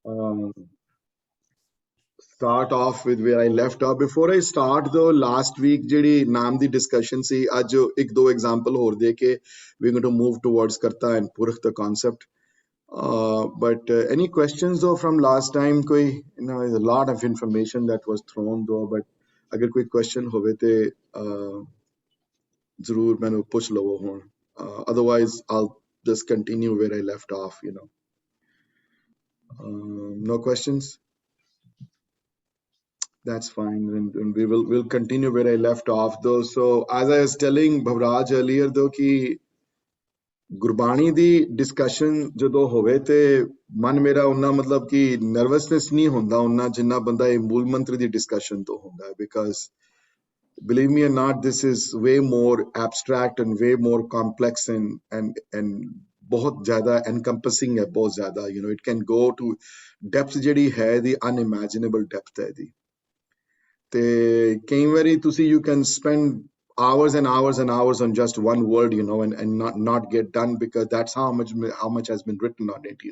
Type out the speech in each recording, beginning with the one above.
um, start off with where I left off. Before I start though, last week ਜਿਹੜੀ ਨਾਮ ਦੀ discussion ਸੀ, ਅੱਜ ਇੱਕ ਦੋ example ਹੋਰ ਦੇ ਕੇ we're going to move towards Karta and Purukh the concept. But any questions though from last time? कोई, there's a lot of information that was thrown though, but अगर कोई question होवे ते ਜ਼ਰੂਰ ਮੈਨੂੰ ਪੁੱਛ ਲਵੋ ਹੁਣ. Otherwise I'll just continue where I left off, No questions? That's fine, and we'll continue where I left off though. So as I was telling Bhavraj earlier though कि ਗੁਰਬਾਣੀ ਦੀ ਡਿਸਕਸ਼ਨ ਜਦੋਂ ਹੋਵੇ ਤੇ ਮਨ ਮੇਰਾ ਉਹਨਾਂ ਮਤਲਬ ਕਿ ਨਰਵਸਨੈਸ ਨਹੀਂ ਹੁੰਦਾ ਉਹਨਾਂ ਜਿੰਨਾ ਬੰਦਾ ਇਹ ਮੂਲ ਮੰਤਰ ਦੀ ਡਿਸਕਸ਼ਨ ਤੋਂ ਹੁੰਦਾ ਹੈ, because believe me or not, this is way more abstract and way more complex and ਬਹੁਤ ਜ਼ਿਆਦਾ encompassing ਹੈ, ਬਹੁਤ ਜ਼ਿਆਦਾ, it can go to depth ਜਿਹੜੀ ਹੈ ਦੀ unimaginable depth ਹੈ ਦੀ. ਤੇ ਕਈ ਵਾਰੀ ਤੁਸੀਂ you can spend hours and hours and hours on just one word, and not get done, because that's how much has been written on it,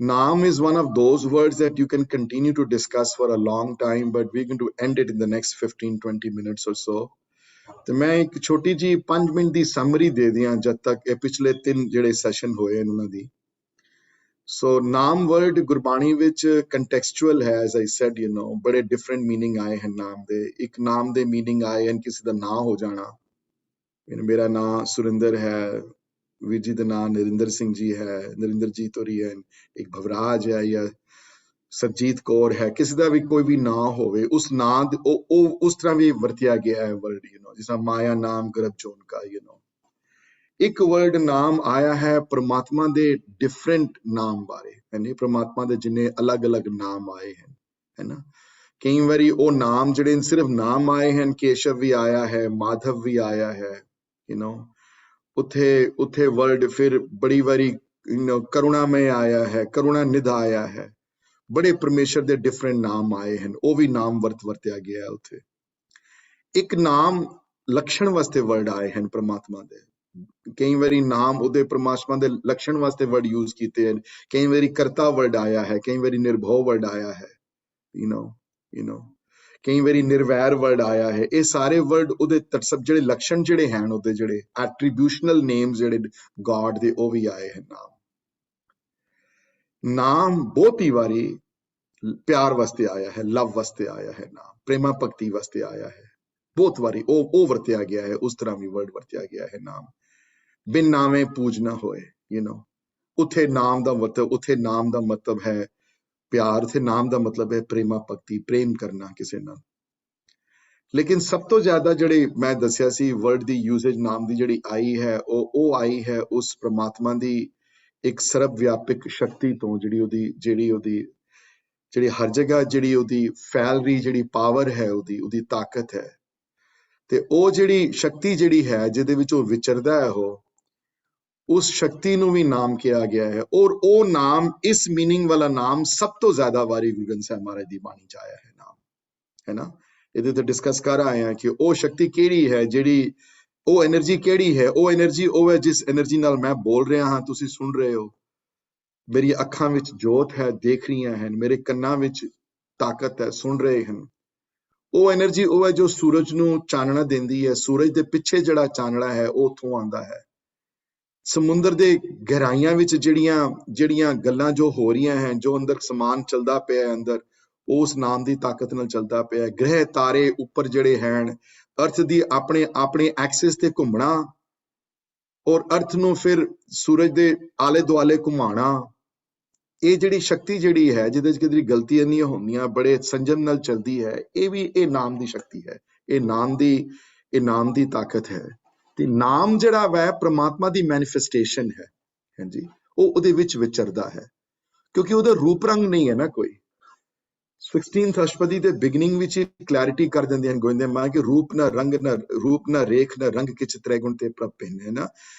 Naam is one of those words that you can continue to discuss for a long time, but we're going to end it in the next 15-20 minutes or so. ਤੇ ਮੈਂ ਇੱਕ ਛੋਟੀ ਜੀ 5 minute ਦੀ summary ਦੇ ਦਿਆਂ ਜਦ ਤੱਕ ਇਹ ਪਿਛਲੇ 3 ਜਿਹੜੇ ਸੈਸ਼ਨ ਹੋਏ ਉਹਨਾਂ ਦੀ. So naam word ਗੁਰਬਾਣੀ ਵਿੱਚ contextual ਹੈ, as I said, ਬੜੇ different meaning ਆਏ ਹਨ ਨਾਮ ਦੇ. ਇੱਕ ਨਾਮ ਦੇ meaning ਆਏ ਹਨ ਕਿਸੇ ਦਾ ਨਾਂ ਹੋ ਜਾਣਾ, ਮੇਰਾ ਨਾਂ ਸੁਰਿੰਦਰ ਹੈ, ਵੀਰ ਜੀ ਦਾ ਨਾਂ ਨਰਿੰਦਰ ਸਿੰਘ ਜੀ ਹੈ, ਨਰਿੰਦਰਜੀਤ ਹੋਰੀ ਹੈ, ਇੱਕ ਭਵਰਾਜ ਹੈ ਜਾਂ ਸਰਜੀਤ ਕੌਰ ਹੈ, ਕਿਸੇ ਦਾ ਵੀ ਕੋਈ ਵੀ ਨਾਂ ਹੋਵੇ, ਉਸ ਨਾਂ ਉਹ ਉਸ ਤਰ੍ਹਾਂ ਵੀ ਵਰਤਿਆ ਗਿਆ ਹੈ ਵਰਡ, ਜਿਸ ਤਰ੍ਹਾਂ ਮਾਇਆ ਨਾਮ ਗਰਭ ਚੋਨ ਕਾ, ਇੱਕ ਵਰਡ ਨਾਮ ਆਇਆ ਹੈ ਪ੍ਰਮਾਤਮਾ ਦੇ ਡਿਫਰੈਂਟ ਨਾਮ ਬਾਰੇ, ਯਾਨੀ ਪ੍ਰਮਾਤਮਾ ਦੇ ਜਿੰਨੇ ਅਲੱਗ-ਅਲੱਗ ਨਾਮ ਆਏ ਹਨ, ਹੈ ਨਾ. ਕਈ ਵਾਰੀ ਉਹ ਨਾਮ ਜਿਹੜੇ ਸਿਰਫ ਨਾਮ ਆਏ ਹਨ, ਕੇਸ਼ਵ ਵੀ ਆਇਆ ਹੈ, ਮਾਧਵ ਵੀ ਆਇਆ ਹੈ, ਉੱਥੇ ਵਰਡ ਫਿਰ ਬੜੀ ਵਾਰੀ ਕਰੁਣਾਮय ਆਇਆ ਹੈ, ਕਰੁਣਾ ਨਿਧ ਆਇਆ ਹੈ, ਬੜੇ ਪਰਮੇਸ਼ਰ ਦੇ ਡਿਫਰੈਂਟ ਨਾਮ ਆਏ ਹਨ, ਉਹ ਵੀ ਨਾਮ ਵਰਤਿਆ ਗਿਆ ਉੱਥੇ. ਇੱਕ ਨਾਮ ਲਕਸ਼ਣ ਵਾਸਤੇ ਵਰਡ ਆਏ ਹਨ ਪ੍ਰਮਾਤਮਾ ਦੇ, ਕਈ ਵਾਰੀ ਨਾਮ ਉਹਦੇ ਪਰਮਾਤਮਾ ਦੇ ਲਕਸ਼ਣ ਵਾਸਤੇ ਵਰਡ ਯੂਜ਼ ਕੀਤੇ ਹਨ, ਕਈ ਵਾਰੀ ਕਰਤਾ ਵਰਡ ਆਇਆ ਹੈ, ਕਈ ਵਾਰੀ ਨਿਰਭਉ ਵਰਡ ਆਇਆ ਹੈ, ਕਈ ਵਾਰੀ ਨਿਰਵੈਰ ਵਰਡ ਆਇਆ ਹੈ. ਇਹ ਸਾਰੇ ਵਰਡ ਉਹਦੇ ਤਟਸਬ ਜਿਹੜੇ ਲਕਸ਼ਣ ਜਿਹੜੇ ਹਨ, ਉਹਦੇ ਜਿਹੜੇ ਐਟਰੀਬਿਊਸ਼ਨਲ ਨੇਮਸ ਜਿਹੜੇ ਗॉड ਦੇ, ਉਹ ਵੀ ਆਏ ਹਨ. ਨਾਮ ਬਹੁਤ ਹੀ ਵਾਰੀ ਪਿਆਰ ਵਾਸਤੇ ਆਇਆ ਹੈ, ਲਵ ਵਾਸਤੇ ਆਇਆ ਹੈ, ਨਾਮ ਪ੍ਰੇਮਾ ਭਗਤੀ ਵਾਸਤੇ ਆਇਆ ਹੈ, ਬਹੁਤ ਵਾਰੀ ਉਹ ਵਰਤਿਆ ਗਿਆ ਹੈ, ਉਸ ਤਰ੍ਹਾਂ ਵੀ ਵਰਡ ਵਰਤਿਆ ਗਿਆ ਹੈ. ਨਾਮ ਬਿਨ ਨਾਵੇਂ ਪੂਜ ਨਾ ਹੋਏ, ਉੱਥੇ ਨਾਮ ਦਾ ਮਤਲਬ ਹੈ ਪਿਆਰ, ਉੱਥੇ ਨਾਮ ਦਾ ਮਤਲਬ ਹੈ ਪ੍ਰੇਮਾ ਭਗਤੀ, ਪ੍ਰੇਮ ਕਰਨਾ ਕਿਸੇ ਨਾਲ. ਲੇਕਿਨ ਸਭ ਤੋਂ ਜ਼ਿਆਦਾ ਜਿਹੜੇ ਮੈਂ ਦੱਸਿਆ ਸੀ ਵਰਡ ਦੀ ਯੂਸੇਜ ਨਾਮ ਦੀ ਜਿਹੜੀ ਆਈ ਹੈ, ਉਹ ਆਈ ਹੈ ਉਸ ਪ੍ਰਮਾਤਮਾ ਦੀ ਇੱਕ ਸਰਬ ਵਿਆਪਕ ਸ਼ਕਤੀ ਤੋਂ, ਜਿਹੜੀ ਹਰ ਜਗ੍ਹਾ ਜਿਹੜੀ ਉਹਦੀ ਫੈਲ ਰਹੀ ਜਿਹੜੀ ਪਾਵਰ ਹੈ, ਉਹਦੀ ਤਾਕਤ ਹੈ. ਤੇ ਉਹ ਜਿਹੜੀ ਸ਼ਕਤੀ ਜਿਹੜੀ ਹੈ ਜਿਹਦੇ ਵਿੱਚ ਉਹ ਵਿਚਰਦਾ ਹੈ, ਉਸ ਸ਼ਕਤੀ ਨੂੰ ਵੀ ਨਾਮ ਕਿਹਾ ਗਿਆ ਹੈ. ਔਰ ਉਹ ਨਾਮ, ਇਸ ਮੀਨਿੰਗ ਵਾਲਾ ਨਾਮ ਸਭ ਤੋਂ ਜ਼ਿਆਦਾ ਵਾਰੀ ਗੁਰੂ ਗ੍ਰੰਥ ਸਾਹਿਬ ਮਹਾਰਾਜ ਦੀ ਬਾਣੀ ਚ ਆਇਆ ਹੈ ਨਾਮ, ਹੈ ਨਾ. ਇਹਦੇ ਤੇ ਡਿਸਕਸ ਕਰ ਆਏ ਹਾਂ ਕਿ ਉਹ ਸ਼ਕਤੀ ਕਿਹੜੀ ਹੈ, ਜਿਹੜੀ ਉਹ એનર્ਜੀ ਕਿਹੜੀ ਹੈ. ਉਹ એનર્ਜੀ ਉਹ ਹੈ ਜਿਸ એનર્ਜੀ ਨਾਲ ਮੈਂ ਬੋਲ ਰਿਹਾ ਹਾਂ, ਤੁਸੀਂ ਸੁਣ ਰਹੇ ਹੋ, ਮੇਰੀ ਅੱਖਾਂ ਵਿੱਚ ਜੋਤ ਹੈ, ਦੇਖ ਰਹੀਆਂ ਹਨ, ਮੇਰੇ ਕੰਨਾਂ ਵਿੱਚ ਤਾਕਤ ਹੈ, ਸੁਣ ਰਹੇ ਹਨ. ਉਹ એનર્ਜੀ ਉਹ ਹੈ ਜੋ ਸੂਰਜ ਨੂੰ ਚਾਨਣਾ ਦਿੰਦੀ ਹੈ, ਸੂਰਜ ਦੇ ਪਿੱਛੇ ਜਿਹੜਾ ਚਾਨਣਾ ਹੈ ਉਹ ਉੱਥੋਂ ਆਉਂਦਾ ਹੈ. ਸਮੁੰਦਰ ਦੇ ਗਹਿਰਾਈਆਂ ਵਿੱਚ ਜਿਹੜੀਆਂ ਗੱਲਾਂ ਜੋ ਹੋ ਰਹੀਆਂ ਹਨ, ਜੋ ਅੰਦਰ ਸਮਾਨ ਚੱਲਦਾ ਪਿਆ ਹੈ ਅੰਦਰ, ਉਸ ਨਾਮ ਦੀ ਤਾਕਤ ਨਾਲ ਚੱਲਦਾ ਪਿਆ ਹੈ. ਗ੍ਰਹਿ ਤਾਰੇ ਉੱਪਰ ਜਿਹੜੇ ਹਨ, ਅਰਥ ਦੀ ਆਪਣੇ ਐਕਸਿਸ ਤੇ ਘੁੰਮਣਾ, ਔਰ ਅਰਥ ਨੂੰ ਫਿਰ ਸੂਰਜ ਦੇ ਆਲੇ ਦੁਆਲੇ ਘੁਮਾਉਣਾ, ਇਹ ਜਿਹੜੀ ਸ਼ਕਤੀ ਜਿਹੜੀ ਹੈ ਜਿਹਦੇ ਚ ਕਿਤੇ ਗਲਤੀਆਂ ਨਹੀਂ ਹੁੰਦੀਆਂ, ਬੜੇ ਸੰਜਮ ਨਾਲ ਚੱਲਦੀ ਹੈ, ਇਹ ਨਾਮ ਦੀ ਸ਼ਕਤੀ ਹੈ, ਇਹ ਨਾਮ ਦੀ ਤਾਕਤ ਹੈ. ਤੇ ਨਾਮ ਜਿਹੜਾ ਵੈ ਪ੍ਰਮਾਤਮਾ ਦੀ ਮੈਨੀਫੈਸਟੇਸ਼ਨ ਹੈ, ਹਾਂਜੀ, ਉਹ ਉਹਦੇ ਵਿੱਚ ਵਿਚਰਦਾ ਹੈ, ਕਿਉਂਕਿ ਉਹਦਾ ਰੂਪ ਰੰਗ ਨਹੀਂ ਹੈ ਨਾ ਕੋਈ. 16th ਅਸ਼ਟਪਦੀ ਦੇ ਬਿਗਨਿੰਗ ਵਿੱਚ ਹੀ ਕਲੈਰਿਟੀ ਕਰ ਦਿੰਦੇ ਹਨ ਗੋਇੰਦੇ ਮਾਂ ਕਿ ਰੂਪ ਨਾ ਰੰਗ ਨਾ ਰੂਪ ਨਾ ਰੇਖ ਨਾ ਰੰਗ ਕਿਛ ਤ੍ਰੈਗੁਣ ਤੇ ਪ੍ਰਭ ਭਿੰਨ, ਹੈ ਨਾ.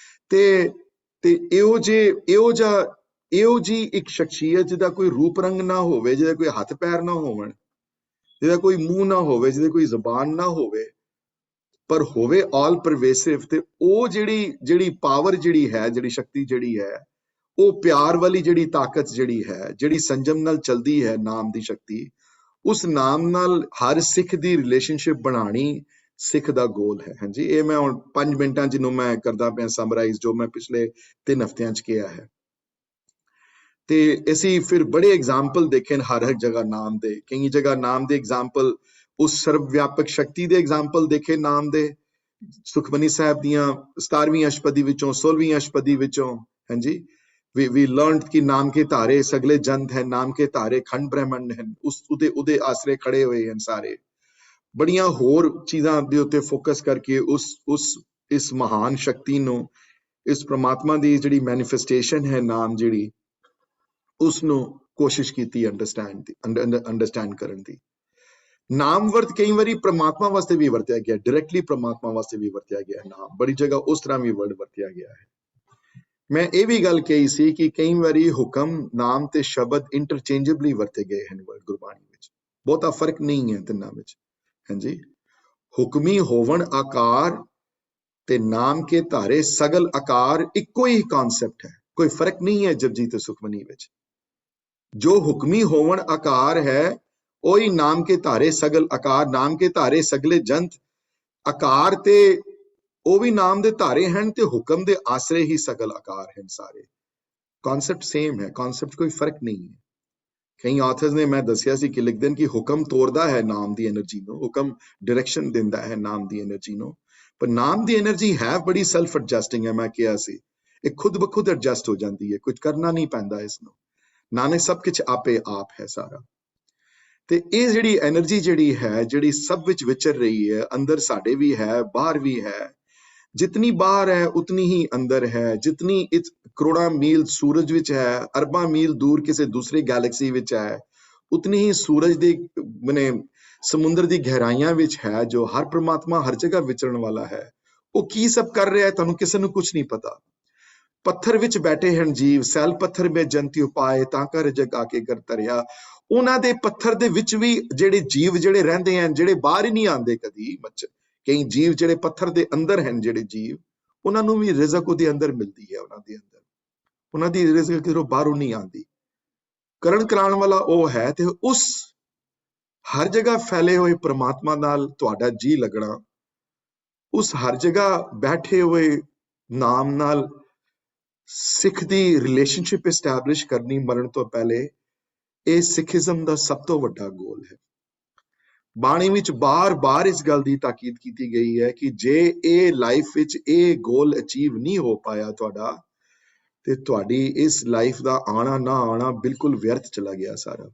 ਤੇ ਇਹੋ ਜੀ ਇੱਕ ਸ਼ਖਸੀਅਤ ਜਿਹਦਾ ਕੋਈ ਰੂਪ ਰੰਗ ਨਾ ਹੋਵੇ, ਜਿਹਦਾ ਕੋਈ ਹੱਥ ਪੈਰ ਨਾ ਹੋਵਣ, ਜਿਹਦਾ ਕੋਈ ਮੂੰਹ ਨਾ ਹੋਵੇ, ਜਿਹਦੀ ਕੋਈ ਜ਼ਬਾਨ ਨਾ ਹੋਵੇ, ਪਰ ਹੋਵੇ ਆਲ ਪਰਵੇਸਿਵ, ਤੇ ਉਹ ਜਿਹੜੀ ਪਾਵਰ ਜਿਹੜੀ ਹੈ, ਜਿਹੜੀ ਸ਼ਕਤੀ ਜਿਹੜੀ ਹੈ, ਉਹ ਪਿਆਰ ਵਾਲੀ ਜਿਹੜੀ ਤਾਕਤ ਜਿਹੜੀ ਹੈ, ਜਿਹੜੀ ਸੰਜਮ ਨਾਲ ਚਲਦੀ ਹੈ, ਨਾਮ ਦੀ ਸ਼ਕਤੀ, ਉਸ ਨਾਮ ਨਾਲ ਹਰ ਸਿੱਖ ਦੀ ਰਿਲੇਸ਼ਨਸ਼ਿਪ ਬਣਾਣੀ ਸਿੱਖ ਦਾ ਗੋਲ ਹੈ। ਹਾਂਜੀ, ਇਹ ਮੈਂ ਹੁਣ 5 ਮਿੰਟਾਂ ਜਿਹਨੂੰ ਮੈਂ ਕਰਦਾ ਪਿਆ ਸਮਰਾਈਜ਼, ਜੋ ਮੈਂ ਪਿਛਲੇ 3 ਹਫ਼ਤਿਆਂ 'ਚ ਕਿਹਾ ਹੈ। ਤੇ ਅਸੀਂ ਫਿਰ ਬੜੇ ਐਗਜ਼ਾਮਪਲ ਦੇਖੇ ਨੇ ਹਰ ਜਗ੍ਹਾ ਨਾਮ ਦੇ, ਕਈ ਜਗ੍ਹਾ ਨਾਮ ਦੇ ਐਗਜ਼ਾਮਪਲ, ਉਸ ਸਰਵ ਵਿਆਪਕ ਸ਼ਕਤੀ ਦੇ ਐਗਜ਼ਾਮਪਲ ਦੇਖੇ ਨਾਮ ਦੇ, ਸੁਖਮਨੀ ਸਾਹਿਬ ਦੀਆਂ 17ਵੀਂ ਅਸ਼ਪਦੀ ਵਿੱਚੋਂ 16ਵੀਂ ਅਸ਼ਪਦੀ ਵਿੱਚੋਂ। ਹਾਂਜੀ, we learned ਕਿ ਨਾਮ ਕੇ ਧਾਰੇ ਸਗਲੇ ਜੰਤ ਹੈ, ਨਾਮ ਕੇ ਧਾਰੇ ਖੰਡ ਬ੍ਰਹਮੰਡ ਹਨ, ਉਹਦੇ ਆਸਰੇ ਖੜੇ ਹੋਏ ਹਨ ਸਾਰੇ। ਬੜੀਆਂ ਹੋਰ ਚੀਜ਼ਾਂ ਦੇ ਉੱਤੇ ਫੋਕਸ ਕਰਕੇ ਇਸ ਮਹਾਨ ਸ਼ਕਤੀ ਨੂੰ, ਇਸ ਪ੍ਰਮਾਤਮਾ ਦੀ ਜਿਹੜੀ ਮੈਨੀਫੈਸਟੇਸ਼ਨ ਹੈ ਨਾਮ ਜਿਹੜੀ, ਉਸ ਨੂੰ ਕੋਸ਼ਿਸ਼ ਕੀਤੀ ਅੰਡਰਸਟੈਂਡ ਕਰਨ ਦੀ। ਨਾਮ ਵਰਤ ਕਈ ਵਾਰੀ ਪ੍ਰਮਾਤਮਾ ਵਾਸਤੇ ਵੀ ਵਰਤਿਆ ਗਿਆ, ਡਾਇਰੈਕਟਲੀ ਪ੍ਰਮਾਤਮਾ ਵਾਸਤੇ ਵੀ ਵਰਤਿਆ ਗਿਆ ਨਾਮ, ਬੜੀ ਜਗ੍ਹਾ ਉਸ ਤਰ੍ਹਾਂ ਵੀ ਵਰਡ ਵਰਤਿਆ ਗਿਆ ਹੈ। ਮੈਂ ਇਹ ਵੀ ਗੱਲ ਕਹੀ ਸੀ ਕਿ ਕਈ ਵਾਰੀ ਹੁਕਮ, ਨਾਮ ਤੇ ਸ਼ਬਦ ਇੰਟਰਚੇਂਜੇਬਲੀ ਵਰਤੇ ਗਏ ਹਨ ਗੁਰਬਾਣੀ ਵਿੱਚ, ਬਹੁਤਾ ਫਰਕ ਨਹੀਂ ਹੈ ਤਿੰਨਾਂ ਵਿੱਚ। ਹਾਂਜੀ, ਹੁਕਮੀ ਹੋਵਣ ਆਕਾਰ ਤੇ ਨਾਮ ਕੇ ਧਾਰੇ ਸਗਲ ਆਕਾਰ ਇੱਕੋ ਹੀ ਕਨਸੈਪਟ ਹੈ, ਕੋਈ ਫਰਕ ਨਹੀਂ ਹੈ ਜਪਜੀ ਤੇ ਸੁਖਮਨੀ ਵਿੱਚ। ਜੋ ਹੁਕਮੀ ਹੋਵਣ ਆਕਾਰ ਹੈ ਉਹੀ ਨਾਮ ਕੇ ਧਾਰੇ ਸਗਲ ਆਕਾਰ, ਨਾਮ ਕੇ ਧਾਰੇ ਸਗਲੇ ਜੰਤ, ਆਕਾਰ ਤੇ ਉਹ ਵੀ ਨਾਮ ਦੇ ਧਾਰੇ ਹਨ ਤੇ ਹੁਕਮ ਦੇ ਆਸਰੇ ਹੀ ਸਗਲ ਆਕਾਰ ਹਨ ਸਾਰੇ। ਕਨਸੈਪਟ ਸੇਮ ਹੈ, ਕਨਸੈਪਟ ਕੋਈ ਫਰਕ ਨਹੀਂ ਹੈ। ਕਈ ਆਥਰਸ ਨੇ ਮੈਂ ਦੱਸਿਆ ਸੀ ਕਿ ਲਿਖਦੇ ਨੇ ਕਿ ਹੁਕਮ ਤੋੜਦਾ ਹੈ ਨਾਮ ਦੀ એનર્ਜੀ ਨੂੰ, ਹੁਕਮ ਡਾਇਰੈਕਸ਼ਨ ਦਿੰਦਾ ਹੈ ਨਾਮ ਦੀ એનર્ਜੀ ਨੂੰ, ਪਰ ਨਾਮ ਦੀ એનર્ਜੀ ਹੈ ਬੜੀ ਸੈਲਫ ਐਡਜਸਟਿੰਗ ਹੈ। ਮੈਂ ਕਿਹਾ ਸੀ ਇਹ ਖੁਦ ਬਖੁਦ ਐਡਜਸਟ ਹੋ ਜਾਂਦੀ ਹੈ, ਕੁਝ ਕਰਨਾ ਨਹੀਂ ਪੈਂਦਾ ਇਸ ਨੂੰ, ਨਾਨਕ ਸਭ ਕੁਝ ਆਪੇ ਆਪ ਹੈ ਸਾਰਾ। ਤੇ ਇਹ ਜਿਹੜੀ એનર્ਜੀ ਜਿਹੜੀ ਹੈ, ਜਿਹੜੀ ਸਭ ਵਿੱਚ ਵਿਚਰ ਰਹੀ ਹੈ, ਅੰਦਰ ਸਾਡੇ ਵੀ ਹੈ, ਬਾਹਰ ਵੀ ਹੈ। ਜਿਤਨੀ ਬਾਹਰ ਹੈ ਉਤਨੀ ਹੀ ਅੰਦਰ ਹੈ, ਜਿਤਨੀ ਕਰੋੜਾਂ ਮੀਲ ਸੂਰਜ ਵਿੱਚ ਹੈ, ਅਰਬਾਂ ਮੀਲ ਦੂਰ ਕਿਸੇ ਦੂਸਰੀ ਗੈਲੈਕਸੀ ਵਿੱਚ ਹੈ, ਉਤਨੀ ਹੀ ਸੂਰਜ ਦੇ ਸਮੁੰਦਰ ਦੀ ਗਹਿਰਾਈਆਂ ਵਿੱਚ ਹੈ, ਜੋ ਹਰ ਪ੍ਰਮਾਤਮਾ ਹਰ ਜਗ੍ਹਾ ਵਿਚਰਨ ਵਾਲਾ ਹੈ। ਉਹ ਕੀ ਸਭ ਕਰ ਰਿਹਾ ਹੈ ਤੁਹਾਨੂੰ ਕਿਸੇ ਨੂੰ ਕੁਝ ਨਹੀਂ ਪਤਾ। ਪੱਥਰ ਵਿੱਚ ਬੈਠੇ ਹਨ ਜੀਵ, ਸੈਲ ਪੱਥਰ ਵਿੱਚ ਜੰਤੀ ਉਪਾਏ, ਤਾਂ ਕਰ ਜਗ ਆ ਕੇ ਕਰ ਤਰਿਆ। ਉਹਨਾਂ ਦੇ ਪੱਥਰ ਦੇ ਵਿੱਚ ਵੀ ਜਿਹੜੇ ਜੀਵ ਜਿਹੜੇ ਰਹਿੰਦੇ ਹਨ, ਜਿਹੜੇ ਬਾਹਰ ਹੀ ਨਹੀਂ ਆਉਂਦੇ ਕਦੀ, ਕਈ ਜੀਵ ਜਿਹੜੇ ਪੱਥਰ ਦੇ ਅੰਦਰ ਹਨ, ਜਿਹੜੇ ਜੀਵ, ਉਹਨਾਂ ਨੂੰ ਵੀ ਰਿਜ਼ਕ ਉਹਦੇ ਅੰਦਰ ਮਿਲਦੀ ਹੈ, ਉਹਨਾਂ ਦੇ ਅੰਦਰ, ਉਹਨਾਂ ਦੀ ਰਿਜ਼ਕ ਕਿਧਰੋਂ ਬਾਹਰੋਂ ਨਹੀਂ ਆਉਂਦੀ। ਕਰਨ ਕਰਾਉਣ ਵਾਲਾ ਉਹ ਹੈ। ਤੇ ਉਸ ਹਰ ਜਗ੍ਹਾ ਫੈਲੇ ਹੋਏ ਪ੍ਰਮਾਤਮਾ ਨਾਲ ਤੁਹਾਡਾ ਜੀ ਲੱਗਣਾ, ਉਸ ਹਰ ਜਗ੍ਹਾ ਬੈਠੇ ਹੋਏ ਨਾਮ ਨਾਲ ਸਿੱਖ ਦੀ ਰਿਲੇਸ਼ਨਸ਼ਿਪ ਐਸਟੈਬਲਿਸ਼ ਕਰਨੀ ਮਰਨ ਤੋਂ ਪਹਿਲੇ, ਇਹ ਸਿੱਖੀਜ਼ਮ ਦਾ ਸਭ ਤੋਂ ਵੱਡਾ ਗੋਲ ਹੈ। ਬਾਣੀ ਵਿੱਚ ਬਾਰ-ਬਾਰ ਇਸ ਗੱਲ ਦੀ ਤਾਕੀਦ ਕੀਤੀ ਗਈ ਹੈ ਕਿ ਜੇ ਇਹ ਲਾਈਫ ਵਿੱਚ ਇਹ ਗੋਲ ਅਚੀਵ ਨਹੀਂ ਹੋ ਪਾਇਆ ਤੁਹਾਡਾ, ਤੇ ਤੁਹਾਡੀ ਇਸ ਲਾਈਫ ਦਾ ਆਣਾ ਨਾ ਆਣਾ ਬਿਲਕੁਲ ਵਿਅਰਥ ਚਲਾ ਗਿਆ ਸਾਰਾ।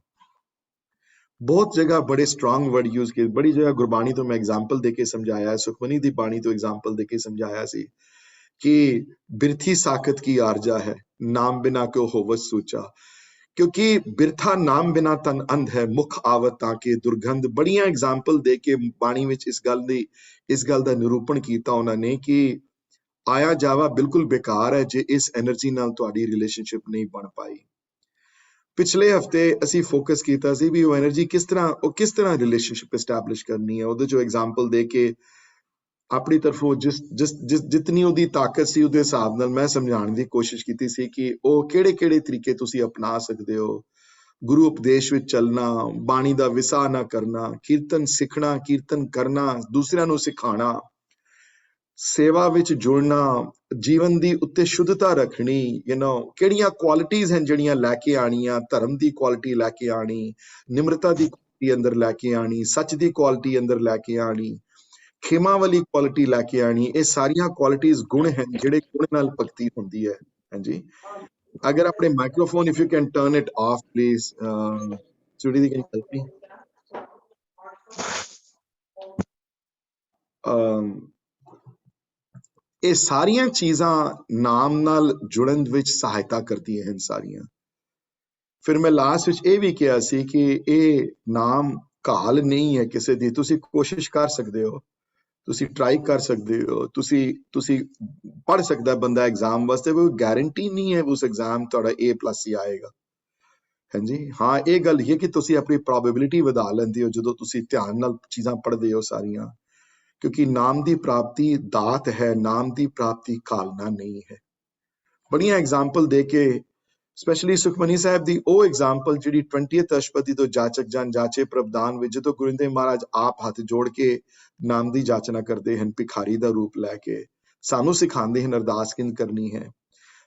ਬਹੁਤ ਜਗ੍ਹਾ ਬੜੇ ਸਟਰੋਂਗ ਵਰਡ ਯੂਜ਼ ਕੀਤੇ, ਬੜੀ ਜਗ੍ਹਾ ਗੁਰਬਾਣੀ ਤੋਂ ਮੈਂ ਐਗਜ਼ਾਮਪਲ ਦੇ ਕੇ ਸਮਝਾਇਆ, ਸੁਖਮਨੀ ਦੀ ਬਾਣੀ ਤੋਂ ਐਗਜ਼ਾਮਪਲ ਦੇ ਕੇ ਸਮਝਾਇਆ ਸੀ ਕਿ ਬਿਰਥੀ ਸਾਖਤ ਕੀ ਆਰਜਾ ਹੈ, ਨਾਮ ਬਿਨਾ ਕਿਉ ਹੋਵਤ ਸੂਚਾ। ਕਿਉਂਕਿ ਬਿਰਥਾ ਨਾਮ ਬਿਨਾ ਤਨ ਅੰਧ ਹੈ, ਮੁਖ ਆਵਤ ਤਾਂ ਕਿ ਦੁਰਗੰਧ। ਬੜੀਆਂ ਐਗਜ਼ਾਮਪਲ ਦੇ ਕੇ ਬਾਣੀ ਵਿੱਚ ਇਸ ਗੱਲ ਦਾ ਨਿਰੂਪਣ ਕੀਤਾ ਉਹਨਾਂ ਨੇ ਕਿ ਆਇਆ ਜਾਵਾ ਬਿਲਕੁਲ ਬੇਕਾਰ ਹੈ ਜੇ ਇਸ એનર્ਜੀ ਨਾਲ ਤੁਹਾਡੀ ਰਿਲੇਸ਼ਨਸ਼ਿਪ ਨਹੀਂ ਬਣ ਪਾਈ। ਪਿਛਲੇ ਹਫਤੇ ਅਸੀਂ ਫੋਕਸ ਕੀਤਾ ਸੀ ਵੀ ਉਹ એનર્ਜੀ ਕਿਸ ਤਰ੍ਹਾਂ ਰਿਲੇਸ਼ਨਸ਼ਿਪ ਐਸਟੈਬਲਿਸ਼ ਕਰਨੀ ਹੈ। ਉਹਦੇ ਚੋਂ ਐਗਜ਼ਾਮਪਲ ਦੇ ਕੇ ਆਪਣੀ ਤਰਫੋਂ ਜਿਤਨੀ ਉਹਦੀ ਤਾਕਤ ਸੀ ਉਹਦੇ ਹਿਸਾਬ ਨਾਲ ਮੈਂ ਸਮਝਾਉਣ ਦੀ ਕੋਸ਼ਿਸ਼ ਕੀਤੀ ਸੀ ਕਿ ਉਹ ਕਿਹੜੇ ਤਰੀਕੇ ਤੁਸੀਂ ਅਪਣਾ ਸਕਦੇ ਹੋ। ਗੁਰੂ ਉਪਦੇਸ਼ ਵਿੱਚ ਚੱਲਣਾ, ਬਾਣੀ ਦਾ ਵਿਸਾ ਨਾ ਕਰਨਾ, ਕੀਰਤਨ ਸਿੱਖਣਾ, ਕੀਰਤਨ ਕਰਨਾ, ਦੂਸਰਿਆਂ ਨੂੰ ਸਿਖਾਉਣਾ, ਸੇਵਾ ਵਿੱਚ ਜੁੜਨਾ, ਜੀਵਨ ਦੀ ਉੱਤੇ ਸ਼ੁੱਧਤਾ ਰੱਖਣੀ, ਕਿਹੜੀਆਂ ਕੁਆਲਿਟੀਜ਼ ਹਨ ਜਿਹੜੀਆਂ ਲੈ ਕੇ ਆਣੀਆਂ, ਧਰਮ ਦੀ ਕੁਆਲਿਟੀ ਲੈ ਕੇ ਆਣੀ, ਨਿਮਰਤਾ ਦੀ ਕੁਆਲਿਟੀ ਅੰਦਰ ਲੈ ਕੇ ਆਣੀ, ਸੱਚ ਦੀ ਕੁਆਲਿਟੀ ਅੰਦਰ ਲੈ ਕੇ ਆਣੀ, ਖੇਮਾ ਵਾਲੀ ਕੁਆਲਿਟੀ ਲੈ ਕੇ ਆਣੀ। ਇਹ ਸਾਰੀਆਂ ਕੁਆਲਿਟੀਜ਼ ਗੁਣ ਹਨ ਜਿਹੜੇ ਗੁਣ ਨਾਲ ਭਗਤੀ ਹੁੰਦੀ ਹੈ। ਹਾਂਜੀ, ਅਗਰ ਆਪਣੇ microphone if you can turn it off please, ਚੁੜੀ ਦੀ ਗਲਤੀ। ਇਹ ਸਾਰੀਆਂ ਚੀਜ਼ਾਂ ਨਾਮ ਨਾਲ ਜੁੜਨ ਵਿੱਚ ਸਹਾਇਤਾ ਕਰਦੀਆਂ ਹਨ ਸਾਰੀਆਂ। ਫਿਰ ਮੈਂ ਲਾਸਟ ਵਿੱਚ ਇਹ ਵੀ ਕਿਹਾ ਸੀ ਕਿ ਇਹ ਨਾਮ ਘਾਲ ਨਹੀਂ ਹੈ ਕਿਸੇ ਦੀ, ਤੁਸੀਂ ਕੋਸ਼ਿਸ਼ ਕਰ ਸਕਦੇ ਹੋ, ਤੁਸੀਂ ਟਰਾਈ ਕਰ ਸਕਦੇ ਹੋ, ਤੁਸੀਂ ਪੜ੍ਹ ਸਕਦਾ ਬੰਦਾ ਐਗਜ਼ਾਮ ਵਾਸਤੇ, ਕੋਈ ਗਾਰੰਟੀ ਨਹੀਂ ਹੈ ਉਸ ਐਗਜ਼ਾਮ ਤੁਹਾਡਾ A+ ਹੀ ਆਏਗਾ। ਹਾਂਜੀ, ਹਾਂ ਇਹ ਗੱਲ ਹੈ ਕਿ ਤੁਸੀਂ ਆਪਣੀ ਪ੍ਰੋਬੇਬਿਲਿਟੀ ਵਧਾ ਲੈਂਦੇ ਹੋ ਜਦੋਂ ਤੁਸੀਂ ਧਿਆਨ ਨਾਲ ਚੀਜ਼ਾਂ ਪੜ੍ਹਦੇ ਹੋ ਸਾਰੀਆਂ, ਕਿਉਂਕਿ ਨਾਮ ਦੀ ਪ੍ਰਾਪਤੀ ਦਾਤ ਹੈ, ਨਾਮ ਦੀ ਪ੍ਰਾਪਤੀ ਘਾਲਣਾ ਨਹੀਂ ਹੈ। ਬੜੀਆਂ ਐਗਜ਼ਾਮਪਲ ਦੇ ਕੇ ਸਪੈਸ਼ਲੀ ਸੁਖਮਨੀ ਸਾਹਿਬ ਦੀ ਉਹ ਐਗਜ਼ਾਮਪਲ ਜਿਹੜੀ 20th ਅਸ਼ਪਦੀ ਤੋਂ ਜਾਚਕ ਜਨ ਜਾਚੇ ਪ੍ਰਭਦਾਨ ਵਿੱਚ, ਜਦੋਂ ਗੁਰੂ ਨਾਨਕ ਮਹਾਰਾਜ ਆਪ ਹੱਥ ਜੋੜ ਕੇ ਨਾਮ ਦੀ ਜਾਚਨਾ ਕਰਦੇ ਹਨ ਭਿਖਾਰੀ ਦਾ ਰੂਪ ਲੈ ਕੇ, ਸਾਨੂੰ ਸਿਖਾਉਂਦੇ ਹਨ ਅਰਦਾਸ ਕਿੰਝ ਕਰਨੀ ਹੈ।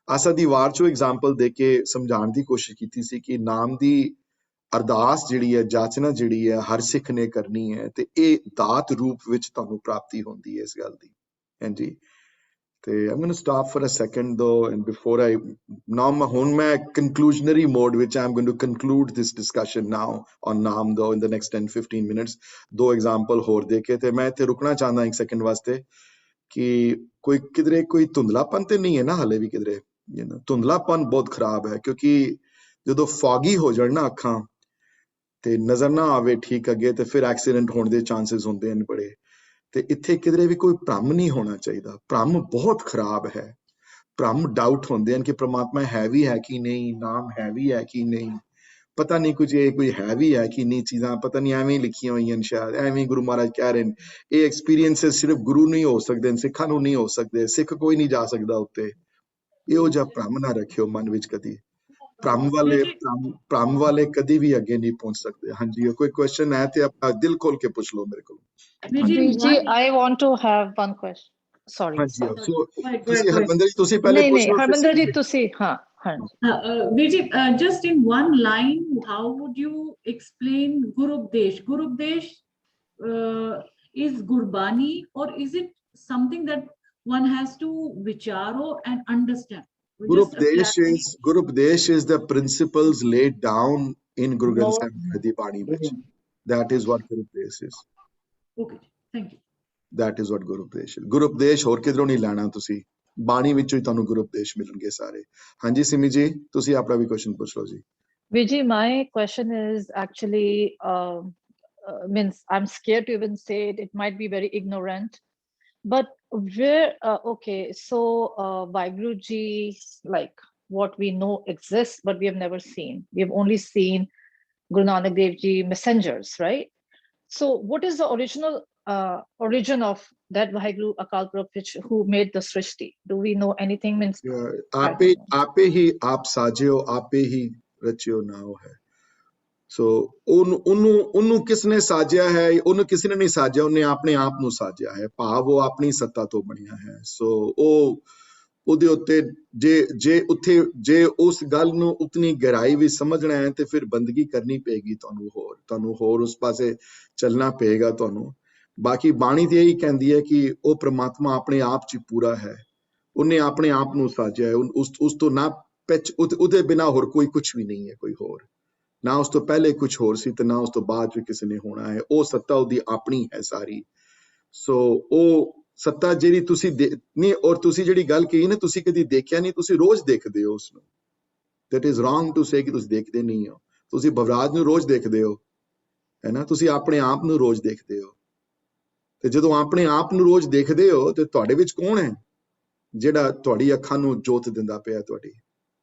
ਆਸਾ ਦੀ ਵਾਰ ਚੋਂ ਐਗਜ਼ਾਮਪਲ ਦੇ ਕੇ ਸਮਝਾਉਣ ਦੀ ਕੋਸ਼ਿਸ਼ ਕੀਤੀ ਸੀ ਕਿ ਨਾਮ ਦੀ ਅਰਦਾਸ ਜਿਹੜੀ ਹੈ, ਜਾਚਨਾ ਜਿਹੜੀ ਹੈ, ਹਰ ਸਿੱਖ ਨੇ ਕਰਨੀ ਹੈ ਤੇ ਇਹ ਦਾਤ ਰੂਪ ਵਿੱਚ ਤੁਹਾਨੂੰ ਪ੍ਰਾਪਤੀ ਹੁੰਦੀ ਹੈ ਇਸ ਗੱਲ ਦੀ। ਹਾਂਜੀ, ਤੇ I'm going to stop for a second though, and before I now ਹੁਣ ਮੈਂ conclusionary mode ਵਿੱਚ I'm going to conclude this discussion now on naam though in the next 10-15 minutes। ਦੋ example ਹੋਰ ਦੇ ਕੇ ਤੇ ਮੈਂ ਇੱਥੇ ਰੁਕਣਾ ਚਾਹੁੰਦਾ ਇੱਕ ਸੈਕਿੰਡ ਵਾਸਤੇ ਕਿ ਕੋਈ ਕਿਧਰੇ ਕੋਈ ਧੁੰਦਲਾਪਨ ਤੇ ਨਹੀਂ ਹੈ ਨਾ ਹਾਲੇ ਵੀ ਕਿਧਰੇ, ਧੁੰਦਲਾਪਨ ਬਹੁਤ ਖਰਾਬ ਹੈ ਕਿਉਂਕਿ ਜਦੋਂ ਫੌਗੀ ਹੋ ਜਾਣ ਨਾ ਅੱਖਾਂ ਤੇ ਨਜ਼ਰ ਨਾ ਆਵੇ ਠੀਕ ਅੱਗੇ ਤੇ ਫਿਰ ਐਕਸੀਡੈਂਟ ਹੋਣ ਦੇ ਚਾਂਸਸ ਹੁੰਦੇ ਹਨ ਬੜੇ। ਤੇ ਇੱਥੇ ਕਿਧਰੇ ਵੀ ਕੋਈ ਭ੍ਰਮ ਨਹੀਂ ਹੋਣਾ ਚਾਹੀਦਾ, ਭ੍ਰਮ ਬਹੁਤ ਖਰਾਬ ਹੈ। ਭ੍ਰਮ ਡਾਊਟ ਹੁੰਦੇ ਹਨ ਕਿ ਪ੍ਰਮਾਤਮਾ ਹੈ ਵੀ ਹੈ ਕਿ ਨਹੀਂ, ਨਾਮ ਹੈ ਵੀ ਹੈ ਕਿ ਨਹੀਂ, ਪਤਾ ਨਹੀਂ ਕੁਝ ਇਹ ਕੋਈ ਹੈ ਵੀ ਹੈ ਕਿ ਨਹੀਂ, ਚੀਜ਼ਾਂ ਪਤਾ ਨਹੀਂ ਐਵੇਂ ਲਿਖੀਆਂ ਹੋਈਆਂ ਨੇ, ਸ਼ਾਇਦ ਐਵੇਂ ਗੁਰੂ ਮਹਾਰਾਜ ਕਹਿ ਰਹੇ ਨੇ। ਇਹ ਐਕਸਪੀਰੀਐਂਸਸ ਸਿਰਫ ਗੁਰੂ ਨੂੰ ਹੀ ਹੋ ਸਕਦੇ ਨੇ, ਸਿੱਖਾਂ ਨੂੰ ਨਹੀਂ ਹੋ ਸਕਦੇ, ਸਿੱਖ ਕੋਈ ਨਹੀਂ ਜਾ ਸਕਦਾ ਉੱਤੇ। ਇਹੋ ਜਿਹਾ ਭ੍ਰਮ ਨਾ ਰੱਖਿਓ ਮਨ ਵਿੱਚ ਕਦੀ। ਭ੍ਰਮ ਵਾਲੇ ਕਦੀ ਵੀ ਅੱਗੇ ਨਹੀਂ ਪਹੁੰਚ ਸਕਦੇ। ਹਾਂਜੀ, ਕੋਈ ਕੁਐਸਚਨ ਹੈ ਤੇ ਆਪਣਾ ਦਿਲ ਖੋਲ ਕੇ ਪੁੱਛ ਲਓ ਮੇਰੇ ਕੋਲ। Viji, I want to have one question. Sorry. ਹਾਂਜੀ, ਸੋ ਤੁਸੀਂ ਹਰਮਿੰਦਰ ਜੀ ਤੁਸੀਂ ਪਹਿਲੇ ਪੁੱਛੋ। ਨਹੀਂ ਹਰਮਿੰਦਰ ਜੀ ਤੁਸੀਂ, ਹਾਂ ਹਾਂਜੀ। Viji, just in one line, how would you explain Guru Updesh? Guru Updesh is Gurbani, or is it something that one has to vicharo and understand? Guru Updesh is the principles laid down in Guru Granth Sahib di Bani which. That is what Guru Updesh is. Okay, thank you. That is what Guru Updesh is. Guru Updesh ਹੋਰ ਕਿਧਰੋਂ ਨਹੀਂ ਲੈਣਾ ਤੁਸੀਂ, ਬਾਣੀ ਵਿੱਚੋਂ ਹੀ ਤੁਹਾਨੂੰ ਗੁਰੂ ਉਪਦੇਸ਼ ਮਿਲਣਗੇ ਸਾਰੇ। ਹਾਂਜੀ ਸਿਮੀ ਜੀ, ਤੁਸੀਂ ਆਪਣਾ ਵੀ ਕੁਐਸਚਨ ਪੁੱਛ ਲਓ ਜੀ। Viji, my question is actually means I'm scared to even say it. It might be very ignorant, but where okay, so Vaheguruji, like what we know exists, but we have never seen. We have only seen Guru Nanak Dev Ji messengers, right? So what is the original origin of that Vaheguru Akal Purkh who made the Srishti? Do we know anything? Means आपे ही आप साजियो, आपे ही रचियो नाओ है। ਸੋ ਉਹਨੂੰ ਕਿਸਨੇ ਸਾਜਿਆ ਹੈ? ਉਹਨੂੰ ਕਿਸੇ ਨੇ ਨਹੀਂ ਸਾਜਿਆ, ਉਹਨੇ ਆਪਣੇ ਆਪ ਨੂੰ ਸਾਜਿਆ ਹੈ, ਭਾਵ ਉਹ ਆਪਣੀ ਸੱਤਾ ਤੋਂ ਬਣਿਆ ਹੈ। ਸੋ ਉਹਦੇ ਉੱਤੇ ਜੇ ਉਸ ਗੱਲ ਨੂੰ ਉਤਨੀ ਗਹਿਰਾਈ ਵਿੱਚ ਸਮਝਣਾ ਹੈ ਤੇ ਫਿਰ ਬੰਦਗੀ ਕਰਨੀ ਪਏਗੀ ਤੁਹਾਨੂੰ ਹੋਰ ਉਸ ਪਾਸੇ ਚੱਲਣਾ ਪਏਗਾ ਤੁਹਾਨੂੰ। ਬਾਕੀ ਬਾਣੀ ਤੇ ਇਹੀ ਕਹਿੰਦੀ ਹੈ ਕਿ ਉਹ ਪ੍ਰਮਾਤਮਾ ਆਪਣੇ ਆਪ 'ਚ ਪੂਰਾ ਹੈ, ਉਹਨੇ ਆਪਣੇ ਆਪ ਨੂੰ ਸਾਜਿਆ ਹੈ। ਉਸ ਤੋਂ ਨਾ ਉਹਦੇ ਬਿਨਾਂ ਹੋਰ ਕੋਈ ਕੁਛ ਵੀ ਨਹੀਂ ਹੈ, ਕੋਈ ਹੋਰ ਨਾ ਉਸ ਤੋਂ ਪਹਿਲੇ ਕੁਛ ਹੋਰ ਸੀ ਤੇ ਨਾ ਉਸ ਤੋਂ ਬਾਅਦ ਵੀ ਕਿਸੇ ਨੇ ਹੋਣਾ ਹੈ। ਉਹ ਸੱਤਾ ਉਹਦੀ ਆਪਣੀ ਹੈ ਸਾਰੀ। ਸੋ ਉਹ ਸੱਤਾ ਜਿਹੜੀ ਤੁਸੀਂ ਨਹੀਂ, ਔਰ ਤੁਸੀਂ ਜਿਹੜੀ ਗੱਲ ਕਹੀ ਨਾ ਤੁਸੀਂ ਕਦੀ ਦੇਖਿਆ ਨਹੀਂ, ਤੁਸੀਂ ਰੋਜ਼ ਦੇਖਦੇ ਹੋ ਉਸਨੂੰ। That is wrong to say ਕਿ ਤੁਸੀਂ ਦੇਖਦੇ ਨਹੀਂ ਹੋ। ਤੁਸੀਂ ਭਵਰਾਜ ਨੂੰ ਰੋਜ਼ ਦੇਖਦੇ ਹੋ, ਹੈ ਨਾ, ਤੁਸੀਂ ਆਪਣੇ ਆਪ ਨੂੰ ਰੋਜ਼ ਦੇਖਦੇ ਹੋ। ਤੇ ਜਦੋਂ ਆਪਣੇ ਆਪ ਨੂੰ ਰੋਜ਼ ਦੇਖਦੇ ਹੋ ਤੇ ਤੁਹਾਡੇ ਵਿੱਚ ਕੌਣ ਹੈ ਜਿਹੜਾ ਤੁਹਾਡੀ ਅੱਖਾਂ ਨੂੰ ਜੋਤ ਦਿੰਦਾ ਪਿਆ ਤੁਹਾਡੀ?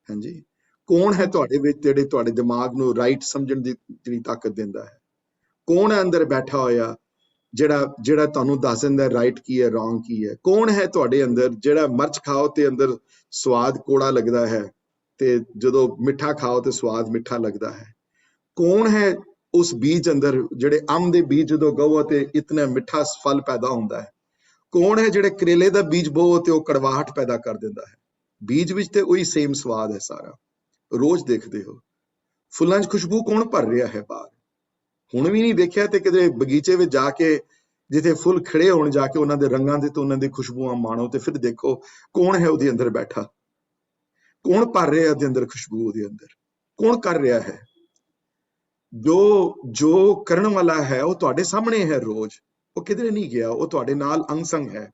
ਹਾਂਜੀ, ਕੌਣ ਹੈ ਤੁਹਾਡੇ ਵਿੱਚ ਜਿਹੜੇ ਤੁਹਾਡੇ ਦਿਮਾਗ ਨੂੰ ਰਾਈਟ ਸਮਝਣ ਦੀ ਜਿਹੜੀ ਤਾਕਤ ਦਿੰਦਾ ਹੈ? ਕੌਣ ਹੈ ਅੰਦਰ ਬੈਠਾ ਹੋਇਆ ਜਿਹੜਾ ਤੁਹਾਨੂੰ ਦੱਸ ਦਿੰਦਾ ਰਾਈਟ ਕੀ ਹੈ, ਰੋਂਗ ਕੀ ਹੈ? ਕੌਣ ਹੈ ਤੁਹਾਡੇ ਅੰਦਰ ਜਿਹੜਾ ਮਿਰਚ ਖਾਓ ਤੇ ਅੰਦਰ ਸਵਾਦ ਕੋੜਾ ਲੱਗਦਾ ਹੈ ਤੇ ਜਦੋਂ ਮਿੱਠਾ ਖਾਓ ਤੇ ਸਵਾਦ ਮਿੱਠਾ ਲੱਗਦਾ ਹੈ? ਕੌਣ ਹੈ ਉਸ ਬੀਜ ਅੰਦਰ ਜਿਹੜੇ ਅੰਬ ਦੇ ਬੀਜ ਜਦੋਂ ਗਵੋ ਤੇ ਇਤਨਾ ਮਿੱਠਾ ਫਲ ਪੈਦਾ ਹੁੰਦਾ ਹੈ? ਕੌਣ ਹੈ ਜਿਹੜੇ ਕਰੇਲੇ ਦਾ ਬੀਜ ਬੋਵੋ ਤੇ ਉਹ ਕੜਵਾਹਟ ਪੈਦਾ ਕਰ ਦਿੰਦਾ ਹੈ? ਬੀਜ ਵਿੱਚ ਤੇ ਉਹੀ ਸੇਮ ਸਵਾਦ ਹੈ ਸਾਰਾ। ਰੋਜ਼ ਦੇਖਦੇ ਹੋ। ਫੁੱਲਾਂ 'ਚ ਖੁਸ਼ਬੂ ਕੌਣ ਭਰ ਰਿਹਾ ਹੈ ਬਾਹਰ? ਹੁਣ ਵੀ ਨਹੀਂ ਦੇਖਿਆ ਤੇ ਕਿਤੇ ਬਗੀਚੇ ਵਿੱਚ ਜਾ ਕੇ ਜਿੱਥੇ ਫੁੱਲ ਖਿੜੇ ਹੋਣ ਜਾ ਕੇ ਉਹਨਾਂ ਦੇ ਰੰਗਾਂ ਦੇ ਤੇ ਉਹਨਾਂ ਦੀ ਖੁਸ਼ਬੂਆਂ ਮਾਣੋ ਤੇ ਫਿਰ ਦੇਖੋ ਕੌਣ ਹੈ ਉਹਦੇ ਅੰਦਰ ਬੈਠਾ, ਕੌਣ ਭਰ ਰਿਹਾ ਉਹਦੇ ਅੰਦਰ ਖੁਸ਼ਬੂ, ਉਹਦੇ ਅੰਦਰ ਕੌਣ ਕਰ ਰਿਹਾ ਹੈ? ਜੋ ਕਰਨ ਵਾਲਾ ਹੈ ਉਹ ਤੁਹਾਡੇ ਸਾਹਮਣੇ ਹੈ ਰੋਜ਼, ਉਹ ਕਿਧਰੇ ਨਹੀਂ ਗਿਆ, ਉਹ ਤੁਹਾਡੇ ਨਾਲ ਅੰਗ ਸੰਗ ਹੈ।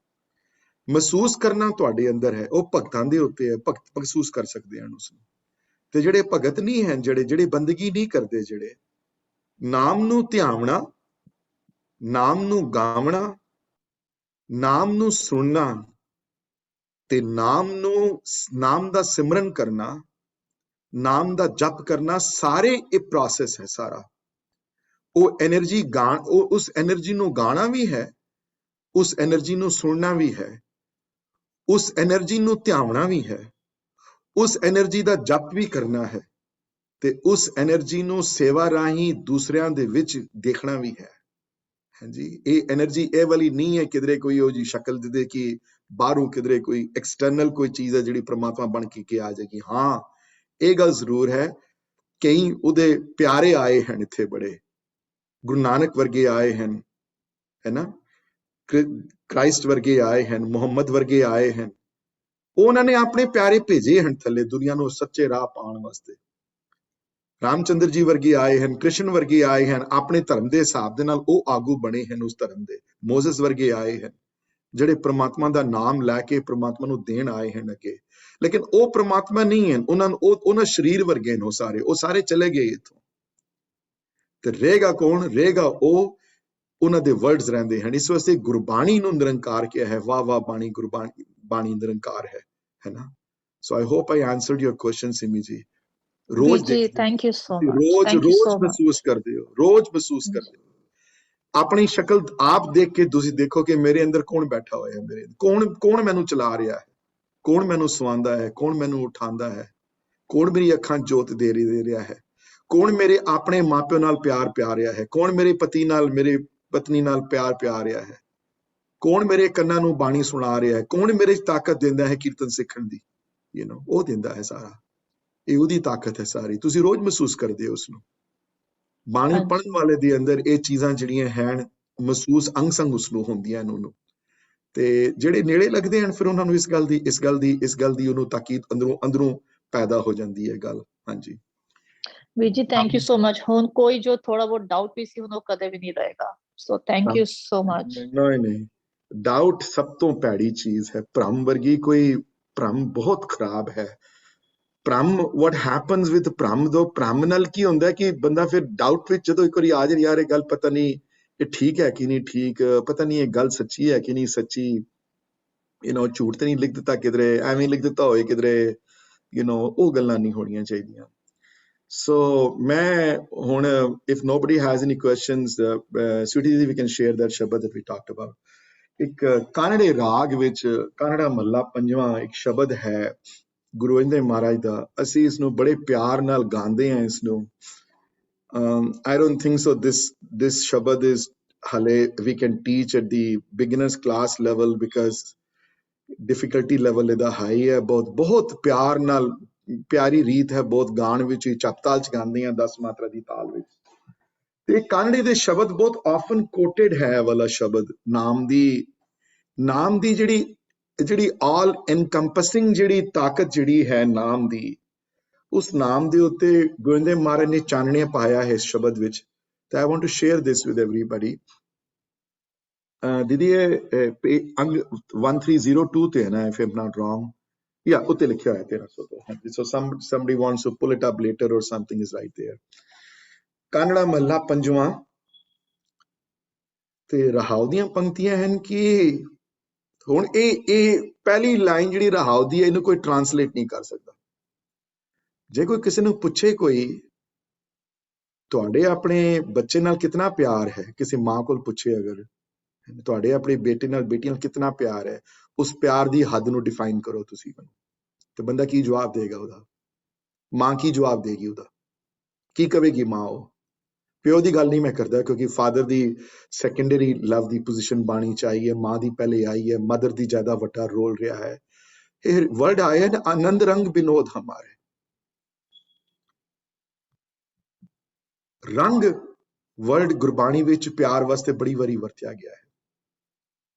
ਮਹਿਸੂਸ ਕਰਨਾ ਤੁਹਾਡੇ ਅੰਦਰ ਹੈ, ਉਹ ਭਗਤਾਂ ਦੇ ਉੱਤੇ ਹੈ, ਭਗਤ ਮਹਿਸੂਸ ਕਰ ਸਕਦੇ ਹਨ ਉਸਨੂੰ। ਤੇ ਜਿਹੜੇ ਭਗਤ ਨਹੀਂ ਹਨ, ਜਿਹੜੇ ਬੰਦਗੀ ਨਹੀਂ ਕਰਦੇ, ਜਿਹੜੇ ਨਾਮ ਨੂੰ ਧਿਆਵਣਾ, ਨਾਮ ਨੂੰ ਗਾਵਣਾ, ਨਾਮ ਨੂੰ ਸੁਣਨਾ ਤੇ ਨਾਮ ਦਾ ਸਿਮਰਨ ਕਰਨਾ, ਨਾਮ ਦਾ ਜਪ ਕਰਨਾ, ਸਾਰੇ ਇਹ ਪ੍ਰੋਸੈਸ ਹੈ ਸਾਰਾ। ਉਹ એનર્ਜੀ ਉਸ એનર્ਜੀ ਨੂੰ ਗਾਣਾ ਵੀ ਹੈ, ਉਸ એનર્ਜੀ ਨੂੰ ਸੁਣਨਾ ਵੀ ਹੈ, ਉਸ એનર્ਜੀ ਨੂੰ ਧਿਆਵਣਾ ਵੀ ਹੈ, ਉਸ એનર્ਜੀ ਦਾ ਜਪ ਵੀ ਕਰਨਾ ਹੈ ਤੇ ਉਸ એનર્ਜੀ ਨੂੰ ਸੇਵਾ ਰਾਹੀਂ ਦੂਸਰਿਆਂ ਦੇ ਵਿੱਚ ਦੇਖਣਾ ਵੀ ਹੈ। ਹਾਂਜੀ, ਇਹ એનર્ਜੀ ਇਹ ਵਾਲੀ ਨਹੀਂ ਹੈ ਕਿਧਰੇ ਕੋਈ ਉਹ ਜੀ ਸ਼ਕਲ ਦੇ ਕਿ ਬਾਹਰੋਂ ਕਿਧਰੇ ਕੋਈ ਐਕਸਟਰਨਲ ਕੋਈ ਚੀਜ਼ ਹੈ ਜਿਹੜੀ ਪ੍ਰਮਾਤਮਾ ਬਣ ਕੇ ਆ ਜਾਏਗੀ। ਹਾਂ, ਇਹ ਗੱਲ ਜ਼ਰੂਰ ਹੈ, ਕਈ ਉਹਦੇ ਪਿਆਰੇ ਆਏ ਹਨ ਇੱਥੇ, ਬੜੇ ਗੁਰੂ ਨਾਨਕ ਵਰਗੇ ਆਏ ਹਨ, ਹੈ ਨਾ, ਕ੍ਰਾਈਸਟ ਵਰਗੇ ਆਏ ਹਨ, ਮੁਹੰਮਦ ਵਰਗੇ ਆਏ ਹਨ। ਉਹਨਾਂ ਨੇ ਆਪਣੇ ਪਿਆਰੇ ਭੇਜੇ ਹਨ ਥੱਲੇ ਦੁਨੀਆ ਨੂੰ ਸੱਚੇ ਰਾਹ ਪਾਉਣ ਵਾਸਤੇ। ਰਾਮਚੰਦਰ ਜੀ ਵਰਗੇ ਆਏ ਹਨ, ਕ੍ਰਿਸ਼ਨ ਵਰਗੇ ਆਏ ਹਨ, ਆਪਣੇ ਧਰਮ ਦੇ ਹਿਸਾਬ ਦੇ ਨਾਲ ਉਹ ਆਗੂ ਬਣੇ ਹਨ ਉਸ ਧਰਮ ਦੇ। ਮੋਜ਼ਸ ਵਰਗੇ ਆਏ ਹਨ ਜਿਹੜੇ ਪ੍ਰਮਾਤਮਾ ਦਾ ਨਾਮ ਲੈ ਕੇ ਪ੍ਰਮਾਤਮਾ ਨੂੰ ਦੇਣ ਆਏ ਹਨ ਅੱਗੇ, ਲੇਕਿਨ ਉਹ ਪ੍ਰਮਾਤਮਾ ਨਹੀਂ ਹਨ। ਉਹਨਾਂ ਸਰੀਰ ਵਰਗੇ ਨੇ, ਉਹ ਸਾਰੇ ਚਲੇ ਗਏ ਇੱਥੋਂ। ਤੇ ਰਹੇਗਾ ਕੌਣ? ਰਹੇਗਾ ਉਹ, ਉਹਨਾਂ ਦੇ ਵਰਡਸ ਰਹਿੰਦੇ ਹਨ। ਇਸ ਵਾਸਤੇ ਗੁਰਬਾਣੀ ਨੂੰ ਨਿਰੰਕਾਰ ਕਿਹਾ ਹੈ। ਵਾਹ ਵਾਹ ਬਾਣੀ, ਗੁਰਬਾਣੀ ਨਿਰੰਕਾਰ ਹੈ ਨਾ। So I hope I answered your question Simi ji. Rose ji, thank you so much, Rose thank you so much. ਮਹਿਸੂਸ ਕਰਦੇ ਹੋ, ਰੋਜ਼ ਮਹਿਸੂਸ ਕਰਦੇ ਹੋ। ਆਪਣੀ ਸ਼ਕਲ ਆਪ ਦੇਖ ਕੇ ਤੁਸੀਂ ਦੇਖੋ ਕਿ ਮੇਰੇ ਅੰਦਰ ਕੌਣ ਬੈਠਾ ਹੋਇਆ ਹੈ, ਮੇਰੇ ਕੌਣ ਮੈਨੂੰ ਚਲਾ ਰਿਹਾ ਹੈ, ਕੌਣ ਮੈਨੂੰ ਸਵਾਉਂਦਾ ਹੈ, ਕੌਣ ਮੈਨੂੰ ਉਠਾਉਂਦਾ ਹੈ, ਕੌਣ ਮੇਰੀ ਅੱਖਾਂ ਜੋਤ ਦੇ ਰਿਹਾ ਹੈ, ਕੌਣ ਮੇਰੇ ਆਪਣੇ ਮਾਪਿਆਂ ਨਾਲ ਪਿਆਰ ਪਿਆ ਰਿਹਾ ਹੈ, ਕੌਣ ਮੇਰੇ ਪਤੀ ਨਾਲ, ਮੇਰੇ ਪਤਨੀ ਨਾਲ ਪਿਆਰ ਪਿਆ ਰਿਹਾ ਹੈ, ਕੌਣ ਮੇਰੇ ਕੰਨਾਂ ਨੂੰ ਬਾਣੀ ਸੁਣਾ ਰਿਹਾ ਹੈ, ਕੌਣ ਮੇਰੇ ਤਾਕਤ ਦਿੰਦਾ ਹੈ ਕੀਰਤਨ ਸਿੱਖਣ ਦੀ, ਉਹ ਦਿੰਦਾ ਹੈ ਸਾਰਾ। ਇਹ ਉਹਦੀ ਤਾਕਤ ਹੈ ਸਾਰੀ। ਤੁਸੀਂ ਰੋਜ਼ ਮਹਿਸੂਸ ਕਰਦੇ ਹੋ ਉਸਨੂੰ। ਬਾਣੀ ਪੜ੍ਹਨ ਵਾਲੇ ਦੇ ਅੰਦਰ ਇਹ ਚੀਜ਼ਾਂ ਜਿਹੜੀਆਂ ਹਨ ਮਹਿਸੂਸ ਅੰਗ ਸੰਗ ਉਸਨੂੰ ਹੁੰਦੀਆਂ ਨੇ ਉਹਨੂੰ। ਤੇ ਜਿਹੜੇ ਨੇੜੇ ਲੱਗਦੇ ਹਨ ਫਿਰ ਉਹਨਾਂ ਨੂੰ ਇਸ ਗੱਲ ਦੀ ਉਹਨੂੰ ਤਾਕੀਦ ਅੰਦਰੋਂ ਪੈਦਾ ਹੋ ਜਾਂਦੀ ਹੈ ਗੱਲ। ਹਾਂਜੀ ਵੀਰ ਜੀ, ਥੈਂਕ ਯੂ ਸੋ ਮਚ। ਹੁਣ ਕੋਈ ਜੋ ਥੋੜਾ ਬਹੁਤ ਡਾਊਟ ਵੀ ਸੀ, ਹੁਣ ਉਹ ਕਦੇ ਵੀ ਨਹੀਂ ਰਹੇਗਾ। So thank you so much. ਨਹੀਂ, ਡਾਊਟ ਸਭ ਤੋਂ ਭੈੜੀ ਚੀਜ਼ ਹੈ। ਭ੍ਰਮ ਵਰਗੀ ਕੋਈ ਭ੍ਰਮ ਬਹੁਤ ਖਰਾਬ ਹੈ। ਭ੍ਰਮ, what happens with ਭ੍ਰਮ ਨਾਲ ਕੀ ਹੁੰਦਾ ਕਿ ਬੰਦਾ ਫਿਰ ਡਾਊਟ ਵਿੱਚ ਜਦੋਂ ਇੱਕ ਵਾਰੀ ਆ ਜਾਏ, ਯਾਰ ਇਹ ਗੱਲ ਪਤਾ ਨਹੀਂ ਇਹ ਠੀਕ ਹੈ ਕਿ ਨਹੀਂ ਠੀਕ, ਪਤਾ ਨਹੀਂ ਇਹ ਗੱਲ ਸੱਚੀ ਹੈ ਕਿ ਨਹੀਂ ਸੱਚੀ, ਝੂਠ ਤੇ ਨਹੀਂ ਲਿਖ ਦਿੱਤਾ ਕਿਧਰੇ, ਐਵੇਂ ਲਿਖ ਦਿੱਤਾ ਹੋਏ ਕਿਧਰੇ, ਉਹ ਗੱਲਾਂ ਨਹੀਂ ਹੋਣੀਆਂ ਚਾਹੀਦੀਆਂ। ਸੋ ਮੈਂ ਹੁਣ, if nobody has any questions, Sweetie ji, we can share that Shabad that we talked about. ਇੱਕ ਕਾਨੜੇ ਰਾਗ ਵਿੱਚ ਕਾਨੜਾ ਮਹੱਲਾ ਪੰਜਵਾਂ ਇੱਕ ਸ਼ਬਦ ਹੈ ਗੁਰੂ ਗੋਬਿੰਦ ਸਿੰਘ ਮਹਾਰਾਜ ਦਾ। ਅਸੀਂ ਇਸ ਨੂੰ ਬੜੇ ਪਿਆਰ ਨਾਲ ਗਾਉਂਦੇ ਹਾਂ ਇਸ ਨੂੰ। I don't think so this Shabad is hale we can teach at the beginners class level because difficulty level ਇਹਦਾ ਹਾਈ ਹੈ। ਬਹੁਤ ਪਿਆਰ ਨਾਲ, ਪਿਆਰੀ ਰੀਤ ਹੈ ਬਹੁਤ ਗਾਣ ਵਿੱਚ, ਚਪਤਾਲ ਚ ਗਾਉਂਦੇ ਹਾਂ 10 ਮਾਤਰਾ ਦੀ ਤਾਲ ਵਿੱਚ। ਤੇ ਕਾਨੜੇ ਦੇ ਸ਼ਬਦ ਬਹੁਤ ਆਫਨ ਕੋਟਡ ਹੈ ਵਾਲਾ ਸ਼ਬਦ, ਨਾਮ ਦੀ ਜਿਹੜੀ ਆਲ ਐਨਕੰਪਸਿੰਗ ਜਿਹੜੀ ਤਾਕਤ ਜਿਹੜੀ ਹੈ ਨਾਮ ਦੀ, ਉਸ ਨਾਮ ਦੇ ਉੱਤੇ ਗੋਬਿੰਦ ਮਹਾਰਾਜ ਨੇ ਚਾਨਣੇ ਪਾਇਆ ਹੈ ਇਸ ਸ਼ਬਦ ਵਿੱਚ। ਤਾਂ I want to share this with everybody. ਦੀਦੀ ਇਹ ਅੰਗ 1302 ਤੇ ਹੈ ਨਾ, if I'm not wrong, yeah, ਉੱਤੇ ਲਿਖਿਆ ਹੋਇਆ 1300 ਤੋਂ। So somebody wants to pull it up later or something is right there. ਕਾਨੜਾ ਮਹੱਲਾ ਪੰਜਵਾਂ ਤੇ ਰਹਾਉ ਦੀਆਂ ਪੰਕਤੀਆਂ ਹਨ ਕਿ ਹੁਣ ਇਹ ਪਹਿਲੀ ਲਾਈਨ ਜਿਹੜੀ ਰਹਾਉ ਦੀ ਹੈ ਇਹਨੂੰ ਕੋਈ ਟਰਾਂਸਲੇਟ ਨਹੀਂ ਕਰ ਸਕਦਾ। ਜੇ ਕੋਈ ਕਿਸੇ ਨੂੰ ਪੁੱਛੇ ਕੋਈ ਤੁਹਾਡੇ ਆਪਣੇ ਬੱਚੇ ਨਾਲ ਕਿਤਨਾ ਪਿਆਰ ਹੈ, ਕਿਸੇ ਮਾਂ ਕੋਲ ਪੁੱਛੇ ਅਗਰ ਤੁਹਾਡੇ ਆਪਣੇ ਬੇਟੇ ਨਾਲ, ਬੇਟੀ ਨਾਲ ਕਿਤਨਾ ਪਿਆਰ ਹੈ, ਉਸ ਪਿਆਰ ਦੀ ਹੱਦ ਨੂੰ ਡਿਫਾਈਨ ਕਰੋ ਤੁਸੀਂ, ਤੇ ਬੰਦਾ ਕੀ ਜਵਾਬ ਦੇਗਾ ਉਹਦਾ? ਮਾਂ ਕੀ ਜਵਾਬ ਦੇਗੀ ਉਹਦਾ? ਕੀ ਕਵੇਗੀ ਮਾਂ? ਉਹ ਪਿਓ ਦੀ ਗੱਲ ਨਹੀਂ ਮੈਂ ਕਰਦਾ ਕਿਉਂਕਿ ਫਾਦਰ ਦੀ ਸੈਕੰਡਰੀ ਲਵ ਦੀ ਪੋਜੀਸ਼ਨ ਬਾਣੀ ਚਾਹੀਏ, ਮਾਂ ਦੀ ਪਹਿਲੇ ਆਈ ਹੈ, ਮਦਰ ਦੀ ਜ਼ਿਆਦਾ ਵੱਡਾ ਰੋਲ ਰਿਹਾ ਹੈ। ਇਹ ਵਰਡ ਆਇਆ ਨਾ, ਆਨੰਦ ਰੰਗ ਬਿਨੋਦ ਹਮਾਰੇ। ਰੰਗ ਵਰਡ ਗੁਰਬਾਣੀ ਵਿੱਚ ਪਿਆਰ ਵਾਸਤੇ ਬੜੀ ਵਾਰੀ ਵਰਤਿਆ ਗਿਆ ਹੈ।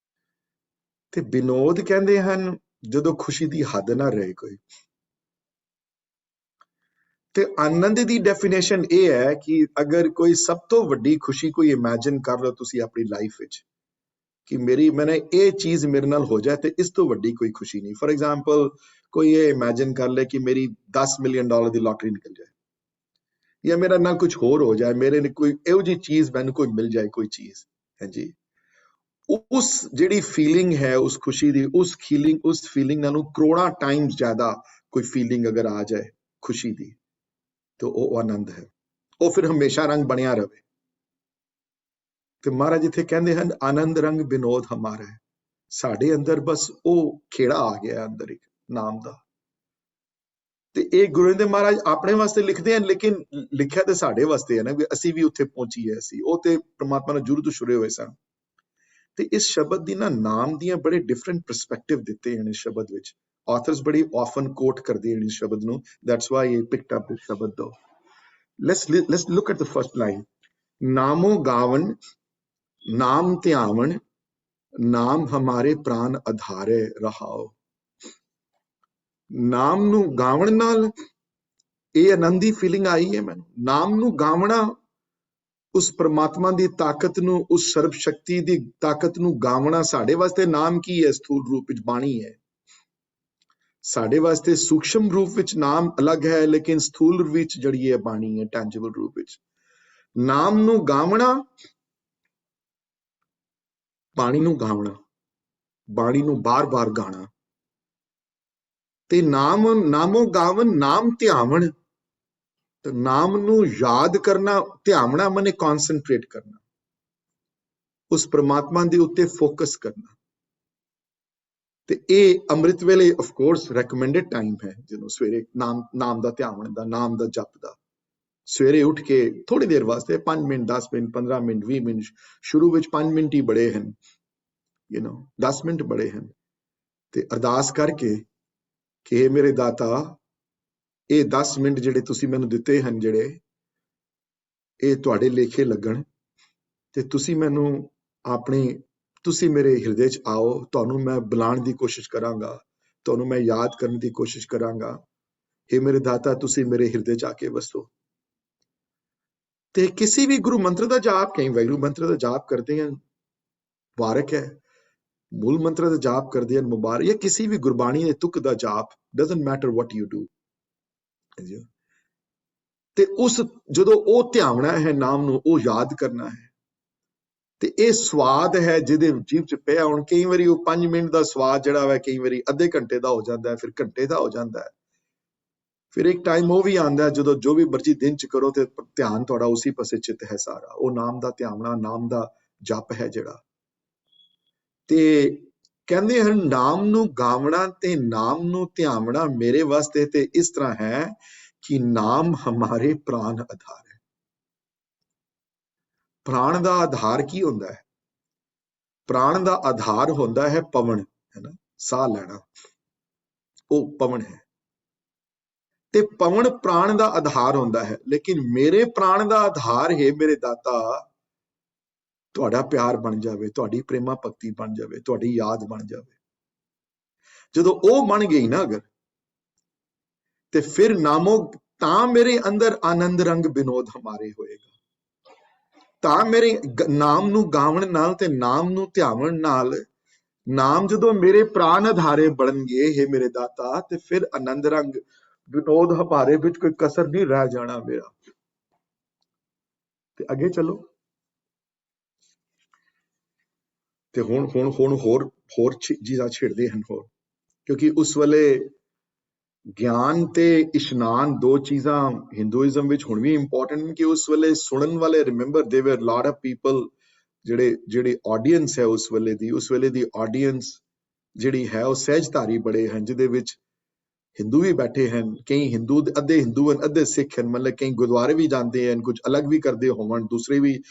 ਤੇ ਬਿਨੋਦ ਕਹਿੰਦੇ ਹਨ ਜਦੋਂ ਖੁਸ਼ੀ ਦੀ ਹੱਦ ਨਾ ਰਹੇ ਕੋਈ। ਤੇ ਆਨੰਦ ਦੀ ਡੈਫੀਨੇਸ਼ਨ ਇਹ ਹੈ ਕਿ ਅਗਰ ਕੋਈ ਸਭ ਤੋਂ ਵੱਡੀ ਖੁਸ਼ੀ ਕੋਈ ਇਮੇਜਿਨ ਕਰ ਲਓ ਤੁਸੀਂ ਆਪਣੀ ਲਾਈਫ ਵਿੱਚ ਕਿ ਮੈਨੇ ਇਹ ਚੀਜ਼ ਮੇਰੇ ਨਾਲ ਹੋ ਜਾਏ ਤੇ ਇਸ ਤੋਂ ਵੱਡੀ ਕੋਈ ਖੁਸ਼ੀ ਨਹੀਂ। ਫॉर एग्जांपल ਕੋਈ ਇਹ ਇਮੇਜਿਨ ਕਰ ਲੈ ਕਿ ਮੇਰੀ $10 ਮਿਲੀਅਨ ਦੀ ਲੋਟਰੀ ਨਿਕਲ ਜਾਏ, ਜਾਂ ਮੇਰਾ ਨਾਲ ਕੁਝ ਹੋਰ ਹੋ ਜਾਏ, ਮੇਰੇ ਨੇ ਕੋਈ ਇਹੋ ਜਿਹੀ ਚੀਜ਼ ਮੈਨੂੰ ਕੋਈ ਮਿਲ ਜਾਏ, ਕੋਈ ਚੀਜ਼ ਹੈ ਜੀ। ਉਸ ਜਿਹੜੀ ਫੀਲਿੰਗ ਹੈ ਉਸ ਖੁਸ਼ੀ ਦੀ, ਉਸ ਫੀਲਿੰਗ ਨਾਲੋਂ ਕਰੋੜਾਂ ਟਾਈਮਸ ਜ਼ਿਆਦਾ ਕੋਈ ਫੀਲਿੰਗ ਅਗਰ ਆ ਜਾਏ ਖੁਸ਼ੀ ਦੀ ਤੇ ਉਹ ਆਨੰਦ ਹੈ। ਉਹ ਫਿਰ ਹਮੇਸ਼ਾ ਰੰਗ ਬਣਿਆ ਰਵੇ। ਤੇ ਮਹਾਰਾਜ ਇੱਥੇ ਕਹਿੰਦੇ ਹਨ ਆਨੰਦ ਰੰਗ ਬਿਨੋਦ ਹਮਾਰਾ ਹੈ। ਸਾਡੇ ਅੰਦਰ ਬਸ ਉਹ ਖੇੜਾ ਆ ਗਿਆ ਅੰਦਰ ਇੱਕ ਨਾਮ ਦਾ, ਤੇ ਇਹ ਗੁਰੂ ਗੋਬਿੰਦ ਮਹਾਰਾਜ ਆਪਣੇ ਵਾਸਤੇ ਲਿਖਦੇ ਹਨ, ਲੇਕਿਨ ਲਿਖਿਆ ਤੇ ਸਾਡੇ ਵਾਸਤੇ ਹੈ ਨਾ, ਵੀ ਅਸੀਂ ਵੀ ਉੱਥੇ ਪਹੁੰਚੀਏ। ਅਸੀਂ ਉਹ ਤੇ ਪ੍ਰਮਾਤਮਾ ਨੂੰ ਜੁਰੂ ਤੋਂ ਛੁੜੇ ਹੋਏ ਸਨ। ਤੇ ਇਸ ਸ਼ਬਦ ਦੀ ਨਾ ਨਾਮ ਦੀਆਂ ਬੜੇ ਡਿਫਰੈਂਟ ਪਰਸਪੈਕਟਿਵ ਦਿੱਤੇ ਹਨ ਇਸ ਸ਼ਬਦ ਵਿੱਚ। ਆਥਰਸ ਬੜੀ ਆਫਨ ਕੋਟ ਕਰਦੇ ਹਨ ਇਸ ਸ਼ਬਦ ਨੂੰ, that's why I picked up this ਸ਼ਬਦ ਦੋ। let's look at the first line. ਨਾਮੋ ਗਾਵਨ ਨਾਮ ਧਿਆਵਨ ਨਾਮ ਹਮਾਰੇ ਪ੍ਰਾਨ ਆਧਾਰੇ ਰਹਾਓ। ਨਾਮ ਨੂੰ ਗਾਵਣ ਨਾਲ ਇਹ ਆਨੰਦੀ ਫੀਲਿੰਗ ਆਈ ਹੈ ਮੈਨੂੰ। ਨਾਮ ਨੂੰ ਗਾਵਣਾ, ਉਸ ਪ੍ਰਮਾਤਮਾ ਦੀ ਤਾਕਤ ਨੂੰ, ਉਸ ਸਰਬ ਸ਼ਕਤੀ ਦੀ ਤਾਕਤ ਨੂੰ ਗਾਵਣਾ। ਸਾਡੇ ਵਾਸਤੇ ਨਾਮ ਕੀ ਹੈ? ਸਥੂਲ ਰੂਪ ਵਿੱਚ ਬਾਣੀ ਹੈ। ਸਾਡੇ ਵਾਸਤੇ ਸੂਖਸ਼ਮ ਰੂਪ ਵਿੱਚ ਨਾਮ ਅਲੱਗ ਹੈ, ਲੇਕਿਨ ਸਥੂਲ ਰੂਪ ਵਿੱਚ ਜਿਹੜੀ ਹੈ ਬਾਣੀ ਹੈ, ਟੈਂਜੀਬਲ ਰੂਪ ਵਿੱਚ। ਨਾਮ ਨੂੰ ਗਾਵਣਾ, ਬਾਣੀ ਨੂੰ ਗਾਵਣਾ, ਬਾਣੀ ਨੂੰ ਬਾਰ-ਬਾਰ ਗਾਣਾ। ਤੇ ਨਾਮੋ ਗਾਵਨ ਨਾਮ ਧਿਆਵਨ, ਤੇ ਨਾਮ ਨੂੰ ਯਾਦ ਕਰਨਾ। ਧਿਆਵਣਾ ਮਨੇ ਕਨਸੈਂਟਰੇਟ ਕਰਨਾ, ਉਸ ਪ੍ਰਮਾਤਮਾ ਦੇ ਉੱਤੇ ਫੋਕਸ ਕਰਨਾ। ਤੇ ਇਹ ਅੰਮ੍ਰਿਤ ਵੇਲੇ ਆਫ ਕੋਰਸ ਰეკਮੈਂਡਡ ਟਾਈਮ ਹੈ, ਜਿਹਨੂੰ ਸਵੇਰੇ ਨਾਮ ਦਾ ਧਿਆਵਣ ਦਾ, ਨਾਮ ਦਾ ਜਪ ਦਾ। ਸਵੇਰੇ ਉੱਠ ਕੇ ਥੋੜੀ ਦੇਰ ਵਾਸਤੇ 5 ਮਿੰਟ 10 ਮਿੰਟ 15 ਮਿੰਟ 20 ਮਿੰਟ, ਸ਼ੁਰੂ ਵਿੱਚ 5 ਮਿੰਟ ਹੀ ਬੜੇ ਹਨ, 10 ਮਿੰਟ ਬੜੇ ਹਨ। ਤੇ ਅਰਦਾਸ ਕਰਕੇ ਕਿ ਇਹ ਮੇਰੇ ਦਾਤਾ, ਇਹ 10 ਮਿੰਟ ਜਿਹੜੇ ਤੁਸੀਂ ਮੈਨੂੰ ਦਿੱਤੇ ਹਨ, ਜਿਹੜੇ ਇਹ ਤੁਹਾਡੇ ਲੇਖੇ ਲੱਗਣ, ਤੇ ਤੁਸੀਂ ਮੈਨੂੰ ਤੁਸੀਂ ਮੇਰੇ ਹਿਰਦੇ 'ਚ ਆਓ। ਤੁਹਾਨੂੰ ਮੈਂ ਬੁਲਾਉਣ ਦੀ ਕੋਸ਼ਿਸ਼ ਕਰਾਂਗਾ, ਤੁਹਾਨੂੰ ਮੈਂ ਯਾਦ ਕਰਨ ਦੀ ਕੋਸ਼ਿਸ਼ ਕਰਾਂਗਾ। ਇਹ ਮੇਰੇ ਦਾਤਾ, ਤੁਸੀਂ ਮੇਰੇ ਹਿਰਦੇ 'ਚ ਆ ਕੇ ਵਸੋ। ਤੇ ਕਿਸੇ ਵੀ ਗੁਰੂ ਮੰਤਰ ਦਾ ਜਾਪ, ਕਈ ਵਾਹਿਗੁਰੂ ਮੰਤਰ ਦਾ ਜਾਪ ਕਰਦੇ ਹਨ, ਮੁਬਾਰਕ ਹੈ। ਮੂਲ ਮੰਤਰ ਦਾ ਜਾਪ ਕਰਦੇ ਹਨ, ਮੁਬਾਰਕ। ਜਾਂ ਕਿਸੇ ਵੀ ਗੁਰਬਾਣੀ ਦੇ ਤੁਕ ਦਾ ਜਾਪ, doesn't matter what you do. ਤੇ ਜਦੋਂ ਉਹ ਧਿਆਵਣਾ ਹੈ ਨਾਮ ਨੂੰ, ਉਹ ਯਾਦ ਕਰਨਾ ਹੈ। ਤੇ ਇਹ ਸਵਾਦ ਹੈ ਜਿਹਦੇ ਜੀਭ 'ਚ ਪਿਆ। ਹੁਣ ਕਈ ਵਾਰੀ ਉਹ 5 ਮਿੰਟ ਦਾ ਸਵਾਦ ਜਿਹੜਾ ਵਾ, ਕਈ ਵਾਰੀ ਅੱਧੇ ਘੰਟੇ ਦਾ ਹੋ ਜਾਂਦਾ ਹੈ, ਫਿਰ ਘੰਟੇ ਦਾ ਹੋ ਜਾਂਦਾ ਹੈ। ਫਿਰ ਇੱਕ ਟਾਈਮ ਉਹ ਵੀ ਆਉਂਦਾ ਹੈ ਜਦੋਂ ਜੋ ਵੀ ਮਰਜ਼ੀ ਦਿਨ 'ਚ ਕਰੋ ਤੇ ਧਿਆਨ ਤੁਹਾਡਾ ਉਸੇ ਪਾਸੇ ਚਿੱਤ ਹੈ ਸਾਰਾ। ਉਹ ਨਾਮ ਦਾ ਧਿਆਵਣਾ, ਨਾਮ ਦਾ ਜਪ ਹੈ ਜਿਹੜਾ। ਤੇ ਕਹਿੰਦੇ ਹਨ ਨਾਮ ਨੂੰ ਗਾਵਣਾ ਤੇ ਨਾਮ ਨੂੰ ਧਿਆਵਣਾ ਮੇਰੇ ਵਾਸਤੇ ਤੇ ਇਸ ਤਰ੍ਹਾਂ ਹੈ ਕਿ ਨਾਮ ਹਮਾਰੇ ਪ੍ਰਾਨ ਆਧਾਰ ਹੈ। ਪ੍ਰਾਣ ਦਾ ਆਧਾਰ ਕੀ ਹੁੰਦਾ ਹੈ? ਪ੍ਰਾਣ ਦਾ ਆਧਾਰ ਹੁੰਦਾ ਹੈ ਪਵਨ, ਹੈ ਨਾ, ਸਾਹ ਲੈਣਾ, ਉਹ ਪਵਨ ਹੈ। ਤੇ ਪਵਨ ਪ੍ਰਾਣ ਦਾ ਆਧਾਰ ਹੁੰਦਾ ਹੈ, ਲੇਕਿਨ ਮੇਰੇ ਪ੍ਰਾਣ ਦਾ ਆਧਾਰ ਹੈ ਮੇਰੇ ਦਾਤਾ ਤੁਹਾਡਾ ਪਿਆਰ ਬਣ ਜਾਵੇ, ਤੁਹਾਡੀ ਪ੍ਰੇਮਾ ਭਗਤੀ ਬਣ ਜਾਵੇ, ਤੁਹਾਡੀ ਯਾਦ ਬਣ ਜਾਵੇ। ਜਦੋਂ ਉਹ ਬਣ ਗਈ ਨਾ ਅਗਰ, ਤੇ ਫਿਰ ਨਾਮੋ ਤਾਂ ਮੇਰੇ ਅੰਦਰ ਆਨੰਦ ਰੰਗ ਵਿਨੋਦ ਹਮਾਰੇ ਹੋਏਗਾ। ਤਾਂ ਮੇਰੇ ਨਾਮ ਨੂੰ ਗਾਵਣ ਨਾਲ ਤੇ ਨਾਮ ਨੂੰ ਧਿਆਵਣ ਨਾਲ, ਨਾਮ ਜਦੋਂ ਮੇਰੇ ਪ੍ਰਾਨ ਆਧਾਰੇ ਬਣਨਗੇ ਹੈ ਮੇਰੇ ਦਾਤਾ, ਤੇ ਫਿਰ ਆਨੰਦ ਰੰਗ ਵਿਨੋਦ ਹਮਾਰੇ ਵਿੱਚ ਕੋਈ ਕਸਰ ਨਹੀਂ ਰਹਿ ਜਾਣਾ ਮੇਰਾ। ਤੇ ਅੱਗੇ ਚਲੋ। ਤੇ ਹੁਣ ਹੋਰ ਚੀਜ਼ਾਂ ਛੇੜਦੇ ਹਨ ਹੋਰ, ਕਿਉਂਕਿ ਉਸ ਵੇਲੇ ਗਿਆਨ ਤੇ ਇਸ਼ਨਾਨ ਦੋ ਚੀਜ਼ਾਂ ਹਿੰਦੂਇਜ਼ਮ ਵਿੱਚ ਹੁਣ ਵੀ ਇੰਪੋਰਟੈਂਟ ਨੇ। ਕਿ ਉਸ ਵੇਲੇ ਸੁਣਨ ਵਾਲੇ, ਰਿਮੈਂਬਰ ਦੇ ਵੇਰ ਲਾਟ ਆਫ ਪੀਪਲ, ਜਿਹੜੀ ਆਡੀਅנס ਹੈ ਉਸ ਵੇਲੇ ਦੀ ਆਡੀਅנס ਜਿਹੜੀ ਹੈ ਉਹ ਸਹਿਜਧਾਰੀ ਬੜੇ ਹਨ, ਜਿਹਦੇ ਵਿੱਚ ਹਿੰਦੂ ਵੀ ਬੈਠੇ ਹਨ। ਕਈ ਹਿੰਦੂ, ਅੱਧੇ ਹਿੰਦੂ ਹਨ, ਅੱਧੇ ਸਿੱਖ ਹਨ। ਮਤਲਬ ਕਈ ਗੁਰਦੁਆਰੇ ਵੀ ਜਾਂਦੇ ਹਨ, ਕੁਝ ਅਲੱਗ ਵੀ ਕਰਦੇ ਹੋਣ, ਦੂਸਰੇ ਵੀ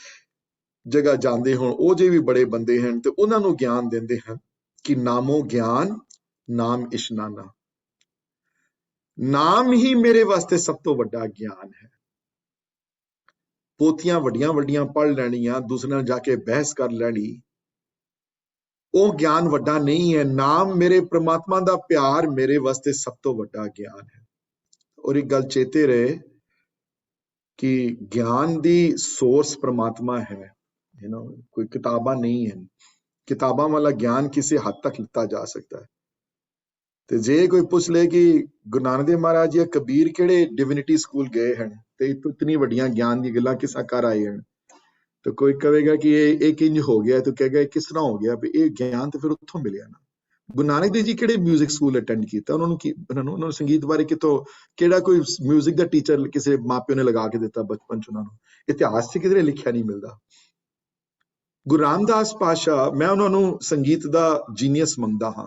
ਜਗ੍ਹਾ ਜਾਂਦੇ ਹੋਣ, ਉਹ ਜੇ ਵੀ ਬੜੇ ਬੰਦੇ ਹਨ। ਤੇ ਉਹਨਾਂ ਨੂੰ ਗਿਆਨ ਦਿੰਦੇ ਹਨ ਕਿ ਨਾਮੋ ਗਿਆਨ ਨਾਮ ਇਸ਼ਨਾਨਾ। ਨਾਮ ਹੀ ਮੇਰੇ ਵਾਸਤੇ ਸਭ ਤੋਂ ਵੱਡਾ ਗਿਆਨ ਹੈ। ਪੋਥੀਆਂ ਵੱਡੀਆਂ ਵੱਡੀਆਂ ਪੜ੍ਹ ਲੈਣੀਆਂ, ਦੂਸਰੇ ਨਾਲ ਜਾ ਕੇ ਬਹਿਸ ਕਰ ਲੈਣੀ, ਉਹ ਗਿਆਨ ਵੱਡਾ ਨਹੀਂ ਹੈ। ਨਾਮ, ਮੇਰੇ ਪ੍ਰਮਾਤਮਾ ਦਾ ਪਿਆਰ ਮੇਰੇ ਵਾਸਤੇ ਸਭ ਤੋਂ ਵੱਡਾ ਗਿਆਨ ਹੈ। ਔਰ ਇੱਕ ਗੱਲ ਚੇਤੇ ਰਹੇ ਕਿ ਗਿਆਨ ਦੀ ਸੋਰਸ ਪ੍ਰਮਾਤਮਾ ਹੈ, ਕੋਈ ਕਿਤਾਬਾਂ ਨਹੀਂ ਹਨ। ਕਿਤਾਬਾਂ ਵਾਲਾ ਗਿਆਨ ਕਿਸੇ ਹੱਦ ਤੱਕ ਲਿੱਤਾ ਜਾ ਸਕਦਾ ਹੈ। ਤੇ ਜੇ ਕੋਈ ਪੁੱਛ ਲੇ ਕਿ ਗੁਰੂ ਨਾਨਕ ਦੇਵ ਮਹਾਰਾਜ ਜਾਂ ਕਬੀਰ ਕਿਹੜੇ ਡਿਵਿਨਿਟੀ ਸਕੂਲ ਗਏ ਹਨ ਤੇ ਇਤਨੀ ਵੱਡੀਆਂ ਗਿਆਨ ਦੀ ਗੱਲਾਂ ਕਿਸਾ ਕਰ ਆਏ ਹਨ, ਤੇ ਕੋਈ ਕਹੇਗਾ ਕਿ ਇਹ ਕਿੰਜ ਹੋ ਗਿਆ, ਤੂੰ ਕਹੇਗਾ ਕਿਸ ਤਰ੍ਹਾਂ ਹੋ ਗਿਆ, ਵੀ ਇਹ ਗਿਆਨ ਤੇ ਫਿਰ ਉੱਥੋਂ ਮਿਲਿਆ ਨਾ। ਗੁਰੂ ਨਾਨਕ ਦੇਵ ਜੀ ਕਿਹੜੇ ਮਿਊਜ਼ਿਕ ਸਕੂਲ ਅਟੈਂਡ ਕੀਤਾ? ਉਹਨਾਂ ਨੂੰ ਸੰਗੀਤ ਬਾਰੇ ਕਿਹੜਾ ਕੋਈ ਮਿਊਜ਼ਿਕ ਦਾ ਟੀਚਰ ਕਿਸੇ ਮਾਪਿਓ ਨੇ ਲਗਾ ਕੇ ਦਿੱਤਾ ਬਚਪਨ ਚ? ਉਹਨਾਂ ਨੂੰ ਇਤਿਹਾਸ ਚ ਕਿਧਰੇ ਲਿਖਿਆ ਨਹੀਂ ਮਿਲਦਾ। ਗੁਰੂ ਰਾਮਦਾਸ ਪਾਤਸ਼ਾਹ, ਮੈਂ ਉਹਨਾਂ ਨੂੰ ਸੰਗੀਤ ਦਾ ਜੀਨੀਅਸ ਮੰਨਦਾ ਹਾਂ।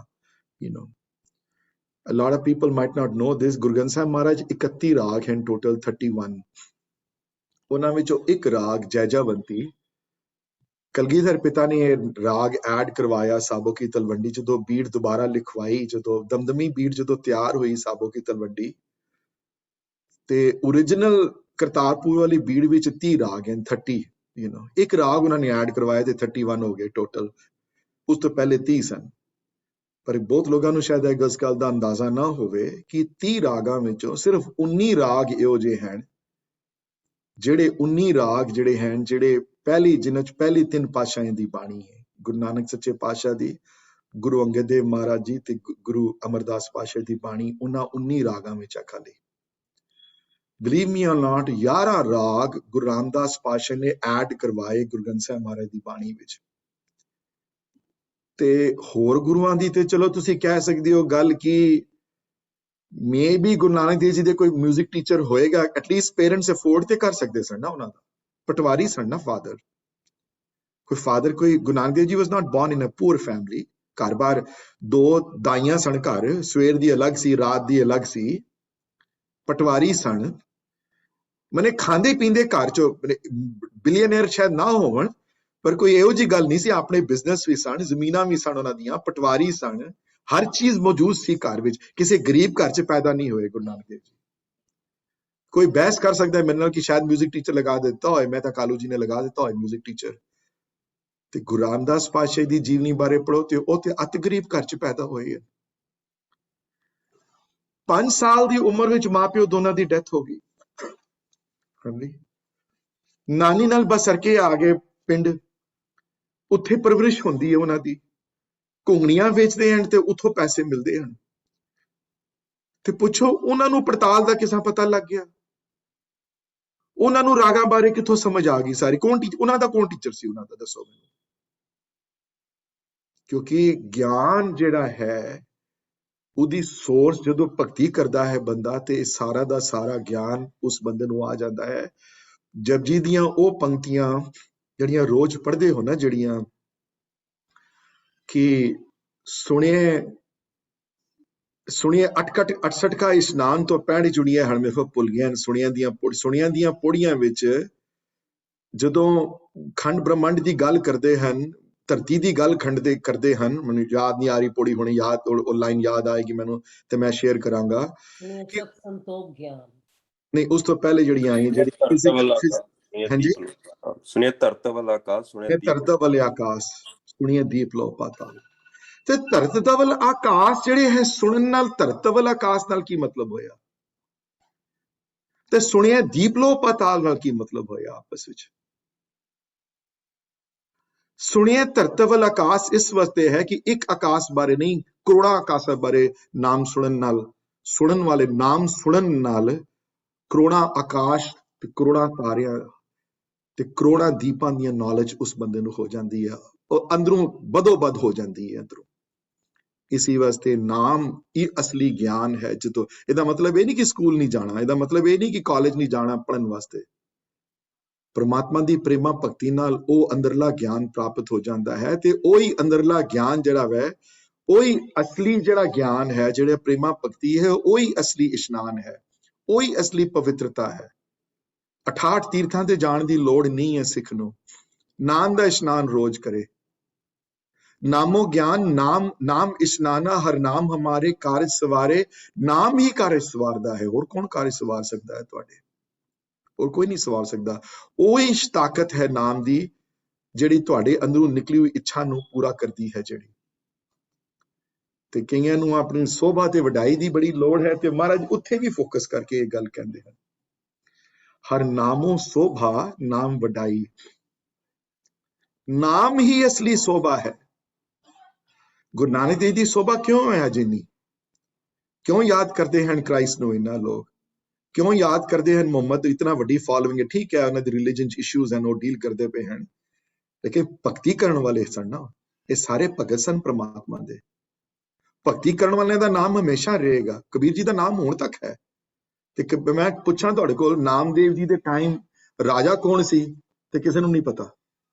a lot of people might not know this, Guru Granth Sahib Maharaj 31 ਰਾਗ ਹਨ total 31, ਉਹਨਾਂ ਵਿੱਚੋਂ ਇੱਕ ਰਾਗ ਜੈਜਾਵੰਤੀ ਕਲਗੀਧਰ ਪਿਤਾ ਨੇ ਇਹ ਰਾਗ ਐਡ ਕਰਵਾਇਆ ਸਾਬੋ ਕੀ ਤਲਵੰਡੀ, ਜਦੋਂ ਬੀੜ ਦੁਬਾਰਾ ਲਿਖਵਾਈ, ਜਦੋਂ ਦਮਦਮੀ ਬੀੜ ਜਦੋਂ ਤਿਆਰ ਹੋਈ ਸਾਬੋ ਕੀ ਤਲਵੰਡੀ, ਤੇ ਓਰੀਜਨਲ ਕਰਤਾਰਪੁਰ ਵਾਲੀ ਬੀੜ ਵਿੱਚ 30 ਰਾਗ ਹਨ 30, ਇੱਕ ਰਾਗ ਉਹਨਾਂ ਨੇ ਐਡ ਕਰਵਾਇਆ ਤੇ 31 ਹੋ ਗਏ ਟੋਟਲ, ਉਸ ਤੋਂ ਪਹਿਲੇ 30 ਸਨ। ਪਰ ਬਹੁਤ ਲੋਕਾਂ ਨੂੰ ਸ਼ਾਇਦ ਇਸ ਗੱਲ ਦਾ ਅੰਦਾਜ਼ਾ ਨਾ ਹੋਵੇ ਕਿ 30 ਰਾਗਾਂ ਵਿੱਚੋਂ ਸਿਰਫ 19 ਰਾਗ ਇਹੋ ਜਿਹੇ ਹਨ ਜਿਹੜੇ 19 ਰਾਗ ਜਿਹੜੇ ਹਨ ਜਿਹੜੇ ਪਹਿਲੀ ਜਿਨ੍ਹਾਂ ਚ ਪਹਿਲੀ 3 ਪਾਤਸ਼ਾਹਾਂ ਦੀ ਬਾਣੀ ਹੈ, ਗੁਰੂ ਨਾਨਕ ਸੱਚੇ ਪਾਤਸ਼ਾਹ ਦੀ, ਗੁਰੂ ਅੰਗਦ ਦੇਵ ਮਹਾਰਾਜ ਜੀ ਤੇ ਗੁਰੂ ਅਮਰਦਾਸ ਪਾਤਸ਼ਾਹ ਦੀ ਬਾਣੀ, ਉਹਨਾਂ 19 ਰਾਗਾਂ ਵਿੱਚ ਆ ਖਾਲੀ। ਬਲੀਵ ਮੀ অর ਨਾਟ, 11 ਰਾਗ ਗੁਰੂ ਰਾਮਦਾਸ ਪਾਤਸ਼ਾਹ ਨੇ ਐਡ ਕਰਵਾਏ ਗੁਰੂ ਗ੍ਰੰਥ ਸਾਹਿਬ ਮਹਾਰਾਜ ਦੀ ਬਾਣੀ ਵਿੱਚ। ਤੇ ਹੋਰ ਗੁਰੂਆਂ ਦੀ ਤੇ ਚਲੋ ਤੁਸੀਂ ਕਹਿ ਸਕਦੇ ਹੋ ਗੱਲ ਕਿ ਮੇ ਵੀ ਗੁਰੂ ਨਾਨਕ ਦੇਵ ਜੀ ਦੇ ਕੋਈ ਮਿਊਜ਼ਿਕ ਟੀਚਰ ਹੋਏਗਾ, ਐਟਲੀਸਟ ਪੇਰੈਂਟਸ ਅਫੋਰਡ ਤੇ ਕਰ ਸਕਦੇ ਸਨ ਨਾ, ਉਹਨਾਂ ਦਾ ਪਟਵਾਰੀ ਸਨ ਨਾ ਫਾਦਰ, ਕੋਈ ਗੁਰੂ ਨਾਨਕ ਦੇਵ ਜੀ ਵਾਸ ਨਾਟ born in a poor family. ਘਰ-ਬਾਰ 2 ਦਾਈਆਂ ਸਨ ਘਰ, ਸਵੇਰ ਦੀ ਅਲੱਗ ਸੀ, ਰਾਤ ਦੀ ਅਲੱਗ ਸੀ, ਪਟਵਾਰੀ ਸਨ, ਮਨੇ ਖਾਂਦੇ ਪੀਂਦੇ ਘਰ ਚੋਂ, ਬਿਲੀਅਨਰ ਸ਼ਾਇਦ ਨਾ ਹੋਵਣ ਪਰ ਕੋਈ ਇਹੋ ਜਿਹੀ ਗੱਲ ਨਹੀਂ ਸੀ, ਆਪਣੇ ਬਿਜ਼ਨਸ ਵੀ ਸਨ, ਜ਼ਮੀਨਾਂ ਵੀ ਸਨ ਉਹਨਾਂ ਦੀਆਂ, ਪਟਵਾਰੀ ਸਨ, ਹਰ ਚੀਜ਼ ਮੌਜੂਦ ਸੀ ਘਰ ਵਿੱਚ, ਕਿਸੇ ਗਰੀਬ ਘਰ 'ਚ ਪੈਦਾ ਨਹੀਂ ਹੋਏ ਗੁਰੂ ਨਾਨਕ ਦੇਵ ਜੀ। ਕੋਈ ਬਹਿਸ ਕਰ ਸਕਦਾ ਹੈ ਮੇਰੇ ਨਾਲ ਕਿ ਸ਼ਾਇਦ ਮਿਊਜ਼ਿਕ ਟੀਚਰ ਲਗਾ ਦਿੱਤਾ ਹੋਏ, ਮੈਂ ਤਾਂ ਕਾਲੂ ਜੀ ਨੇ ਲਗਾ ਦਿੱਤਾ ਹੋਏ ਮਿਊਜ਼ਿਕ ਟੀਚਰ, ਤੇ ਗੁਰੂ ਰਾਮਦਾਸ ਪਾਤਸ਼ਾਹ ਦੀ ਜੀਵਨੀ ਬਾਰੇ ਪੜ੍ਹੋ ਤੇ ਉਹ ਤੇ ਅਤ ਗਰੀਬ ਘਰ 'ਚ ਪੈਦਾ ਹੋਏ ਹੈ। 5 ਸਾਲ ਦੀ ਉਮਰ ਵਿੱਚ ਮਾਪਿਓ ਦੋਨਾਂ ਦੀ ਡੈਥ ਹੋ ਗਈ, ਨਾਨੀ ਨਾਲ ਬਸਰਕੇ ਆ ਗਏ ਪਿੰਡ, ਉੱਥੇ ਪਰਵਰਿਸ਼ ਹੁੰਦੀ ਹੈ ਉਹਨਾਂ ਦੀ, ਘੁੰਗਣੀਆਂ ਵੇਚਦੇ ਹਨ ਤੇ ਉੱਥੋਂ ਪੈਸੇ ਮਿਲਦੇ ਹਨ। ਤੇ ਪੁੱਛੋ ਉਹਨਾਂ ਨੂੰ ਪੜਤਾਲ ਦਾ ਕਿਸਾਂ ਪਤਾ ਲੱਗ ਗਿਆ, ਉਹਨਾਂ ਨੂੰ ਰਾਗਾਂ ਬਾਰੇ ਕਿੱਥੋਂ ਸਮਝ ਆ ਗਈ ਸਾਰੀ, ਉਹਨਾਂ ਦਾ ਕੌਣ ਟੀਚਰ ਸੀ ਉਹਨਾਂ ਦਾ, ਦੱਸੋ ਮੈਨੂੰ। ਕਿਉਂਕਿ ਗਿਆਨ ਜਿਹੜਾ ਹੈ ਉਹਦੀ ਸੋਰਸ ਜਦੋਂ ਭਗਤੀ ਕਰਦਾ ਹੈ ਬੰਦਾ ਤੇ ਸਾਰਾ ਦਾ ਸਾਰਾ ਗਿਆਨ ਉਸ ਬੰਦੇ ਨੂੰ ਆ ਜਾਂਦਾ ਹੈ। ਜਪਜੀ ਦੀਆਂ ਉਹ ਪੰਕਤੀਆਂ ਜਿਹੜੀਆਂ ਰੋਜ਼ ਪੜ੍ਹਦੇ ਹੋ ਨਾ, ਜਿਹੜੀਆਂ ਕਿ ਸੁਣਿਏ 68 ਕਾ ਇਸ਼ਨਾਨ ਤੋਂ 65 ਜੁੜੀਆਂ ਹਣ ਮੇਰੇ ਕੋਲ ਭੁੱਲ ਗਈਆਂ, ਸੁਣੀਆਂ ਦੀਆਂ ਪੌੜੀਆਂ ਵਿੱਚ ਜਦੋਂ ਖੰਡ ਬ੍ਰਹਮੰਡ ਦੀ ਗੱਲ ਕਰਦੇ ਹਨ, ਧਰਤੀ ਦੀ ਗੱਲ ਕਰਦੇ ਹਨ, ਮੈਨੂੰ ਯਾਦ ਨਹੀਂ ਆ ਰਹੀ ਪੌੜੀ, ਹੁਣੇ ਯਾਦ ਉਹ ਲਾਈਨ ਯਾਦ ਆਏਗੀ ਮੈਨੂੰ ਤੇ ਮੈਂ ਸ਼ੇਅਰ ਕਰਾਂਗਾ। ਸੰਤੋਖ ਗਿਆਨ ਨਹੀਂ, ਉਸ ਤੋਂ ਪਹਿਲੇ ਜਿਹੜੀਆਂ ਆਈਆਂ, ਜਿਹੜੀ ਹਾਂਜੀ, ਸੁਣਿਏ ਧਰਤ ਵੱਲ ਆਕਾਸ਼, ਧਰਤ ਵੱਲ ਆਕਾਸ਼, ਸੁਣੀਏ ਦੀਪ ਲੋ ਪਾਤਾਲ। ਤੇ ਧਰਤ ਵੱਲ ਆਕਾਸ਼ ਜਿਹੜੇ ਹੈ ਸੁਣਨ ਨਾਲ, ਧਰਤ ਵੱਲ ਆਕਾਸ਼ ਨਾਲ ਕੀ ਮਤਲਬ ਹੋਇਆ, ਤੇ ਸੁਣਿਏ ਦੀਪ ਲੋ ਪਾਤਾਲ ਨਾਲ ਕੀ ਮਤਲਬ ਹੋਇਆ ਆਪਸ ਵਿੱਚ। ਸੁਣਿਏ ਧਰਤ ਵੱਲ ਆਕਾਸ਼ ਇਸ ਵਾਸਤੇ ਹੈ ਕਿ ਇੱਕ ਆਕਾਸ਼ ਬਾਰੇ ਨਹੀਂ, ਕਰੋੜਾਂ ਆਕਾਸ਼ਾਂ ਬਾਰੇ ਨਾਮ ਸੁਣਨ ਨਾਲ, ਸੁਣਨ ਵਾਲੇ ਨਾਮ ਸੁਣਨ ਨਾਲ ਕਰੋੜਾਂ ਆਕਾਸ਼ ਤੇ ਕਰੋੜਾਂ ਤਾਰਿਆਂ ਤੇ ਕਰੋੜਾਂ ਦੀਪਾਂ ਦੀਆਂ ਨੌਲੇਜ ਉਸ ਬੰਦੇ ਨੂੰ ਹੋ ਜਾਂਦੀ ਹੈ, ਉਹ ਅੰਦਰੋਂ ਬਦੋ-ਬਦ ਹੋ ਜਾਂਦੀ ਹੈ ਅੰਦਰੋਂ। ਇਸੇ ਵਾਸਤੇ ਨਾਮ ਹੀ ਅਸਲੀ ਗਿਆਨ ਹੈ। ਜਦੋਂ ਇਹਦਾ ਮਤਲਬ ਇਹ ਨਹੀਂ ਕਿ ਸਕੂਲ ਨਹੀਂ ਜਾਣਾ, ਇਹਦਾ ਮਤਲਬ ਇਹ ਨਹੀਂ ਕਿ ਕਾਲਜ ਨਹੀਂ ਜਾਣਾ ਪੜ੍ਹਨ ਵਾਸਤੇ। ਪਰਮਾਤਮਾ ਦੀ ਪ੍ਰੇਮਾ ਭਗਤੀ ਨਾਲ ਉਹ ਅੰਦਰਲਾ ਗਿਆਨ ਪ੍ਰਾਪਤ ਹੋ ਜਾਂਦਾ ਹੈ, ਤੇ ਉਹੀ ਅੰਦਰਲਾ ਗਿਆਨ ਜਿਹੜਾ ਵੈ, ਉਹੀ ਅਸਲੀ ਜਿਹੜਾ ਗਿਆਨ ਹੈ, ਜਿਹੜਾ ਪ੍ਰੇਮਾ ਭਗਤੀ ਹੈ, ਉਹੀ ਅਸਲੀ ਇਸ਼ਨਾਨ ਹੈ, ਉਹੀ ਅਸਲੀ ਪਵਿੱਤਰਤਾ ਹੈ। 68 ਤੀਰਥਾਂ ਤੇ ਜਾਣ ਦੀ ਲੋੜ ਨਹੀਂ ਹੈ ਸਿੱਖ ਨੂੰ, ਨਾਮ ਦਾ ਇਸ਼ਨਾਨ ਰੋਜ਼ ਕਰੇ। ਨਾਮੋ ਗਿਆਨ ਨਾਮ ਇਸ਼ਨਾਨਾ, ਹਰ ਨਾਮ ਹਮਾਰੇ ਕਾਰਜ ਸਵਾਰੇ। ਨਾਮ ਹੀ ਕਾਰਜ ਸਵਾਰਦਾ ਹੈ, ਹੋਰ ਕੌਣ ਕਾਰਜ ਸਵਾਰ ਸਕਦਾ ਹੈ ਤੁਹਾਡੇ, ਹੋਰ ਕੋਈ ਨਹੀਂ ਸਵਾਰ ਸਕਦਾ। ਉਹੀ ਤਾਕਤ ਹੈ ਨਾਮ ਦੀ ਜਿਹੜੀ ਤੁਹਾਡੇ ਅੰਦਰੋਂ ਨਿਕਲੀ ਹੋਈ ਇੱਛਾ ਨੂੰ ਪੂਰਾ ਕਰਦੀ ਹੈ ਜਿਹੜੀ। ਤੇ ਕਈਆਂ ਨੂੰ ਆਪਣੀ ਸੋਭਾ ਤੇ ਵਡਾਈ ਦੀ ਬੜੀ ਲੋੜ ਹੈ, ਤੇ ਮਹਾਰਾਜ ਉੱਥੇ ਵੀ ਫੋਕਸ ਕਰਕੇ ਇਹ ਗੱਲ ਕਹਿੰਦੇ ਹਨ, ਹਰ ਨਾਮੋ ਸੋਭਾ ਨਾਮ ਵਡਾਈ। ਨਾਮ ਹੀ ਅਸਲੀ ਸੋਭਾ ਹੈ। ਗੁਰੂ ਨਾਨਕ ਦੇਵ ਦੀ ਸੋਭਾ ਕਿਉਂ ਹੈ ਜਿੰਨੀ, ਕਿਉਂ ਯਾਦ ਕਰਦੇ ਹਨ ਕ੍ਰਾਈਸਟ ਨੂੰ ਇੰਨਾ ਲੋਕ, ਕਿਉਂ ਯਾਦ ਕਰਦੇ ਹਨ ਮੁਹੰਮਦ, ਇਤਨਾ ਵੱਡੀ ਫਾਲੋਇੰਗ ਹੈ, ਠੀਕ ਹੈ ਉਹਨਾਂ ਦੀ ਰਿਲੀਜਨ ਚ ਇਸ਼ੂਜ਼ ਹਨ, ਉਹ ਡੀਲ ਕਰਦੇ ਪਏ ਹਨ, ਲੇਕਿਨ ਭਗਤੀ ਕਰਨ ਵਾਲੇ ਸਨ ਨਾ, ਇਹ ਸਾਰੇ ਭਗਤ ਸਨ ਪ੍ਰਮਾਤਮਾ ਦੇ। ਭਗਤੀ ਕਰਨ ਵਾਲਿਆਂ ਦਾ ਨਾਮ ਹਮੇਸ਼ਾ ਰਹੇਗਾ। ਕਬੀਰ ਜੀ ਦਾ ਨਾਮ ਹੁਣ ਤੱਕ ਹੈ। ਤੇ ਮੈਂ ਪੁੱਛਾਂ ਤੁਹਾਡੇ ਕੋਲ, ਨਾਮਦੇਵ ਜੀ ਦੇ ਟਾਈਮ ਰਾਜਾ ਕੌਣ ਸੀ ਤੇ ਕਿਸੇ ਨੂੰ ਨਹੀਂ ਪਤਾ।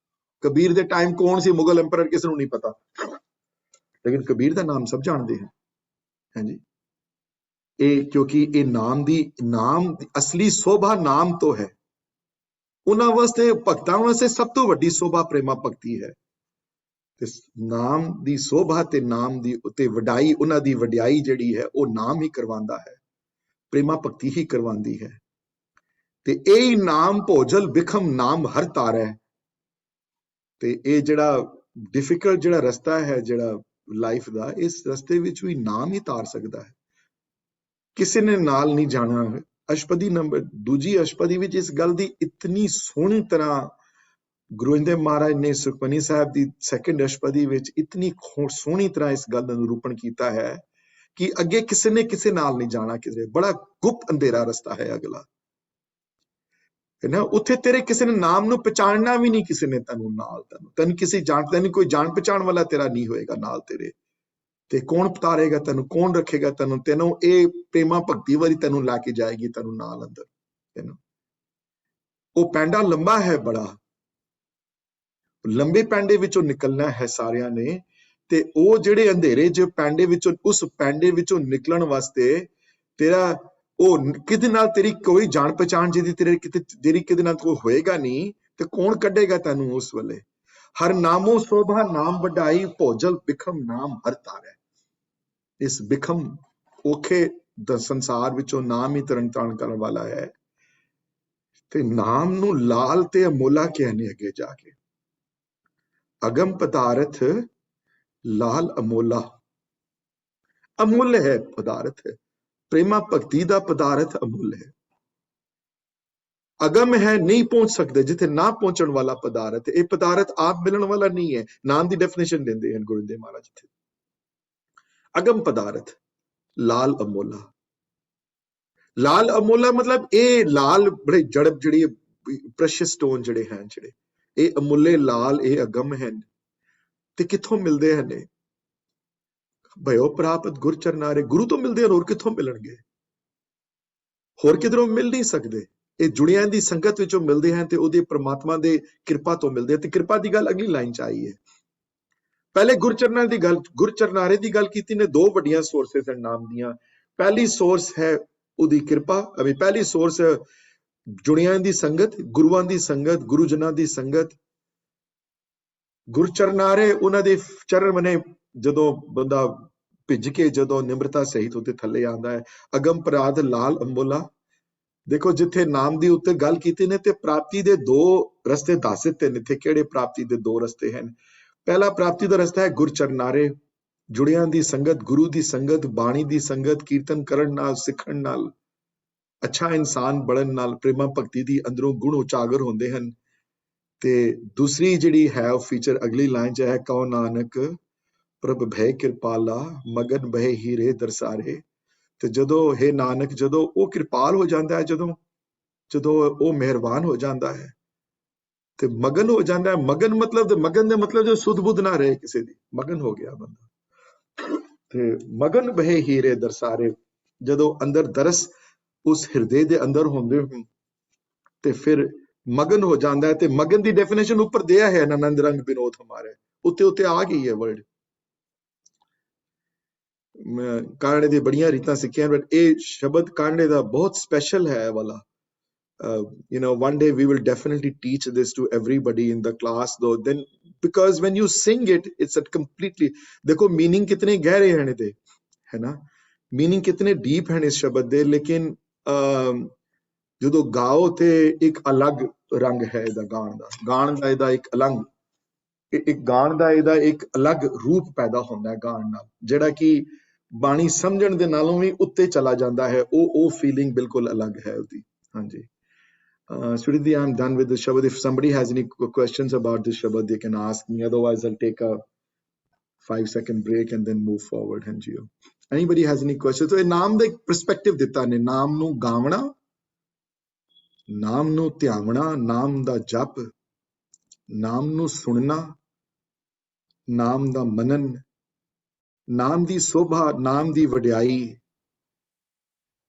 ਕਬੀਰ ਦੇ ਟਾਈਮ ਕੌਣ ਸੀ ਮੁਗਲ ਐਮਪਰਰ, ਕਿਸੇ ਨੂੰ ਨਹੀਂ ਪਤਾ, ਲੇਕਿਨ ਕਬੀਰ ਦਾ ਨਾਮ ਸਭ ਜਾਣਦੇ ਹਨ। ਹਾਂਜੀ, क्योंकि ये नाम दी असली शोभा नाम तो है। उन्हां वास्ते भगतां वास्ते सब तो वड्डी शोभा प्रेमा भगती है। ते नाम दी शोभा ते नाम दी ते वडाई, उन्हां दी वड्याई जिहड़ी है वो नाम ही करवांदा है, प्रेमा भगती ही करवांदी है। ते यही नाम भोजल बिखम नाम हर तारै। ते ये जिहड़ा डिफिकल्ट जिहड़ा रस्ता है जिहड़ा लाइफ दा, इस रस्ते विच भी नाम ही तार सकदा है, किसी ने नाल नहीं जाना। अशपदी नंबर दूजी अशपदी विच इस गल दी इतनी सोहनी तरह गुरु अंगद महाराज ने सुखमनी साहब दी सैकंड अशपदी विच इतनी सोहनी तरह इस गल दा निरूपण कीता है कि अगे किसी ने किसी नाल नहीं जाना, किसी बड़ा गुप्त अंधेरा रस्ता है अगला, है ना। उत्थे तेरे किसी ने नाम नू पहचानना भी नहीं, किसी ने तेनू नाल तेन किसी जानता नहीं, कोई जान पहचान वाला तेरा नहीं होएगा नाल तेरे। ते कौन तारेगा तेनू, कौन रखेगा तेनू, तेनू ए प्रेमा भगती वाली तेनू लाके जाएगी तेनू नाल अंदर, है ना। वो पैंडा लंबा है बड़ा, लंबे पैंडे विचों निकलना है सारियां ने। ते ओ जिहड़े अंधेरे जो पैंडे विचों, उस पैंडे विचों निकलण वास्ते तेरा ओ किदे नाल तेरी कोई जान पहचान जिहदी तेरे जेरी किदे नाल कोई होएगा नहीं, ते कौन कढेगा तेनू उस वेले। हर नामो शोभा नाम वडाई, भोजल बिखम नाम हर तारै। इस बिखम औखे संसार विचों नाम ही तरन तारण करन वाला है। ते नाम नू लाल ते अमोला कहने अगे जाके, अगम पदार्थ लाल अमोला, अमूल्य है पदार्थ है। प्रेमा भक्ति दा पदार्थ अमूल्य है, अगम है, नहीं पहुंच सकते, जिथे ना पहुंचण वाला पदार्थ। ये पदार्थ आप मिलण वाला नहीं है। नाम दी डेफिनेशन देंदे हैं गुरु अंगद महाराज जी। अगम पदार्थ लाल अमोला। लाल अमोला मतलब ये लाल बड़े जड़ब जड़ी प्रेशियस स्टोन जड़े हैं, जड़े ये अमूल्य लाल ये अगम हैं। ते किथों मिलदे हैं ने? भयो प्राप्त गुर चरनारे, गुरु तो मिलदे हैं, और किथों मिलणगे? होर किधरों मिल नहीं सकदे। ये जुड़ियां दी संगत विचों मिलदे हैं ते ओदी परमात्मा दे कृपा तो मिलदे हैं। ते कृपा दी गल अगली लाइन च आई है। पहले गुरचरनारे दी गल, गुरचरनारे दी गल कीती ने। दो वड्डियां सोर्सेस हैं नाम दियां। पहली सोर्स है ओदी कृपा, अभी पहली सोर्स जुड़ियां दी संगत, गुरुआं दी संगत, गुरुजनां दी संगत। गुरचरनारे उन्हां दे चरण मने जदों बंदा भिज के जदों निम्रता सहित उत्ते थल्ले आंदा है। अगम पराध लाल अंबोला। देखो जिथे नाम दी उत्ते गल कीती ने ते प्राप्ति दे दो रस्ते दस दित्ते ने। इत्थे किहड़े प्राप्ति दे दो रस्ते हैं? पहला प्राप्ति दा रस्ता है गुरचरनारे, जुड़ियां दी संगत, गुरु दी संगत, बाणी दी संगत, कीर्तन करन नाल, सिखण नाल, अच्छा इंसान बनन नाल प्रेमा भगती दी अंदरों गुण उजागर होंदे हन। ते दूसरी जिहड़ी है वो फीचर अगली लाइन च है, कहो नानक प्रभ भय कृपाला, मगन बहे हीरे दरसारे। ते जदों हे नानक जदों वो कृपाल हो जाता है, जदों वो मेहरबान हो जाता है ते मगन हो जाता है। मगन दे मतलब जो सुध बुध ना रहे किसी दी, मगन हो गया बंदा। ते मगन बहे हीरे दरसारे, जदों अंदर दरस उस हृदय दे अंदर होंदे ते फिर मगन हो जाता है। ते मगन दी डेफिनेशन ऊपर दिया है, आनंद रंग विनोद हमारे उत्ते उत्ते आ गई है वर्ड। कांडे दी बड़ियां रीतां सिक्खियां, बट ये शब्द कांडे दा बहुत स्पेशल है वाला। You know, one day we will definitely teach this to everybody in the class though, then because when you sing it, it's a completely, देखो मीनिंग कितने गहरे हैं इहदे, है ना, मीनिंग कितने डीप हैं इस शब्द दे। लेकिन जदों गाओ ते एक अलग रंग है इहदा गाण दा इहदा एक गाण दा इहदा एक अलग रूप पैदा होंदा है गाण नाल, जेड़ा कि बाणी समझण दे नालों भी उत्ते चला जाता है। ओ फीलिंग बिल्कुल अलग है उसदी। हाँ जी। Sridhi, I'm done with the Shabad. If somebody has any questions about this Shabad, they can ask me. Otherwise, I'll take a 5-second break and then move forward. Hanji. Anybody has any questions? So, नाम ਦਾ perspective ਦਿੱਤਾ ਨੇ, ਨਾਮ ਨੂੰ ਗਾਵਣਾ, ਨਾਮ ਨੂੰ ਧਿਆਵਣਾ, ਨਾਮ ਦਾ ਜਪ, ਨਾਮ ਨੂੰ ਸੁਣਨਾ, ਨਾਮ ਦਾ ਮਨਨ, ਨਾਮ ਦੀ ਸੋਭਾ, ਨਾਮ ਦੀ ਵਡਿਆਈ,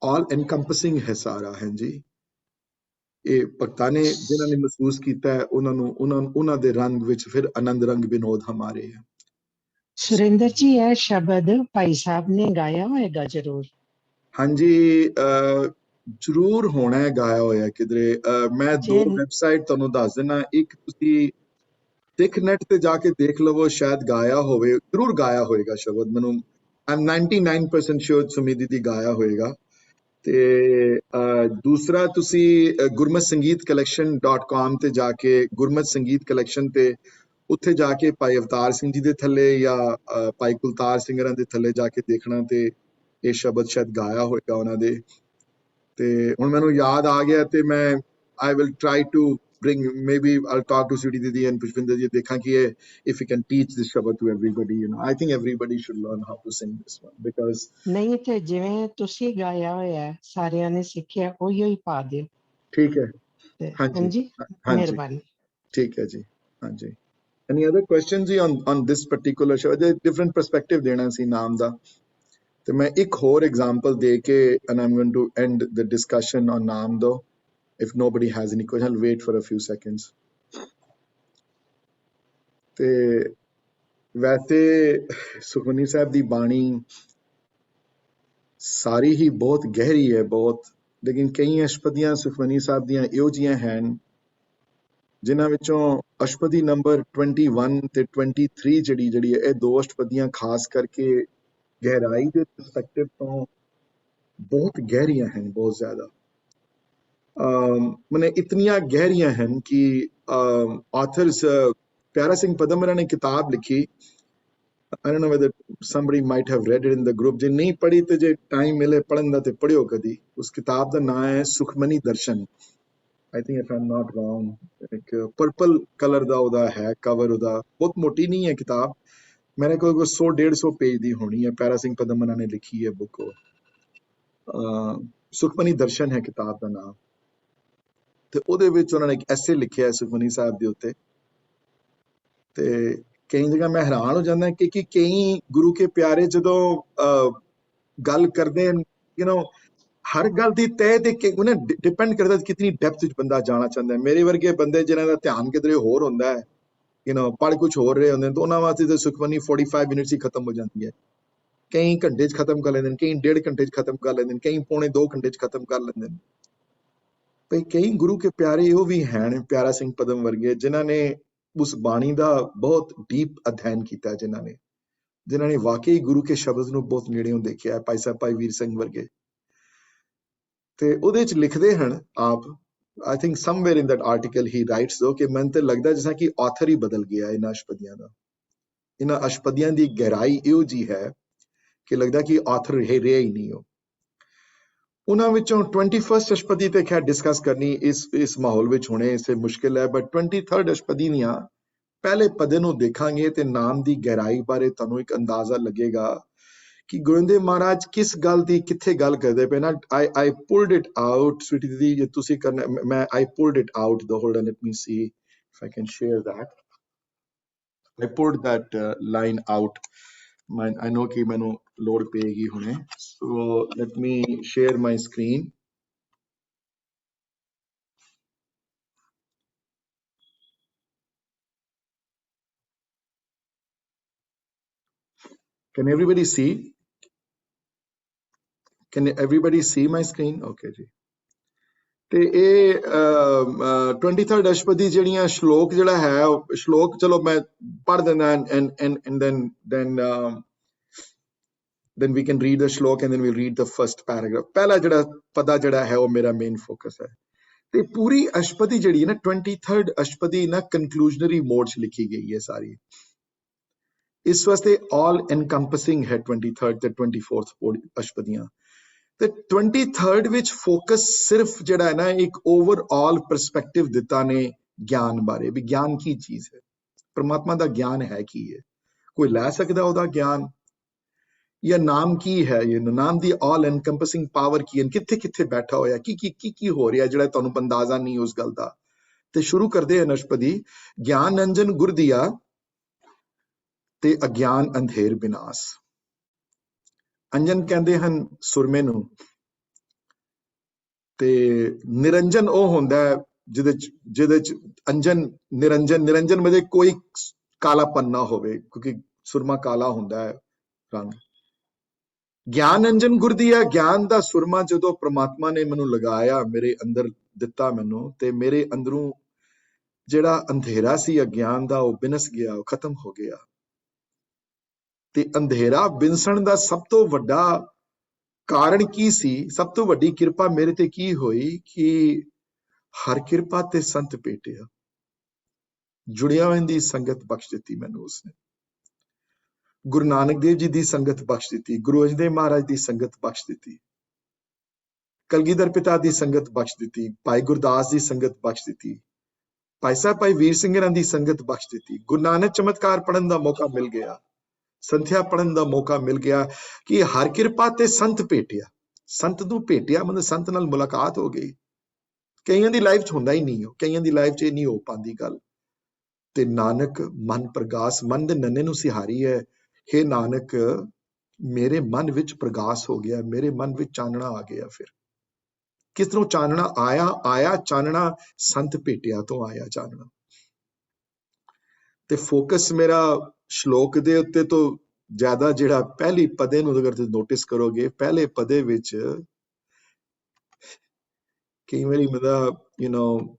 all encompassing है सारा। hanji। ਇਹ ਭਗਤਾਂ ਨੇ ਜਿਨ੍ਹਾਂ ਨੇ ਮਹਿਸੂਸ ਕੀਤਾ ਹੈ, ਉਹਨਾਂ ਦੇ ਰੰਗ ਵਿੱਚ ਫਿਰ ਆਨੰਦ ਰੰਗ ਵਿਨੋਦ ਹਮਾਰੇ ਹੈ। ਸੁਰਿੰਦਰ ਜੀ, ਇਹ ਸ਼ਬਦ ਭਾਈ ਸਾਹਿਬ ਨੇ ਗਾਇਆ ਹੋਏਗਾ ਜ਼ਰੂਰ। ਹਾਂਜੀ ਜ਼ਰੂਰ ਹੋਣਾ ਹੈ ਗਾਇਆ ਹੋਇਆ ਕਿਧਰੇ ਮੈਂ ਦੋ ਜੇ ਵੈਬਸਾਈਟ ਤੁਹਾਨੂੰ ਦੱਸ ਦਿੰਦਾ ਇੱਕ ਤੁਸੀਂ ਸਿੱਖ ਨੈਟ ਤੇ ਜਾ ਕੇ ਦੇਖ ਲਵੋ ਸ਼ਾਇਦ ਗਾਇਆ ਹੋਵੇ ਜ਼ਰੂਰ ਗਾਇਆ ਹੋਏਗਾ ਸ਼ਬਦ ਮੈਨੂੰ ਆਮ 99% ਸ਼ੋਰ ਸੁਮੀਦੀ ਦੀ ਗਾਇਆ ਹੋਏਗਾ ਤੇ ਦੂਸਰਾ ਤੁਸੀਂ gurmatsangeetcollection.com ਤੇ ਜਾ ਕੇ ਗੁਰਮਤ ਸੰਗੀਤ ਕਲੈਕਸ਼ਨ ਤੇ ਉੱਥੇ ਜਾ ਕੇ ਭਾਈ ਅਵਤਾਰ ਸਿੰਘ ਜੀ ਦੇ ਥੱਲੇ ਜਾਂ ਭਾਈ ਕੁਲਤਾਰ ਸਿੰਘਰਾਂ ਦੇ ਥੱਲੇ ਜਾ ਕੇ ਦੇਖਣਾ ਤੇ ਇਹ ਸ਼ਬਦ ਸ਼ਾਇਦ ਗਾਇਆ ਹੋਏਗਾ ਉਹਨਾਂ ਦੇ ਤੇ ਹੁਣ ਮੈਨੂੰ ਯਾਦ ਆ ਗਿਆ ਤੇ ਮੈਂ I will try to bring maybe I'll talk to Sweetie Didi and Pushpinder ji ਦੇਖਾਂ ਕਿ if we can teach this shabad to everybody I think everybody should learn how to sing this one because ਨਹੀਂ ਤੇ ਜਿਵੇਂ ਤੁਸੀਂ ਗਾਇਆ ਹੋਇਆ ਹੈ, ਸਾਰਿਆਂ ਨੇ ਸਿੱਖਿਆ ਉਹੀ ਹੀ ਪਾ ਦਿਓ ਠੀਕ ਹੈ ਤੇ ਹਾਂਜੀ ਹਾਂਜੀ ਹਾਂਜੀ ਮਿਹਰਬਾਨੀ ਠੀਕ ਹੈ ਜੀ ਹਾਂਜੀ any other questions ਜੀ on this particular shabad different perspective ਦੇਣਾ ਸੀ ਨਾਮ ਦਾ ਤੇ ਮੈਂ ਇੱਕ ਹੋਰ example ਦੇ ਕੇ and I'm going to end the discussion on ਨਾਮ ਦੋ if nobody has any question I'll wait for a few seconds ਤੇ ਵੈਸੇ ਸੁਖਮਨੀ ਸਾਹਿਬ ਦੀ ਬਾਣੀ ਸਾਰੀ ਹੀ ਬਹੁਤ ਗਹਿਰੀ ਹੈ ਬਹੁਤ ਲੇਕਿਨ ਕਈ ਅਸ਼ਪਦੀਆਂ ਸੁਖਮਨੀ ਸਾਹਿਬ ਦੀਆਂ ਇਹੋ ਜਿਹੀਆਂ ਹਨ ਜਿਨ੍ਹਾਂ ਵਿੱਚੋਂ ਅਸ਼ਪਦੀ ਨੰਬਰ 21 ਤੇ 23 ਜਿਹੜੀ ਹੈ ਇਹ ਦੋ ਅਸ਼ਪਦੀਆਂ ਖਾਸ ਕਰਕੇ ਗਹਿਰਾਈ ਦੇ ਪਰਸਪੈਕਟਿਵ ਤੋਂ ਬਹੁਤ ਗਹਿਰੀਆਂ ਹਨ ਬਹੁਤ ਜ਼ਿਆਦਾ ਮਨੇ ਇਤਨੀਆਂ ਗਹਿਰੀਆਂ ਹਨ ਕਿ ਆਥਰਸ ਪਿਆਰਾ ਸਿੰਘ ਪਦਮਰਾ ਨੇ ਕਿਤਾਬ ਲਿਖੀ I don't know whether somebody might have read it in the group ਜੇ ਨਹੀਂ ਪੜ੍ਹੀ ਤੇ ਜੇ ਟਾਈਮ ਮਿਲੇ ਪੜ੍ਹਨ ਦਾ ਤੇ ਪੜ੍ਹਿਓ ਕਦੀ ਉਸ ਕਿਤਾਬ ਦਾ ਨਾਮ ਹੈ ਸੁਖਮਨੀ ਦਰਸ਼ਨ I think if I'm not wrong ਇੱਕ ਪਰਪਲ ਕਲਰ ਦਾ ਉਹਦਾ ਹੈ ਕਵਰ ਉਹਦਾ ਬਹੁਤ ਮੋਟੀ ਨਹੀਂ ਹੈ ਕਿਤਾਬ ਮੇਰੇ ਕੋਲ 100-150 ਪੇਜ ਦੀ ਹੋਣੀ ਹੈ ਪਿਆਰਾ ਸਿੰਘ ਪਦਮਰਾ ਨੇ ਲਿਖੀ ਹੈ ਬੁੱਕ ਸੁਖਮਨੀ ਦਰਸ਼ਨ ਹੈ ਕਿਤਾਬ ਦਾ ਨਾਮ ਤੇ ਉਹਦੇ ਵਿੱਚ ਉਹਨਾਂ ਨੇ ਇੱਕ ਐਸੇ ਲਿਖਿਆ ਹੈ ਸੁਖਮਨੀ ਸਾਹਿਬ ਦੇ ਉੱਤੇ ਤੇ ਕਈ ਜਗ੍ਹਾ ਮੈਂ ਹੈਰਾਨ ਹੋ ਜਾਂਦਾ ਕਿ ਕਈ ਗੁਰੂ ਕੇ ਪਿਆਰੇ ਜਦੋਂ ਗੱਲ ਕਰਦੇ ਯੂ نو ਹਰ ਗੱਲ ਦੀ ਤਹਿ ਤੇ ਉਹਨੇ ਡਿਪੈਂਡ ਕਰਦਾ ਕਿਤਨੀ ਡੈਪਥ ਵਿੱਚ ਬੰਦਾ ਜਾਣਾ ਚਾਹੁੰਦਾ ਹੈ ਮੇਰੇ ਵਰਗੇ ਬੰਦੇ ਜਿਨ੍ਹਾਂ ਦਾ ਧਿਆਨ ਕਿਧਰੇ ਹੋਰ ਹੁੰਦਾ ਹੈ ਯੂ نو ਪੜ੍ਹ ਕੁਛ ਹੋਰ ਰਹੇ ਹੁੰਦੇ ਤਾਂ ਉਹਨਾਂ ਵਾਸਤੇ ਤਾਂ ਸੁਖਮਨੀ 45 ਮਿੰਟਸ ਹੀ ਖਤਮ ਹੋ ਜਾਂਦੀ ਹੈ ਕਈ ਘੰਟੇ 'ਚ ਖਤਮ ਕਰ ਲੈਂਦੇ ਨੇ ਕਈ 1.5 ਘੰਟੇ 'ਚ ਖਤਮ ਕਰ ਲੈਂਦੇ ਨੇ ਕਈ ਪੌਣੇ 2 ਘੰਟੇ 'ਚ ਖਤਮ ਕਰ ਲੈਂਦੇ ਨੇ ਤੇ ਕਈ ਗੁਰੂ ਕੇ ਪਿਆਰੇ ਉਹ ਵੀ ਹਨ ਪਿਆਰਾ ਸਿੰਘ ਪਦਮ ਵਰਗੇ ਜਿਨ੍ਹਾਂ ਨੇ ਉਸ ਬਾਣੀ ਦਾ ਬਹੁਤ ਡੀਪ ਅਧਿਐਨ ਕੀਤਾ ਜਿਨ੍ਹਾਂ ਨੇ ਵਾਕਈ ਗੁਰੂ ਕੇ ਸ਼ਬਦ ਨੂੰ ਬਹੁਤ ਨੇੜਿਓਂ ਦੇਖਿਆ ਭਾਈ ਸਾਹਿਬ ਭਾਈ ਵੀਰ ਸਿੰਘ ਵਰਗੇ ਤੇ ਉਹਦੇ ਚ ਲਿਖਦੇ ਹਨ ਆਪ I think somewhere in that article he writes though ਕਿ ਮੈਨੂੰ ਤੇ ਲੱਗਦਾ ਜਿਵੇਂ ਕਿ ਆਥਰ ਹੀ ਬਦਲ ਗਿਆ ਇਹਨਾਂ ਅਸ਼ਪਦੀਆਂ ਦਾ ਇਹਨਾਂ ਅਸ਼ਪਦੀਆਂ ਦੀ ਗਹਿਰਾਈ ਇਹੋ ਜੀ ਹੈ ਕਿ ਲੱਗਦਾ ਕਿ ਆਥਰ ਰਿਹਾ ਹੀ ਨਹੀਂ ਉਹਨਾਂ ਵਿੱਚੋਂ 21st ਅਸ਼ਪਦੀ ਤੇ ਖੈਰ ਡਿਸਕਸ ਕਰਨੀ ਇਸ ਮਾਹੌਲ ਵਿੱਚ ਹੋਣੇ ਇਸੇ ਮੁਸ਼ਕਿਲ ਹੈ ਬਟ 23rd ਅਸ਼ਪਦੀ ਦੀਆਂ ਪਹਿਲੇ ਪਦੇ ਨੂੰ ਦੇਖਾਂਗੇ ਤੇ ਨਾਮ ਦੀ ਗਹਿਰਾਈ ਬਾਰੇ ਤੁਹਾਨੂੰ ਇੱਕ ਅੰਦਾਜ਼ਾ ਲੱਗੇਗਾ ਕਿ ਗੋਬਿੰਦ ਮਹਾਰਾਜ ਕਿਸ ਗੱਲ ਦੀ ਕਿੱਥੇ ਗੱਲ ਕਰਦੇ ਪਏ ਨਾ I pulled it out Sweety ਦੀਦੀ ਜੇ ਤੁਸੀਂ ਕਰਨਾ ਮੈਂ I pulled it out the hold on let me see if I can share that I pulled that line out I know ਕਿ ਮੈਨੂੰ ਲੋੜ ਪਏਗੀ ਹੁਣੇ so let me share my screen can everybody see my screen okay ਜੀ ਤੇ ਇਹ 23rd ਅਸ਼ਪਦੀ ਜਿਹੜੀਆਂ ਸ਼ਲੋਕ ਜਿਹੜਾ ਹੈ ਸ਼ਲੋਕ ਚਲੋ ਮੈਂ ਪੜ੍ਹ ਦਿੰਦਾ and then we can read the shlok and then we'll read the first paragraph ਪਹਿਲਾ ਜਿਹੜਾ ਪਦਾ ਜਿਹੜਾ ਹੈ ਉਹ ਮੇਰਾ ਮੇਨ ਫੋਕਸ ਹੈ ਤੇ ਪੂਰੀ ਅਸ਼ਪਦੀ ਜਿਹੜੀ ਹੈ ਨਾ 23rd ਅਸ਼ਪਦੀ ਨਾ ਕਨਕਲੂਜਨਰੀ ਮੋਡ 'ਚ ਲਿਖੀ ਗਈ ਹੈ ਸਾਰੀ ਇਸ ਵਾਸਤੇ all encompassing ਹੈ 23rd ਤੇ 24th ਅਸ਼ਪਦੀਆਂ ਤੇ 23rd ਵਿੱਚ ਫੋਕਸ ਸਿਰਫ ਜਿਹੜਾ ਹੈ ਨਾ ਇੱਕ ਓਵਰਆਲ ਪਰਸਪੈਕਟਿਵ ਦਿੱਤਾ ਨੇ ਗਿਆਨ ਬਾਰੇ ਵੀ ਗਿਆਨ ਕੀ ਚੀਜ਼ ਹੈ ਪਰਮਾਤਮਾ ਦਾ ਗਿਆਨ ਹੈ ਕੀ ਹੈ ਕੋਈ ਲੈ ਸਕਦਾ ਉਹਦਾ ਗਿਆਨ ਜਾਂ ਨਾਮ ਕੀ ਹੈ ਨਾਮ ਦੀ ਆਲ ਐਨਕੰਪਸਿੰਗ ਪਾਵਰ ਕੀ ਹੈ ਕਿੱਥੇ ਕਿੱਥੇ ਬੈਠਾ ਹੋਇਆ ਕੀ ਹੋ ਰਿਹਾ ਜਿਹੜਾ ਤੁਹਾਨੂੰ ਅੰਦਾਜ਼ਾ ਨਹੀਂ ਉਸ ਗੱਲ ਦਾ ਤੇ ਸ਼ੁਰੂ ਕਰਦੇ ਹਨ ਅਸ਼ਪਦੀ ਗਿਆਨ ਅੰਜਨ ਗੁਰ ਦੀਆ ਤੇ ਅਗਿਆਨ ਅੰਧੇਰ ਵਿਨਾਸ਼ ਅੰਜਨ ਕਹਿੰਦੇ ਹਨ ਸੁਰਮੇ ਨੂੰ ਤੇ ਨਿਰੰਜਨ ਉਹ ਹੁੰਦਾ ਜਿਹਦੇ ਚ ਅੰਜਨ ਨਿਰੰਜਨ ਵਿੱਚ ਕੋਈ ਕਾਲਾਪਨ ਨਾ ਹੋਵੇ ਕਿਉਂਕਿ ਸੁਰਮਾ ਕਾਲਾ ਹੁੰਦਾ ਹੈ ਰੰਗ ਗਿਆਨ ਅੰਜਨ ਗੁਰ ਦੀਆ, ਗਿਆਨ ਦਾ ਸੁਰਮਾ ਜਦੋਂ ਪ੍ਰਮਾਤਮਾ ਨੇ ਮੈਨੂੰ ਲਗਾਇਆ, ਮੇਰੇ ਅੰਦਰ ਦਿੱਤਾ ਮੈਨੂੰ, ਤੇ ਮੇਰੇ ਅੰਦਰੋਂ ਜਿਹੜਾ ਅੰਧੇਰਾ ਸੀ ਅਗਿਆਨ ਦਾ ਉਹ ਬਿਨਸ ਗਿਆ, ਉਹ ਖਤਮ ਹੋ ਗਿਆ। ਤੇ ਅੰਧੇਰਾ ਬਿਨਸਣ ਦਾ ਸਭ ਤੋਂ ਵੱਡਾ ਕਾਰਨ ਕੀ ਸੀ, ਸਭ ਤੋਂ ਵੱਡੀ ਕਿਰਪਾ ਮੇਰੇ ਤੇ ਕੀ ਹੋਈ ਕਿ ਹਰ ਕਿਰਪਾ ਤੇ ਸੰਤ ਭੇਟਿਆ, ਜੁੜਿਆ ਹੋਇਆਂ ਦੀ ਸੰਗਤ ਬਖਸ਼ ਦਿੱਤੀ ਮੈਨੂੰ ਉਸਨੇ। ਗੁਰੂ ਨਾਨਕ ਦੇਵ ਜੀ ਦੀ ਸੰਗਤ ਬਖਸ਼ ਦਿੱਤੀ, ਗੁਰੂ ਅਰਜਨ ਦੇਵ ਮਹਾਰਾਜ ਦੀ ਸੰਗਤ ਬਖਸ਼ ਦਿੱਤੀ, ਕਲਗੀਧਰ ਪਿਤਾ ਦੀ ਸੰਗਤ ਬਖਸ਼ ਦਿੱਤੀ, ਭਾਈ ਗੁਰਦਾਸ ਦੀ ਸੰਗਤ ਬਖਸ਼ ਦਿੱਤੀ, ਭਾਈ ਸਾਹਿਬ ਭਾਈ ਵੀਰ ਸਿੰਘ ਹੋਰਾਂ ਦੀ ਸੰਗਤ ਬਖਸ਼ ਦਿੱਤੀ। ਗੁਰੂ ਨਾਨਕ ਚਮਤਕਾਰ ਪੜਨ ਦਾ ਮੌਕਾ ਮਿਲ ਗਿਆ, ਸੰਥਿਆ ਪੜਨ ਦਾ ਮੌਕਾ ਮਿਲ ਗਿਆ ਕਿ ਹਰ ਕਿਰਪਾ ਤੇ ਸੰਤ ਭੇਟਿਆ। ਸੰਤ ਨੂੰ ਭੇਟਿਆ ਮਤਲਬ ਸੰਤ ਨਾਲ ਮੁਲਾਕਾਤ ਹੋ ਗਈ। ਕਈਆਂ ਦੀ ਲਾਈਫ 'ਚ ਹੁੰਦਾ ਹੀ ਨਹੀਂ, ਕਈਆਂ ਦੀ ਲਾਈਫ 'ਚ ਇਹ ਨਹੀਂ ਹੋ ਪਾਉਂਦੀ ਗੱਲ। ਤੇ ਨਾਨਕ ਮਨ ਪ੍ਰਗਾਸ, ਮਨ ਦੇ ਨੰਨੇ ਨੂੰ ਸਿਹਾਰੀ ਹੈ, ਹੇ ਨਾਨਕ ਮੇਰੇ ਮਨ ਵਿੱਚ ਪ੍ਰਗਾਸ ਹੋ ਗਿਆ, ਮੇਰੇ ਮਨ ਵਿੱਚ ਚਾਨਣਾ ਆ ਗਿਆ। ਫਿਰ ਕਿਸ ਤਰ੍ਹਾਂ ਚਾਨਣਾ ਆਇਆ ਚਾਨਣਾ ਸੰਤ ਭੇਟਿਆ ਤੋਂ ਆਇਆ ਚਾਨਣਾ। ਤੇ ਫੋਕਸ ਮੇਰਾ ਸ਼ਲੋਕ ਦੇ ਉੱਤੇ ਤੋਂ ਜ਼ਿਆਦਾ ਜਿਹੜਾ ਪਹਿਲੀ ਪਦੇ ਨੂੰ ਅਗਰ ਤੁਸੀਂ ਨੋਟਿਸ ਕਰੋਗੇ, ਪਹਿਲੇ ਪਦੇ ਵਿੱਚ ਕਈ ਵਾਰੀ ਮਤਲਬ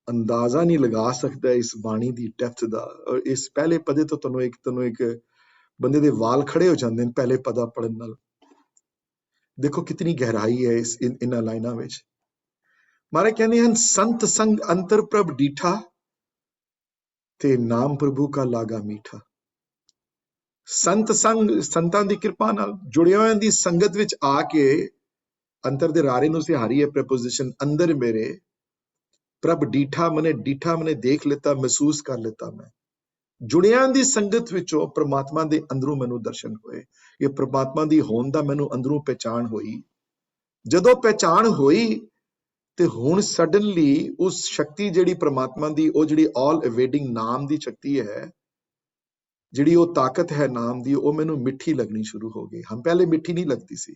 ਅੰਦਾਜ਼ਾ ਨਹੀਂ ਲਗਾ ਸਕਦਾ ਇਸ ਬਾਣੀ ਦੀ ਡੈਪਥ ਦਾ। ਔਰ ਇਸ ਪਹਿਲੇ ਪਦੇ ਤੋਂ ਤੁਹਾਨੂੰ ਇੱਕ ਬੰਦੇ ਦੇ ਵਾਲ ਖੜੇ ਹੋ ਜਾਂਦੇ ਨੇ ਪਹਿਲੇ ਪਦਾ ਪੜਨ ਨਾਲ। ਦੇਖੋ ਕਿਤਨੀ ਗਹਿਰਾਈ ਹੈ ਇਹਨਾਂ ਲਾਈਨਾਂ ਵਿੱਚ। ਮਹਾਰਾਜ ਕਹਿੰਦੇ ਹਨ ਸੰਤ ਸੰਗ ਅੰਤਰ ਪ੍ਰਭ ਡੀਠਾ ਤੇ ਨਾਮ ਪ੍ਰਭੂ ਕਾ ਲਾਗਾ ਮੀਠਾ। ਸੰਤ ਸੰਗ, ਸੰਤਾਂ ਦੀ ਕਿਰਪਾ ਨਾਲ ਜੁੜਿਆ ਹੋਇਆਂ ਦੀ ਸੰਗਤ ਵਿੱਚ ਆ ਕੇ ਅੰਤਰ ਦੇ ਰਾਰੇ ਨੂੰ ਸਿਹਾਰੀ ਹੈ ਪ੍ਰਪੋਜੀਸ਼ਨ, ਅੰਦਰ ਮੇਰੇ ਪ੍ਰਭ ਡੀਠਾ ਮਨੇ ਦੇਖ ਲਿੱਤਾ, ਮਹਿਸੂਸ ਕਰ ਲਿੱਤਾ। ਮੈਂ ਜੁੜਿਆਂ ਦੀ ਸੰਗਤ ਵਿੱਚੋਂ ਪ੍ਰਮਾਤਮਾ ਦੇ ਅੰਦਰੋਂ ਮੈਨੂੰ ਦਰਸ਼ਨ ਹੋਏ, ਇਹ ਪ੍ਰਮਾਤਮਾ ਦੀ ਹੋਂਦ ਦਾ ਮੈਨੂੰ ਅੰਦਰੋਂ ਪਹਿਚਾਣ ਹੋਈ। ਜਦੋਂ ਪਹਿਚਾਣ ਹੋਈ ਤੇ ਹੁਣ ਸਡਨਲੀ ਉਸ ਸ਼ਕਤੀ ਜਿਹੜੀ ਪ੍ਰਮਾਤਮਾ ਦੀ, ਉਹ ਜਿਹੜੀ ਆਲ ਅਵੇਡਿੰਗ ਨਾਮ ਦੀ ਸ਼ਕਤੀ ਹੈ, ਜਿਹੜੀ ਉਹ ਤਾਕਤ ਹੈ ਨਾਮ ਦੀ, ਉਹ ਮੈਨੂੰ ਮਿੱਠੀ ਲੱਗਣੀ ਸ਼ੁਰੂ ਹੋ ਗਈ। ਹਮ ਪਹਿਲੇ ਮਿੱਠੀ ਨਹੀਂ ਲੱਗਦੀ ਸੀ।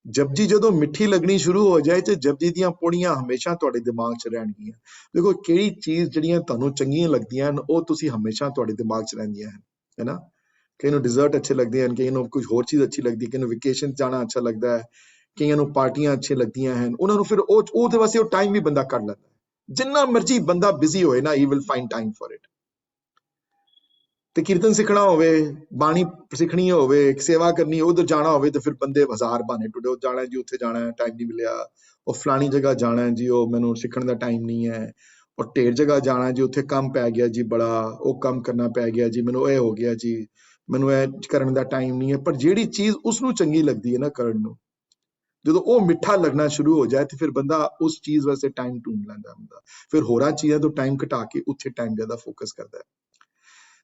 ਜਪਜੀ ਜਦੋਂ ਮਿੱਠੀ ਲੱਗਣੀ ਸ਼ੁਰੂ ਹੋ ਜਾਏ ਤੇ ਜਪਜੀ ਦੀਆਂ ਪੌੜੀਆਂ ਹਮੇਸ਼ਾ ਤੁਹਾਡੇ ਦਿਮਾਗ 'ਚ ਰਹਿਣਗੀਆਂ। ਦੇਖੋ ਕਿਹੜੀ ਚੀਜ਼ ਜਿਹੜੀਆਂ ਤੁਹਾਨੂੰ ਚੰਗੀਆਂ ਲੱਗਦੀਆਂ ਹਨ ਉਹ ਤੁਸੀਂ ਹਮੇਸ਼ਾ ਤੁਹਾਡੇ ਦਿਮਾਗ 'ਚ ਰਹਿੰਦੀਆਂ ਹਨ, ਹੈ ਨਾ। ਕਈ ਨੂੰ ਡਿਜ਼ਰਟ ਅੱਛੇ ਲੱਗਦੇ ਹਨ, ਕਈ ਨੂੰ ਕੁਝ ਹੋਰ ਚੀਜ਼ ਅੱਛੀ ਲੱਗਦੀ, ਕਈ ਨੂੰ ਵੈਕੇਸ਼ਨ ਜਾਣਾ ਅੱਛਾ ਲੱਗਦਾ ਹੈ, ਕਈਆਂ ਨੂੰ ਪਾਰਟੀਆਂ ਅੱਛੀਆਂ ਲੱਗਦੀਆਂ ਹਨ। ਉਹਨਾਂ ਨੂੰ ਫਿਰ ਉਹਦੇ ਵਾਸਤੇ ਉਹ ਟਾਈਮ ਵੀ ਬੰਦਾ ਕੱਢ ਲੈਂਦਾ। ਜਿੰਨਾ ਮਰਜ਼ੀ ਬੰਦਾ ਬਿਜ਼ੀ ਹੋਏ ਨਾ, he will find time for it. ਤੇ ਕੀਰਤਨ ਸਿੱਖਣਾ ਹੋਵੇ, ਬਾਣੀ ਸਿੱਖਣੀ ਹੋਵੇ, ਸੇਵਾ ਕਰਨੀ, ਉਧਰ ਜਾਣਾ ਹੋਵੇ ਤੇ ਫਿਰ ਬੰਦੇ ਹਜ਼ਾਰ ਬਹਾਨੇ ਟੁੱਟੇ। ਉਹ ਜਾਣਾ ਜੀ, ਉੱਥੇ ਜਾਣਾ, ਟਾਈਮ ਨਹੀਂ ਮਿਲਿਆ। ਉਹ ਫਲਾਣੀ ਜਗ੍ਹਾ ਜਾਣਾ ਜੀ, ਉਹ ਮੈਨੂੰ ਸਿੱਖਣ ਦਾ ਟਾਈਮ ਨਹੀਂ ਹੈ। ਔਰ ਢੇਰ ਜਗ੍ਹਾ ਜਾਣਾ ਜੀ, ਉੱਥੇ ਕੰਮ ਪੈ ਗਿਆ ਜੀ ਬੜਾ, ਉਹ ਕੰਮ ਕਰਨਾ ਪੈ ਗਿਆ ਜੀ, ਮੈਨੂੰ ਇਹ ਹੋ ਗਿਆ ਜੀ, ਮੈਨੂੰ ਇਹ ਕਰਨ ਦਾ ਟਾਈਮ ਨਹੀਂ ਹੈ। ਪਰ ਜਿਹੜੀ ਚੀਜ਼ ਉਸਨੂੰ ਚੰਗੀ ਲੱਗਦੀ ਹੈ ਨਾ ਕਰਨ ਨੂੰ, ਜਦੋਂ ਉਹ ਮਿੱਠਾ ਲੱਗਣਾ ਸ਼ੁਰੂ ਹੋ ਜਾਏ ਤੇ ਫਿਰ ਬੰਦਾ ਉਸ ਚੀਜ਼ ਵਾਸਤੇ ਟਾਈਮ ਢੂੰਢ ਲੈਂਦਾ ਹੁੰਦਾ। ਫਿਰ ਹੋਰਾਂ ਚੀਜ਼ਾਂ ਤੋਂ ਟਾਈਮ ਘਟਾ ਕੇ ਉੱਥੇ ਟਾਈਮ ਜ਼ਿਆਦਾ ਫੋਕਸ ਕਰਦਾ ਹੈ।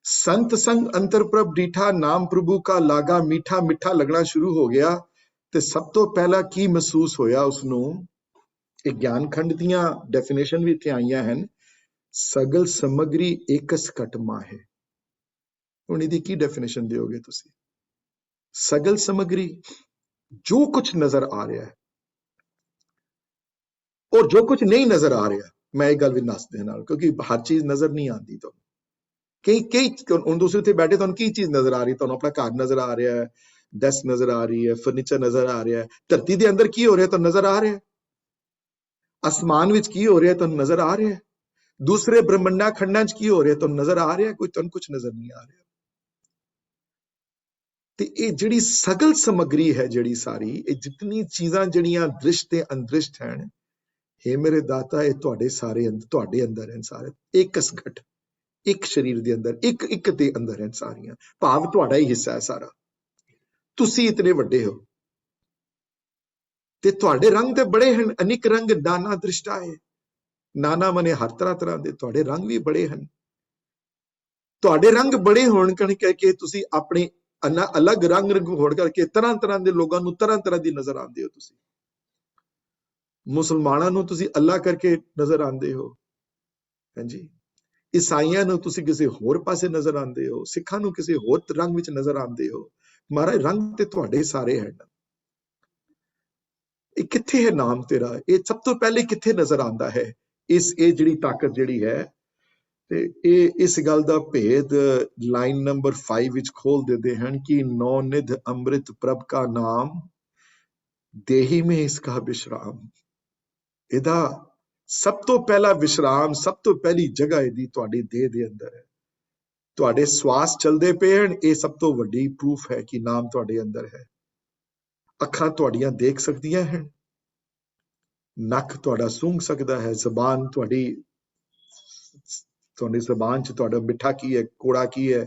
ਸੰਤ ਸੰਗ ਅੰਤਰ ਪ੍ਰਭ ਡੀਠਾ, ਨਾਮ ਪ੍ਰਭੂ ਕਾ ਲਾਗਾ ਮੀਠਾ। ਮਿੱਠਾ ਲੱਗਣਾ ਸ਼ੁਰੂ ਹੋ ਗਿਆ ਤੇ ਸਭ ਤੋਂ ਪਹਿਲਾਂ ਕੀ ਮਹਿਸੂਸ ਹੋਇਆ ਉਸਨੂੰ? ਇਹ ਗਿਆਨ ਖੰਡ ਦੀਆਂ ਡੈਫੀਨੇਸ਼ਨ ਵੀ ਇੱਥੇ ਆਈਆਂ ਹਨ। ਸਗਲ ਸਮਗਰੀ ਏਕਸ ਘਟ ਮਾਹੇ। ਹੁਣ ਇਹਦੀ ਕੀ ਡੈਫੀਨੇਸ਼ਨ ਦਿਓਗੇ ਤੁਸੀਂ? ਸਗਲ ਸਮਗਰੀ, ਜੋ ਕੁਝ ਨਜ਼ਰ ਆ ਰਿਹਾ ਹੈ ਔਰ ਜੋ ਕੁਝ ਨਹੀਂ ਨਜ਼ਰ ਆ ਰਿਹਾ। ਮੈਂ ਇਹ ਗੱਲ ਵੀ ਦੱਸਦੇ ਨਾਲ, ਕਿਉਂਕਿ ਹਰ ਚੀਜ਼ ਨਜ਼ਰ ਨਹੀਂ ਆਉਂਦੀ ਤੁਹਾਨੂੰ। ਕਈ ਹੁਣ ਤੁਸੀਂ ਉੱਥੇ ਬੈਠੇ, ਤੁਹਾਨੂੰ ਕੀ ਚੀਜ਼ ਨਜ਼ਰ ਆ ਰਹੀ? ਤੁਹਾਨੂੰ ਆਪਣਾ ਘਰ ਨਜ਼ਰ ਆ ਰਿਹਾ ਹੈ, ਡੈਸਕ ਨਜ਼ਰ ਆ ਰਹੀ ਹੈ, ਫਰਨੀਚਰ ਨਜ਼ਰ ਆ ਰਿਹਾ ਹੈ। ਧਰਤੀ ਦੇ ਅੰਦਰ ਕੀ ਹੋ ਰਿਹਾ ਤੁਹਾਨੂੰ ਨਜ਼ਰ ਆ ਰਿਹਾ ਹੈ? ਅਸਮਾਨ ਵਿੱਚ ਕੀ ਹੋ ਰਿਹਾ ਤੁਹਾਨੂੰ ਨਜ਼ਰ ਆ ਰਿਹਾ ਹੈ? ਦੂਸਰੇ ਬ੍ਰਹਮੰਡਾਂ ਖੰਡਾਂ 'ਚ ਕੀ ਹੋ ਰਿਹਾ ਤੁਹਾਨੂੰ ਨਜ਼ਰ ਆ ਰਿਹਾ? ਕੋਈ ਤੁਹਾਨੂੰ ਕੁਝ ਨਜ਼ਰ ਨਹੀਂ ਆ ਰਿਹਾ। ਤੇ ਇਹ ਜਿਹੜੀ ਸਗਲ ਸਮਗਰੀ ਹੈ, ਜਿਹੜੀ ਸਾਰੀ ਇਹ ਜਿਤਨੀ ਚੀਜ਼ਾਂ ਜਿਹੜੀਆਂ ਦ੍ਰਿਸ਼ ਤੇ ਅੰਦ੍ਰਿਸ਼ਟ ਹਨ, ਹੇ ਮੇਰੇ ਦਾਤਾ, ਇਹ ਤੁਹਾਡੇ ਸਾਰੇ ਤੁਹਾਡੇ ਅੰਦਰ ਹਨ। ਸਾਰੇ ਇੱਕਸ ਘਟ, ਇੱਕ ਸਰੀਰ ਦੇ ਅੰਦਰ, ਇੱਕ ਦੇ ਅੰਦਰ ਹਨ ਸਾਰੀਆਂ। ਭਾਵ ਤੁਹਾਡਾ ਹੀ ਹਿੱਸਾ ਹੈ ਸਾਰਾ। ਤੁਸੀਂ ਇਤਨੇ ਵੱਡੇ ਹੋ ਤੇ ਤੁਹਾਡੇ ਰੰਗ ਤੇ ਬੜੇ ਹਨ। ਅਨੇਕ ਰੰਗ ਨਾਨਾ ਦ੍ਰਿਸ਼ਟਾ ਹੈ। ਨਾਨਾ ਮਨੇ ਹਰ ਤਰ੍ਹਾਂ ਦੇ ਤੁਹਾਡੇ ਰੰਗ ਵੀ ਬੜੇ ਹਨ। ਤੁਹਾਡੇ ਰੰਗ ਬੜੇ ਹੋਣ ਕਰਕੇ ਤੁਸੀਂ ਆਪਣੇ ਅਲੱਗ ਰੰਗ ਹੋਣ ਕਰਕੇ ਤਰ੍ਹਾਂ ਦੇ ਲੋਕਾਂ ਨੂੰ ਤਰ੍ਹਾਂ ਦੀ ਨਜ਼ਰ ਆਉਂਦੇ ਹੋ। ਤੁਸੀਂ ਮੁਸਲਮਾਨਾਂ ਨੂੰ ਤੁਸੀਂ ਅੱਲਾ ਕਰਕੇ ਨਜ਼ਰ ਆਉਂਦੇ ਹੋ, ਹਾਂਜੀ। ਈਸਾਈਆਂ ਨੂੰ ਤੁਸੀਂ ਕਿਸੇ ਹੋਰ ਪਾਸੇ ਨਜ਼ਰ ਆਉਂਦੇ ਹੋ, ਸਿੱਖਾਂ ਨੂੰ ਕਿਸੇ ਹੋਰ ਰੰਗ ਵਿੱਚ ਨਜ਼ਰ ਆਉਂਦੇ ਹੋ। ਮਹਾਰਾਜ ਰੰਗ ਤੇ ਤੁਹਾਡੇ ਸਾਰੇ ਹਨ। ਇਹ ਕਿੱਥੇ ਹੈ ਨਾਮ ਤੇਰਾ? ਇਹ ਸਭ ਤੋਂ ਪਹਿਲੇ ਕਿੱਥੇ ਨਜ਼ਰ ਆਉਂਦਾ ਹੈ? ਇਹ ਜਿਹੜੀ ਤਾਕਤ ਜਿਹੜੀ ਹੈ, ਤੇ ਇਹ ਇਸ ਗੱਲ ਦਾ ਭੇਦ ਲਾਈਨ ਨੰਬਰ 5 ਵਿੱਚ ਖੋਲ ਦਿੰਦੇ ਹਨ ਕਿ ਨੌ ਨਿਧ ਅੰਮ੍ਰਿਤ ਪ੍ਰਭ ਕਾ ਨਾਮ ਦੇਹੀ ਮੇਂ ਇਸਕਾ ਵਿਸ਼ਰਾਮ। ਇਹਦਾ ਸਭ ਤੋਂ ਪਹਿਲਾ ਵਿਸ਼ਰਾਮ, ਸਭ ਤੋਂ ਪਹਿਲੀ ਜਗ੍ਹਾ ਇਹਦੀ ਤੁਹਾਡੀ ਦੇਹ ਦੇ ਅੰਦਰ ਹੈ। ਤੁਹਾਡੇ ਸਵਾਸ ਚੱਲਦੇ ਪਏ ਹਨ, ਇਹ ਸਭ ਤੋਂ ਵੱਡੀ ਪ੍ਰੂਫ ਹੈ ਕਿ ਨਾਮ ਤੁਹਾਡੇ ਅੰਦਰ ਹੈ। ਅੱਖਾਂ ਤੁਹਾਡੀਆਂ ਦੇਖ ਸਕਦੀਆਂ ਹਨ, ਨੱਕ ਤੁਹਾਡਾ ਸੂੰਘ ਸਕਦਾ ਹੈ, ਜ਼ਬਾਨ ਤੁਹਾਡੀ ਜ਼ਬਾਨ 'ਚ ਤੁਹਾਡਾ ਮਿੱਠਾ ਕੀ ਹੈ, ਕੌੜਾ ਕੀ ਹੈ,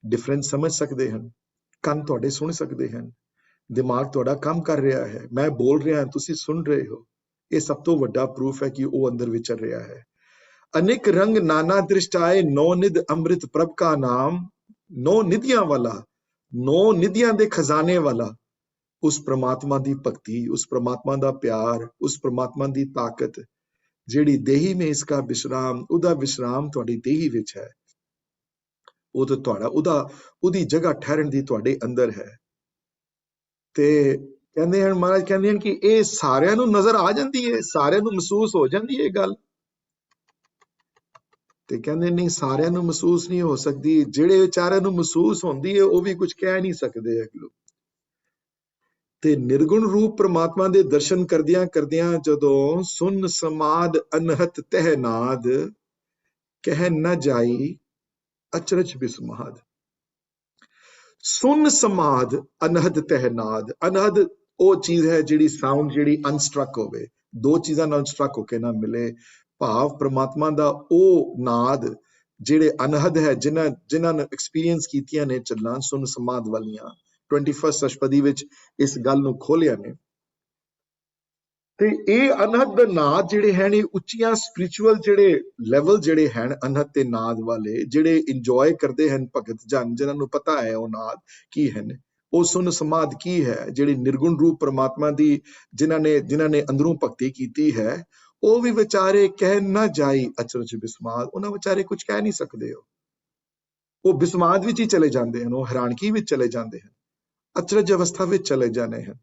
ਡਿਫਰੈਂਸ ਸਮਝ ਸਕਦੇ ਹਨ। ਕੰਨ ਤੁਹਾਡੇ ਸੁਣ ਸਕਦੇ ਹਨ, ਦਿਮਾਗ ਤੁਹਾਡਾ ਕੰਮ ਕਰ ਰਿਹਾ ਹੈ। ਮੈਂ ਬੋਲ ਰਿਹਾ, ਤੁਸੀਂ ਸੁਣ ਰਹੇ ਹੋ। ਇਹ ਸਭ ਤੋਂ ਵੱਡਾ ਪ੍ਰੂਫ ਹੈ ਕਿ ਉਹ ਅੰਦਰ ਵਿਚਰ ਰਿਹਾ ਹੈ। ਅਨੇਕ ਰੰਗ ਨਾਨਾ ਦ੍ਰਿਸ਼ਟਾਏ ਨੌ ਨਿਧ ਅੰਮ੍ਰਿਤ ਪ੍ਰਭ ਕਾ ਨਾਮ। ਨੌ ਨਿਧੀਆਂ ਵਾਲਾ, ਨੌ ਨਿਧੀਆਂ ਦੇ ਖਜ਼ਾਨੇ ਵਾਲਾ, ਉਸ ਪ੍ਰਮਾਤਮਾ ਦੀ ਭਗਤੀ, ਉਸ ਪ੍ਰਮਾਤਮਾ ਦਾ ਪਿਆਰ, ਉਸ ਪ੍ਰਮਾਤਮਾ ਦੀ ਤਾਕਤ ਜਿਹੜੀ ਦੇਹੀ ਮੇਂ ਇਸਕਾ ਵਿਸ਼ਰਾਮ, ਉਹਦਾ ਵਿਸ਼ਰਾਮ ਤੁਹਾਡੀ ਦੇਹੀ ਵਿੱਚ ਹੈ। ਉਹ ਤਾਂ ਤੁਹਾਡਾ ਉਹਦੀ ਜਗ੍ਹਾ ਠਹਿਰਨ ਦੀ ਤੁਹਾਡੇ ਅੰਦਰ ਹੈ। ਤੇ ਕਹਿੰਦੇ ਹਨ, ਮਹਾਰਾਜ ਕਹਿੰਦੇ ਹਨ ਕਿ ਇਹ ਸਾਰਿਆਂ ਨੂੰ ਨਜ਼ਰ ਆ ਜਾਂਦੀ ਹੈ, ਸਾਰਿਆਂ ਨੂੰ ਮਹਿਸੂਸ ਹੋ ਜਾਂਦੀ ਹੈ ਗੱਲ। ਤੇ ਕਹਿੰਦੇ ਨਹੀਂ, ਸਾਰਿਆਂ ਨੂੰ ਮਹਿਸੂਸ ਨਹੀਂ ਹੋ ਸਕਦੀ। ਜਿਹੜੇ ਵਿਚਾਰਿਆਂ ਨੂੰ ਮਹਿਸੂਸ ਹੁੰਦੀ ਹੈ ਉਹ ਵੀ ਕੁਝ ਕਹਿ ਨਹੀਂ ਸਕਦੇ ਅਗਲੋ। ਤੇ ਨਿਰਗੁਣ ਰੂਪ ਪ੍ਰਮਾਤਮਾ ਦੇ ਦਰਸ਼ਨ ਕਰਦਿਆਂ ਕਰਦਿਆਂ ਜਦੋਂ ਸੁਨ ਸਮਾਦ ਅਨਹਤ ਤਹਿ ਨਾਦ ਕਹਿ ਨਾ ਜਾਈ ਅਚਰਜ ਬਿਸਮਾਦ। ਸੁਨ ਸਮਾਦ ਅਨਹਦ ਤਹਿ ਨਾਦ। ਅਨਹਦ ਉਹ ਚੀਜ਼ ਹੈ ਜਿਹੜੀ ਸਾਊਂਡ ਜਿਹੜੀ ਅਨਸਟਰਕ ਹੋਵੇ, ਦੋ ਚੀਜ਼ਾਂ ਨਾਲ ਸਟਰਕ ਹੋ ਕੇ ਨਾ ਮਿਲੇ। ਭਾਵ ਪ੍ਰਮਾਤਮਾ ਦਾ ਉਹ ਨਾਦ ਜਿਹੜੇ ਅਨਹਦ ਹੈ, ਜਿਨ੍ਹਾਂ ਨੇ ਐਕਸਪੀਰੀਅੰਸ ਕੀਤੀਆਂ ਨੇ ਚੱਲਾਂ ਸੁਨ ਸਮਾਦ ਵਾਲੀਆਂ। 21st ਅਸ਼ਪਦੀ ਵਿੱਚ ਇਸ ਗੱਲ ਨੂੰ ਖੋਲਿਆ ਨੇ। ਤੇ ਇਹ ਅਨਹਦ ਦੇ ਨਾਦ ਜਿਹੜੇ ਹਨ, ਇਹ ਉੱਚੀਆਂ ਸਪਿਰਿਚੁਅਲ ਜਿਹੜੇ ਲੈਵਲ ਜਿਹੜੇ ਹਨ ਅਨਹਦ ਤੇ ਨਾਦ ਵਾਲੇ, ਜਿਹੜੇ ਇੰਜੋਏ ਕਰਦੇ ਹਨ ਭਗਤ ਜਨ, ਜਿਨ੍ਹਾਂ ਨੂੰ ਪਤਾ ਹੈ ਉਹ ਨਾਦ ਕੀ ਹਨ, ਉਹ ਸੁਨ ਸਮਾਦ ਕੀ ਹੈ, ਜਿਹੜੀ ਨਿਰਗੁਣ ਰੂਪ ਪ੍ਰਮਾਤਮਾ ਦੀ ਜਿਨ੍ਹਾਂ ਨੇ ਅੰਦਰੋਂ ਭਗਤੀ ਕੀਤੀ ਹੈ, ਉਹ ਵੀ ਵਿਚਾਰੇ ਕਹਿ ਨਾ ਜਾਈ ਅਚਰਜ ਬਿਸਮਾਦ। ਉਹਨਾਂ ਵਿਚਾਰੇ ਕੁਝ ਕਹਿ ਨਹੀਂ ਸਕਦੇ। ਉਹ ਬਿਸਮਾਦ ਵਿੱਚ ਹੀ ਚਲੇ ਜਾਂਦੇ ਹਨ, ਉਹ ਹੈਰਾਨਗੀ ਵਿੱਚ ਚਲੇ ਜਾਂਦੇ ਹਨ, ਅਚਰਜ ਅਵਸਥਾ ਵਿੱਚ ਚਲੇ ਜਾਂਦੇ ਹਨ।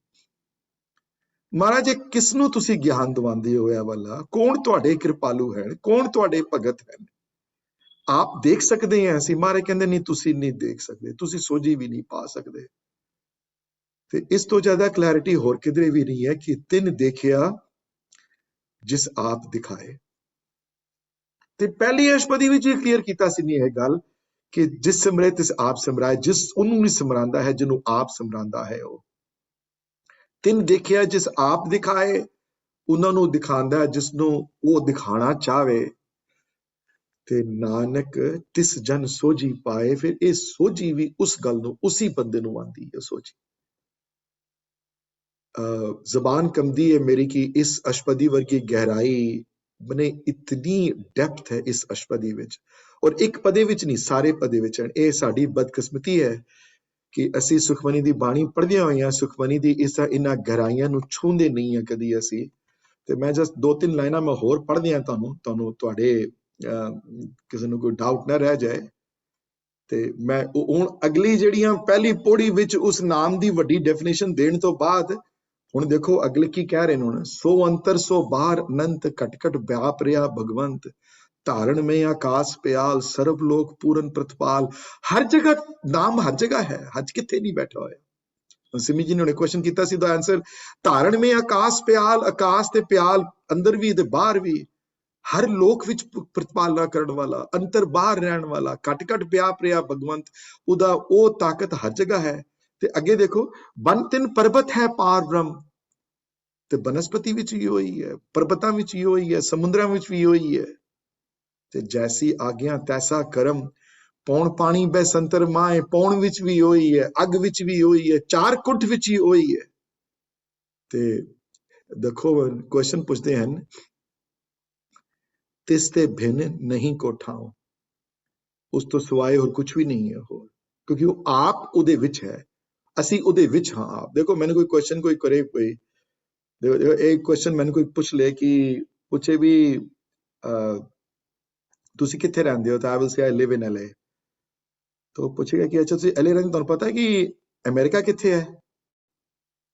ਮਹਾਰਾਜ, ਇਹ ਕਿਸ ਨੂੰ ਤੁਸੀਂ ਗਿਆਨ ਦਿਵਾਉਂਦੇ ਹੋ? ਇਹ ਵਾਲਾ ਕੌਣ ਤੁਹਾਡੇ ਕਿਰਪਾਲੂ ਹਨ, ਕੌਣ ਤੁਹਾਡੇ ਭਗਤ ਹਨ? ਆਪ ਦੇਖ ਸਕਦੇ ਹਾਂ ਅਸੀਂ। ਮਹਾਰਾਜ ਕਹਿੰਦੇ ਨਹੀਂ, ਤੁਸੀਂ ਨਹੀਂ ਦੇਖ ਸਕਦੇ, ਤੁਸੀਂ ਸੋਝੀ ਵੀ ਨਹੀਂ ਪਾ ਸਕਦੇ। ਤੇ ਇਸ ਤੋਂ ਜ਼ਿਆਦਾ ਕਲੈਰਿਟੀ ਹੋਰ ਕਿਧਰੇ ਵੀ ਨਹੀਂ ਹੈ ਕਿ ਤਿੰਨ ਦੇਖਿਆ ਜਿਸ ਆਪ ਦਿਖਾਏ। ਤੇ ਪਹਿਲੀ ਅਸ਼ਪਦੀ ਵਿੱਚ ਇਹ ਕਲੀਅਰ ਕੀਤਾ ਸੀ ਨਹੀਂ ਇਹ ਗੱਲ ਕਿ ਜਿਸ ਸਿਮਰੇ ਤਿਸ ਆਪ ਸਿਮਰਾਏ। ਜਿਸ ਉਹਨੂੰ ਨਹੀਂ ਸਿਮਰਾਂਦਾ ਹੈ, ਜਿਹਨੂੰ ਆਪ ਸਿਮਰਾਂਦਾ ਹੈ ਉਹ। ਤਿੰਨ ਦੇਖਿਆ ਜਿਸ ਆਪ ਦਿਖਾਏ, ਉਹਨਾਂ ਨੂੰ ਦਿਖਾਉਂਦਾ ਜਿਸ ਨੂੰ ਉਹ ਦਿਖਾਣਾ ਚਾਹਵੇ। ਤੇ ਨਾਨਕ ਤਿਸ ਜਨ ਸੋਝੀ ਪਾਏ। ਫਿਰ ਇਹ ਸੋਝੀ ਵੀ ਉਸ ਗੱਲ ਨੂੰ, ਉਸੀ ਬੰਦੇ ਨੂੰ ਆਉਂਦੀ ਹੈ ਸੋਝੀ। ਜ਼ਬਾਨ ਕੰਬਦੀ ਹੈ ਮੇਰੀ ਕਿ ਇਸ ਅਸ਼ਪਦੀ ਵਰਗੀ ਗਹਿਰਾਈ ਮਨੇ ਇਤਨੀ ਡੈਪਥ ਹੈ ਇਸ ਅਸ਼ਪਦੀ ਵਿੱਚ। ਔਰ ਇੱਕ ਪਦੇ ਵਿੱਚ ਨਹੀਂ, ਸਾਰੇ ਪਦੇ ਵਿੱਚ। ਇਹ ਸਾਡੀ ਬਦਕਿਸਮਤੀ ਹੈ ਕਿ ਅਸੀਂ ਸੁਖਮਨੀ ਦੀ ਬਾਣੀ ਪੜ੍ਹਦਿਆਂ ਹੋਈਆਂ ਸੁਖਮਨੀ ਦੀ ਇਹਨਾਂ ਗਹਿਰਾਈਆਂ ਨੂੰ ਛੂਹਦੇ ਨਹੀਂ ਹਾਂ ਕਦੀ ਅਸੀਂ। ਤੇ ਮੈਂ ਜਸਟ 2-3 ਲਾਈਨਾਂ ਮੈਂ ਹੋਰ ਪੜ੍ਹਦਿਆਂ ਤੁਹਾਡੇ ਕਿਸੇ ਨੂੰ ਕੋਈ ਡਾਊਟ ਨਾ ਰਹਿ ਜਾਏ। ਤੇ ਮੈਂ ਹੁਣ ਅਗਲੀ ਜਿਹੜੀਆਂ ਪਹਿਲੀ ਪੌੜੀ ਵਿੱਚ ਉਸ ਨਾਮ ਦੀ ਵੱਡੀ ਡੈਫੀਨੇਸ਼ਨ ਦੇਣ ਤੋਂ ਬਾਅਦ ਹੁਣ ਦੇਖੋ ਅਗਲੇ ਕੀ ਕਹਿ ਰਹੇ ਨੇ। ਹੁਣ ਸੋ ਅੰਤਰ ਸੋ ਬਾਹਰ ਅਨੰਤ ਘਟ ਘਟ ਵਿਆਪ ਰਿਹਾ ਭਗਵੰਤ ਧਾਰਨ ਮੇ ਆਕਾਸ਼ ਪਿਆਲ ਸਰਬ ਲੋਕ ਪੂਰਨ ਪ੍ਰਤਪਾਲ। ਹਰ ਜਗ੍ਹਾ ਨਾਮ, ਹਰ ਜਗ੍ਹਾ ਹੈ, ਹੱਜ ਕਿੱਥੇ ਨਹੀਂ ਬੈਠਾ ਹੋਇਆ। ਸਿਮੀ ਜੀ ਨੇ ਕੁਐਸਚਨ ਕੀਤਾ ਸੀ, ਦਾ ਆਨਸਰ ਧਾਰਨ ਮੇ ਆਕਾਸ਼ ਪਿਆਲ, ਆਕਾਸ਼ ਤੇ ਪਿਆਲ ਅੰਦਰ ਵੀ ਤੇ ਬਾਹਰ ਵੀ, ਹਰ ਲੋਕ ਵਿੱਚ ਪ੍ਰਤਪਾਲਨਾ ਕਰਨ ਵਾਲਾ, ਅੰਤਰ ਬਾਹਰ ਰਹਿਣ ਵਾਲਾ, ਘਟ ਘਟ ਵਿਆਪ ਰਿਹਾ ਭਗਵੰਤ। ਉਹਦਾ ਉਹ ਤਾਕਤ ਹਰ ਜਗ੍ਹਾ ਹੈ। ਤੇ ਅੱਗੇ ਦੇਖੋ, ਬਨ ਤਿੰਨ ਪਰਬਤ ਹੈ ਪਾਰ ਬ੍ਰਹਮ। ਤੇ ਬਨਸਪਤੀ ਵਿੱਚ ਵੀ ਉਹੀ ਹੈ, ਪਰਬਤਾਂ ਵਿੱਚ ਵੀ ਉਹੀ ਹੈ, ਸਮੁੰਦਰਾਂ ਵਿੱਚ ਵੀ ਉਹੀ ਹੈ। ਤੇ ਜੈਸੀ ਆਗਿਆ ਤੈਸਾ ਕਰਮ, ਪੌਣ ਪਾਣੀ ਬੈ ਸੰਤਰ ਮਾਏ। ਪੌਣ ਵਿੱਚ ਵੀ ਉਹੀ ਹੈ, ਅੱਗ ਵਿੱਚ ਵੀ ਉਹੀ ਹੈ, ਚਾਰ ਕੁੰਠ ਵਿੱਚ ਹੀ ਉਹੀ ਹੈ। ਤੇ ਦੇਖੋ ਕੁਐਸਚਨ ਪੁੱਛਦੇ ਹਨ, ਤਿਸ ਤੇ ਭਿੰਨ ਨਹੀਂ ਕੋ ਠਾਉ। ਉਸ ਤੋਂ ਸਿਵਾਏ ਹੋਰ ਕੁਝ ਵੀ ਨਹੀਂ ਹੈ ਹੋਰ, ਕਿਉਂਕਿ ਉਹ ਆਪ ਉਹਦੇ ਵਿੱਚ ਹੈ, ਅਸੀਂ ਉਹਦੇ ਵਿੱਚ ਹਾਂ ਆਪ। ਦੇਖੋ ਮੈਨੂੰ ਕੋਈ ਕੁਐਸਚਨ ਕੋਈ ਕਰੇ, ਕੋਈ ਇਹ ਕੁਐਸਚਨ ਮੈਨੂੰ ਕੋਈ ਪੁੱਛ ਲੈ ਕਿ ਪੁੱਛੇ ਵੀ ਤੁਸੀਂ ਕਿੱਥੇ ਰਹਿੰਦੇ ਹੋ, ਤਾਂ I will say I Liv in LA। ਤਾਂ ਉਹ ਪੁੱਛੇਗਾ ਕਿ ਅੱਛਾ ਤੁਸੀਂ LA ਰਹਿੰਦੇ, ਤੁਹਾਨੂੰ ਪਤਾ ਹੈ ਕਿ ਅਮਰੀਕਾ ਕਿੱਥੇ ਹੈ?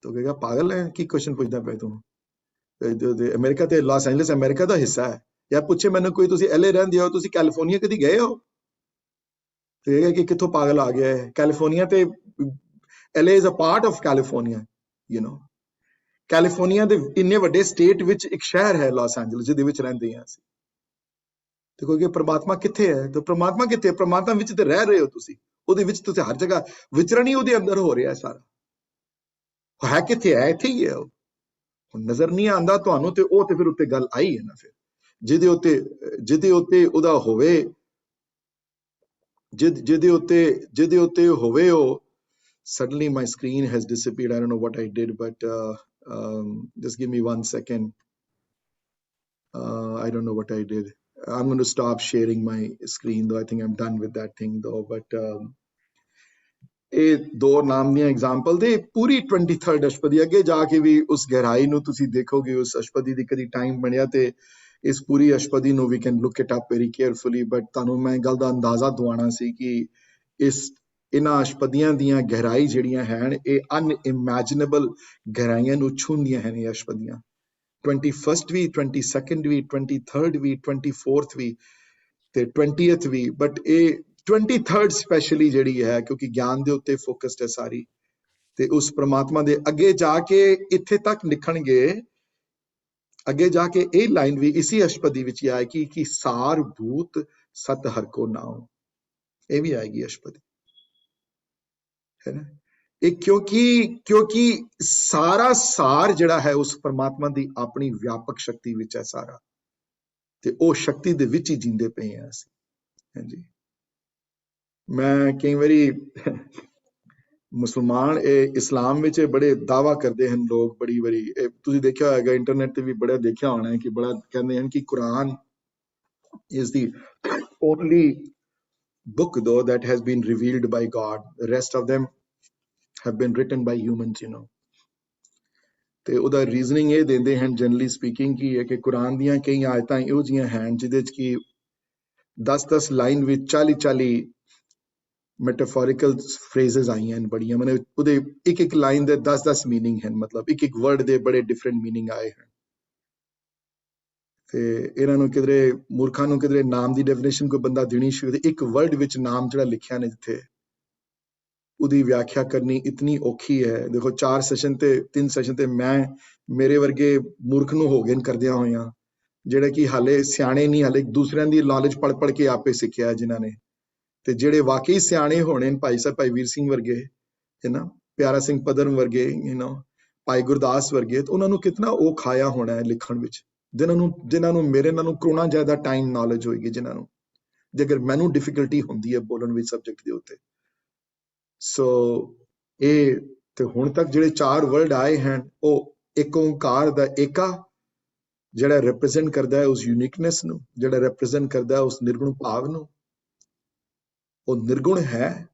ਤਾਂ ਕਹੇਗਾ ਪਾਗਲ ਹੈ, ਕੀ ਕੁਐਸਚਨ ਪੁੱਛਦਾ ਪਿਆ ਤੂੰ? ਅਮਰੀਕਾ ਤੇ ਲਾਸ ਐਂਜਲਸ ਅਮਰੀਕਾ ਦਾ ਹਿੱਸਾ ਹੈ, ਜਾਂ ਪੁੱਛੇ ਮੈਨੂੰ ਕੋਈ ਤੁਸੀਂ LA ਰਹਿੰਦੇ ਹੋ, ਤੁਸੀਂ ਕੈਲੀਫੋਰਨੀਆ ਕਦੀ ਗਏ ਹੋ, ਤੇ ਇਹ ਕਿ ਕਿੱਥੋਂ ਪਾਗਲ ਆ ਗਿਆ ਹੈ। ਕੈਲੀਫੋਰਨੀਆ ਤੇ LA is a part of California, you know. California ਦੇ ਇੰਨੇ ਵੱਡੇ ਸਟੇਟ ਵਿੱਚ ਇੱਕ ਸ਼ਹਿਰ ਹੈ ਲਾਸ ਐਂਜਲਸ, ਜਿਹਦੇ ਵਿੱਚ ਰਹਿੰਦੇ ਹਾਂ ਅਸੀਂ। ਤੇ ਕੋਈ ਪ੍ਰਮਾਤਮਾ ਕਿੱਥੇ ਹੈ? ਤੇ ਪ੍ਰਮਾਤਮਾ ਕਿੱਥੇ? ਪ੍ਰਮਾਤਮਾ ਵਿੱਚ ਤੇ ਰਹਿ ਰਹੇ ਹੋ ਤੁਸੀਂ, ਉਹਦੇ ਵਿੱਚ ਤੁਸੀਂ ਹਰ ਜਗ੍ਹਾ ਵਿਚਰਣ ਹੀ ਉਹਦੇ ਅੰਦਰ ਹੋ ਰਿਹਾ ਸਾਰਾ। ਉਹ ਹੈ ਕਿੱਥੇ? ਹੈ ਇੱਥੇ ਹੀ ਹੈ। ਉਹ ਨਜ਼ਰ ਨਹੀਂ ਆਉਂਦਾ ਤੁਹਾਨੂੰ, ਤੇ ਉਹ ਤੇ ਫਿਰ ਉੱਤੇ ਗੱਲ ਆਈ ਹੈ ਨਾ, ਫਿਰ ਜਿਹਦੇ ਉੱਤੇ ਉਹਦਾ ਹੋਵੇ, ਜਿਹਦੇ ਉੱਤੇ ਹੋਵੇ ਉਹ। Suddenly my screen has disappeared. I don't know what I did, but just give me 1 second. I don't know what I did. I'm going to stop sharing my screen though. I think I'm done with that thing though. But ਇਹ ਦੋ ਨਾਮ ਦੀਆਂ example ਦੇ ਪੂਰੀ 23rd ਅਸ਼ਪਦੀ, ਅੱਗੇ ਜਾ ਕੇ ਵੀ ਉਸ ਗਹਿਰਾਈ ਨੂੰ ਤੁਸੀਂ ਦੇਖੋਗੇ। ਉਸ ਅਸ਼ਪਦੀ ਦੀ ਕਦੀ ਟਾਈਮ ਬਣਿਆ ਤੇ ਇਸ ਪੂਰੀ ਅਸ਼ਪਦੀ ਨੂੰ we can look it up very carefully. But ਤੁਹਾਨੂੰ ਮੈਂ ਗੱਲ ਦਾ ਅੰਦਾਜ਼ਾ ਦਵਾਉਣਾ ਸੀ ਕਿ ਇਹਨਾਂ ਅਸ਼ਪਦੀਆਂ ਦੀਆਂ ਗਹਿਰਾਈ ਜਿਹੜੀਆਂ ਹਨ, ਇਹ ਅਨਇਮੈਜਿਨੇਬਲ ਗਹਿਰਾਈਆਂ ਨੂੰ ਛੂੰਹਦੀਆਂ ਹਨ ਇਹ ਅਸ਼ਪਦੀਆਂ। 21st ਵੀ, 22nd ਵੀ, 23rd ਵੀ, 24th ਵੀ ਤੇ 20th ਵੀ। ਬਟ ਇਹ 23rd ਸਪੈਸ਼ਲੀ ਜਿਹੜੀ ਹੈ, ਕਿਉਂਕਿ ਗਿਆਨ ਦੇ ਉੱਤੇ ਫੋਕਸਡ ਹੈ ਸਾਰੀ, ਤੇ ਉਸ ਪ੍ਰਮਾਤਮਾ ਦੇ ਅੱਗੇ ਜਾ ਕੇ ਇੱਥੇ ਤੱਕ ਲਿਖਣਗੇ। ਅੱਗੇ ਜਾ ਕੇ ਇਹ ਲਾਈਨ ਵੀ ਇਸੀ ਅਸ਼ਪਦੀ ਵਿੱਚ ਹੀ ਆਏਗੀ ਕਿ ਸਾਰ ਭੂਤ ਸਤ ਹਰ ਕੋ ਨਾਉ, ਇਹ ਵੀ ਆਏਗੀ ਅਸ਼ਪਦੀ, ਹੈ ਨਾ। ਇਹ ਕਿਉਂਕਿ ਸਾਰਾ ਸਾਰ ਜਿਹੜਾ ਹੈ ਉਸ ਪ੍ਰਮਾਤਮਾ ਦੀ ਆਪਣੀ ਵਿਆਪਕ ਸ਼ਕਤੀ ਵਿੱਚ ਹੈ ਸਾਰਾ, ਤੇ ਉਹ ਸ਼ਕਤੀ ਦੇ ਵਿੱਚ ਹੀ ਜੀਂਦੇ ਪਏ ਹਾਂ ਅਸੀਂ। ਹਾਂਜੀ, ਮੈਂ ਕਈ ਵਾਰੀ ਮੁਸਲਮਾਨ ਇਸਲਾਮ ਵਿੱਚ ਬੜੇ ਦਾਅਵਾ ਕਰਦੇ ਹਨ ਲੋਕ, ਬੜੀ ਵਾਰੀ ਤੁਸੀਂ ਦੇਖਿਆ ਹੋਏਗਾ ਇੰਟਰਨੈਟ ਤੇ ਵੀ ਬੜਾ ਦੇਖਿਆ ਹੋਣਾ ਹੈ ਕਿ ਬੜਾ ਕਹਿੰਦੇ ਹਨ ਕਿ Quran is the only book though that has been revealed by God. The rest of them have been written by humans, you know. ਤੇ ਉਹਦਾ ਰੀਜ਼ਨਿੰਗ ਇਹ ਦਿੰਦੇ ਹਨ ਜਨਰਲੀ ਸਪੀਕਿੰਗ ਕਿ ਕੁਰਾਨ ਦੀਆਂ ਕਈ ਆਇਤਾਂ ਇਹੋ ਜਿਹੀਆਂ ਹਨ ਜਿਹਦੇ ਚ ਕਿ 10-10 ਲਾਈਨ ਵਿੱਚ 40-40 ਮੈਟਾਫੋਰਿਕਲ ਫਰੇਜ਼ਸ ਆਈਆਂ ਹਨ ਬੜੀਆਂ। ਮਤਲਬ ਉਹਦੇ ਇੱਕ ਲਾਈਨ ਦੇ 10-10 ਮੀਨਿੰਗ ਹਨ, ਮਤਲਬ ਇੱਕ ਵਰਡ ਦੇ ਬੜੇ ਡਿਫਰੈਂਟ ਮੀਨਿੰਗ ਆਏ ਹਨ। ਤੇ ਇਹਨਾਂ ਨੂੰ ਕਿਧਰੇ ਮੂਰਖਾਂ ਨੂੰ ਕਿਧਰੇ ਨਾਮ ਦੀ ਡੈਫੀਨੇਸ਼ਨ ਕੋਈ ਬੰਦਾ ਦੇਣੀ ਸ਼ੁਰੂ, ਇੱਕ ਵਰਡ ਵਿੱਚ ਨਾਮ ਜਿਹੜਾ ਲਿਖਿਆ ਨੇ ਜਿੱਥੇ, ਉਹਦੀ ਵਿਆਖਿਆ ਕਰਨੀ ਇਤਨੀ ਔਖੀ ਹੈ। ਦੇਖੋ 4 ਸੈਸ਼ਨ ਤੇ 3 ਸੈਸ਼ਨ ਤੇ ਮੇਰੇ ਵਰਗੇ ਮੂਰਖ ਨੂੰ ਹੋ ਗਏ ਕਰਦਿਆਂ ਹੋਇਆਂ, ਜਿਹੜੇ ਕਿ ਹਾਲੇ ਸਿਆਣੇ ਨਹੀਂ, ਹਾਲੇ ਦੂਸਰਿਆਂ ਦੀ ਨੌਲੇਜ ਪੜ੍ਹ ਕੇ ਆਪੇ ਸਿੱਖਿਆ ਜਿਨ੍ਹਾਂ ਨੇ। ਤੇ ਜਿਹੜੇ ਵਾਕਈ ਸਿਆਣੇ ਹੋਣੇ ਭਾਈ ਸਾਹਿਬ, ਭਾਈ ਵੀਰ ਸਿੰਘ ਵਰਗੇ, ਹੈ ਨਾ, ਪਿਆਰਾ ਸਿੰਘ ਪਦਰਮ ਵਰਗੇ, ਭਾਈ ਗੁਰਦਾਸ ਵਰਗੇ, ਤੇ ਉਹਨਾਂ ਨੂੰ ਕਿਤਨਾ ਉਹ ਖਾਇਆ ਹੋਣਾ ਹੈ ਲਿਖਣ ਵਿੱਚ, ਜਿਨ੍ਹਾਂ ਨੂੰ ਮੇਰੇ ਨਾਲੋਂ ਕਰੋਨਾ ਜ਼ਿਆਦਾ ਟਾਈਮ ਨੌਲੇਜ ਹੋਏਗੀ, ਜਿਨ੍ਹਾਂ ਨੂੰ ਜੇਕਰ ਮੈਨੂੰ ਡਿਫਿਕਲਟੀ ਹੁੰਦੀ ਹੈ ਬੋਲਣ ਵਿੱਚ ਸਬਜੈਕਟ ਦੇ ਉੱਤੇ। ਸੋ ਇਹ ਤੇ ਹੁਣ ਤੱਕ ਜਿਹੜੇ 4 ਵਰਡ ਆਏ ਹਨ, ਉਹ ਇੱਕ ਓਂਕਾਰ ਦਾ ਏਕਾ ਜਿਹੜਾ ਰਿਪਰੈਜ਼ੈਂਟ ਕਰਦਾ ਹੈ ਉਸ ਯੂਨੀਕਨੈਸ ਨੂੰ, ਜਿਹੜਾ ਰਿਪਰੈਜ਼ੈਂਟ ਕਰਦਾ ਉਸ ਨਿਰਗੁਣ ਭਾਵ ਨੂੰ। ਉਹ ਨਿਰਗੁਣ ਹੈ,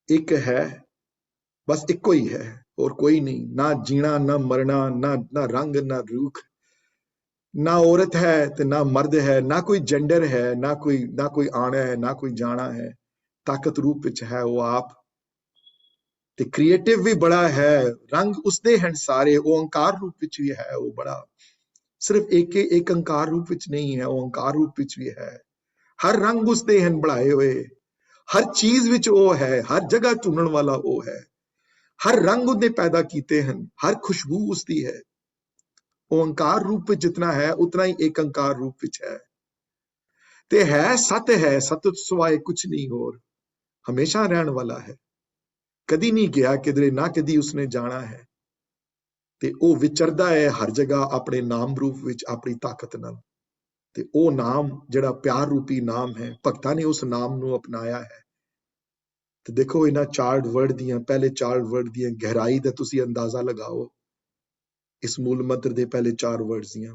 ਇੱਕ ਹੈ, ਬਸ ਇੱਕੋ ਹੀ ਹੈ, ਹੋਰ ਕੋਈ ਨਹੀਂ। ਨਾ ਜੀਣਾ, ਨਾ ਮਰਨਾ, ਨਾ ਰੰਗ, ਨਾ ਰੂਖ, ਨਾ ਔਰਤ ਹੈ ਤੇ ਨਾ ਮਰਦ ਹੈ, ਨਾ ਕੋਈ ਜੈਂਡਰ ਹੈ, ਨਾ ਕੋਈ ਆਣਾ ਹੈ, ਨਾ ਕੋਈ ਜਾਣਾ ਹੈ। ਤਾਕਤ ਰੂਪ ਵਿੱਚ ਹੈ ਉਹ ਆਪ, ਤੇ ਕ੍ਰੀਏਟਿਵ ਵੀ ਬੜਾ ਹੈ। ਰੰਗ ਉਸਦੇ ਹਨ ਸਾਰੇ, ਉਹ ਓਂਕਾਰ ਰੂਪ ਵਿੱਚ ਵੀ ਹੈ ਉਹ ਬੜਾ, ਸਿਰਫ ਇੱਕ ਓਂਕਾਰ ਰੂਪ ਵਿੱਚ ਨਹੀਂ ਹੈ, ਉਹ ਓਂਕਾਰ ਰੂਪ ਵਿੱਚ ਵੀ ਹੈ। ਹਰ ਰੰਗ ਉਸਦੇ ਹਨ ਬਣਾਏ ਹੋਏ, ਹਰ ਚੀਜ਼ ਵਿੱਚ ਉਹ ਹੈ, ਹਰ ਜਗ੍ਹਾ ਢੂੰਡਣ ਵਾਲਾ ਉਹ ਹੈ, ਹਰ ਰੰਗ ਉਹਨੇ ਪੈਦਾ ਕੀਤੇ ਹਨ, ਹਰ ਖੁਸ਼ਬੂ ਉਸਦੀ ਹੈ। ਉਹ ਓਂਕਾਰ ਰੂਪ ਵਿੱਚ ਜਿਤਨਾ ਹੈ ਉਤਨਾ ਹੀ ਇੱਕ ਓਂਕਾਰ ਰੂਪ ਵਿੱਚ ਹੈ। ਤੇ ਹੈ ਸਤ ਹੈ, ਸਤ ਸਿਵਾਏ ਕੁਛ ਨਹੀਂ ਹੋਰ, ਹਮੇਸ਼ਾ ਰਹਿਣ ਵਾਲਾ ਹੈ, ਕਦੀ ਨਹੀਂ ਗਿਆ ਕਿਧਰੇ, ਨਾ ਕਦੀ ਉਸਨੇ ਜਾਣਾ ਹੈ। ਤੇ ਉਹ ਵਿਚਰਦਾ ਹੈ ਹਰ ਜਗ੍ਹਾ ਆਪਣੇ ਨਾਮ ਰੂਪ ਵਿੱਚ, ਆਪਣੀ ਤਾਕਤ ਨਾਲ। ਤੇ ਉਹ ਨਾਮ ਜਿਹੜਾ ਪਿਆਰ ਰੂਪੀ ਨਾਮ ਹੈ, ਭਗਤਾਂ ਨੇ ਉਸ ਨਾਮ ਨੂੰ ਅਪਣਾਇਆ ਹੈ। ਤੇ ਦੇਖੋ ਇਹਨਾਂ 4 ਵਰਡ ਦੀਆਂ, ਪਹਿਲੇ 4 ਵਰਡ ਦੀਆਂ ਗਹਿਰਾਈ ਦਾ ਤੁਸੀਂ ਅੰਦਾਜ਼ਾ ਲਗਾਓ, ਇਸ ਮੂਲ ਮੰਤਰ ਦੇ ਪਹਿਲੇ 4 ਵਰਡਸ ਦੀਆਂ।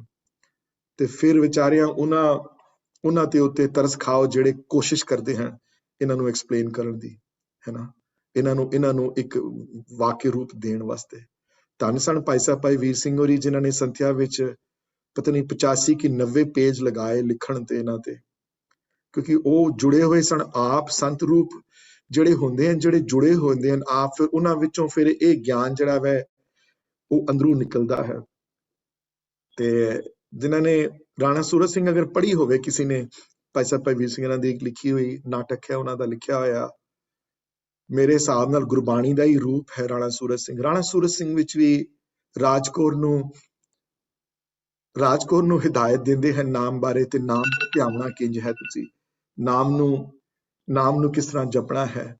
ਤੇ ਫਿਰ ਵਿਚਾਰਿਆਂ ਉਹਨਾਂ ਤੇ ਉੱਤੇ ਤਰਸ ਖਾਓ ਜਿਹੜੇ ਕੋਸ਼ਿਸ਼ ਕਰਦੇ ਹਨ ਇਹਨਾਂ ਨੂੰ ਐਕਸਪਲੇਨ ਕਰਨ ਦੀ, ਹੈ ਨਾ, ਇਹਨਾਂ ਨੂੰ ਇੱਕ ਵਾਕਿਆ ਰੂਪ ਦੇਣ ਵਾਸਤੇ। ਧੰਨ ਸਨ ਭਾਈ ਸਾਹਿਬ ਭਾਈ ਵੀਰ ਸਿੰਘ ਹੋਰੀ, ਜਿਨ੍ਹਾਂ ਨੇ ਸੰਥਿਆ ਵਿੱਚ ਪਤਾ ਨਹੀਂ 85 ਕਿ 90 ਪੇਜ ਲਗਾਏ ਲਿਖਣ ਤੇ ਇਹਨਾਂ ਤੇ, ਕਿਉਂਕਿ ਉਹ ਜੁੜੇ ਹੋਏ ਸਨ ਆਪ। ਸੰਤ ਰੂਪ ਜਿਹੜੇ ਹੁੰਦੇ ਹਨ, ਜਿਹੜੇ ਜੁੜੇ ਹੁੰਦੇ ਹਨ ਆਪ, ਫਿਰ ਉਹਨਾਂ ਵਿੱਚੋਂ ਫਿਰ ਇਹ ਗਿਆਨ ਜਿਹੜਾ ਵੈ ਉਹ ਅੰਦਰੋਂ ਨਿਕਲਦਾ ਹੈ। ਤੇ ਜਿਨ੍ਹਾਂ ਨੇ ਰਾਣਾ ਸੂਰਤ ਸਿੰਘ ਅਗਰ ਪੜ੍ਹੀ ਹੋਵੇ ਕਿਸੇ ਨੇ, ਭਾਈ ਸਾਹਿਬ ਭਾਈ ਵੀਰ ਸਿੰਘ ਇਹਨਾਂ ਦੀ ਇੱਕ ਲਿਖੀ ਹੋਈ ਨਾਟਕ ਹੈ, ਉਹਨਾਂ ਦਾ ਲਿਖਿਆ ਹੋਇਆ, ਮੇਰੇ ਹਿਸਾਬ ਨਾਲ ਗੁਰਬਾਣੀ ਦਾ ਹੀ ਰੂਪ ਹੈ ਰਾਣਾ ਸੂਰਤ ਸਿੰਘ। ਰਾਣਾ ਸੂਰਤ ਸਿੰਘ ਵਿੱਚ ਵੀ ਰਾਜ ਕੌਰ ਨੂੰ ਹਿਦਾਇਤ ਦਿੰਦੇ ਹਨ ਨਾਮ ਬਾਰੇ, ਤੇ ਨਾਮ ਨੂੰ ਧਿਆਵਣਾ ਕਿੰਜ ਹੈ, ਤੁਸੀਂ ਨਾਮ ਨੂੰ ਕਿਸ ਤਰ੍ਹਾਂ ਜਪਣਾ ਹੈ।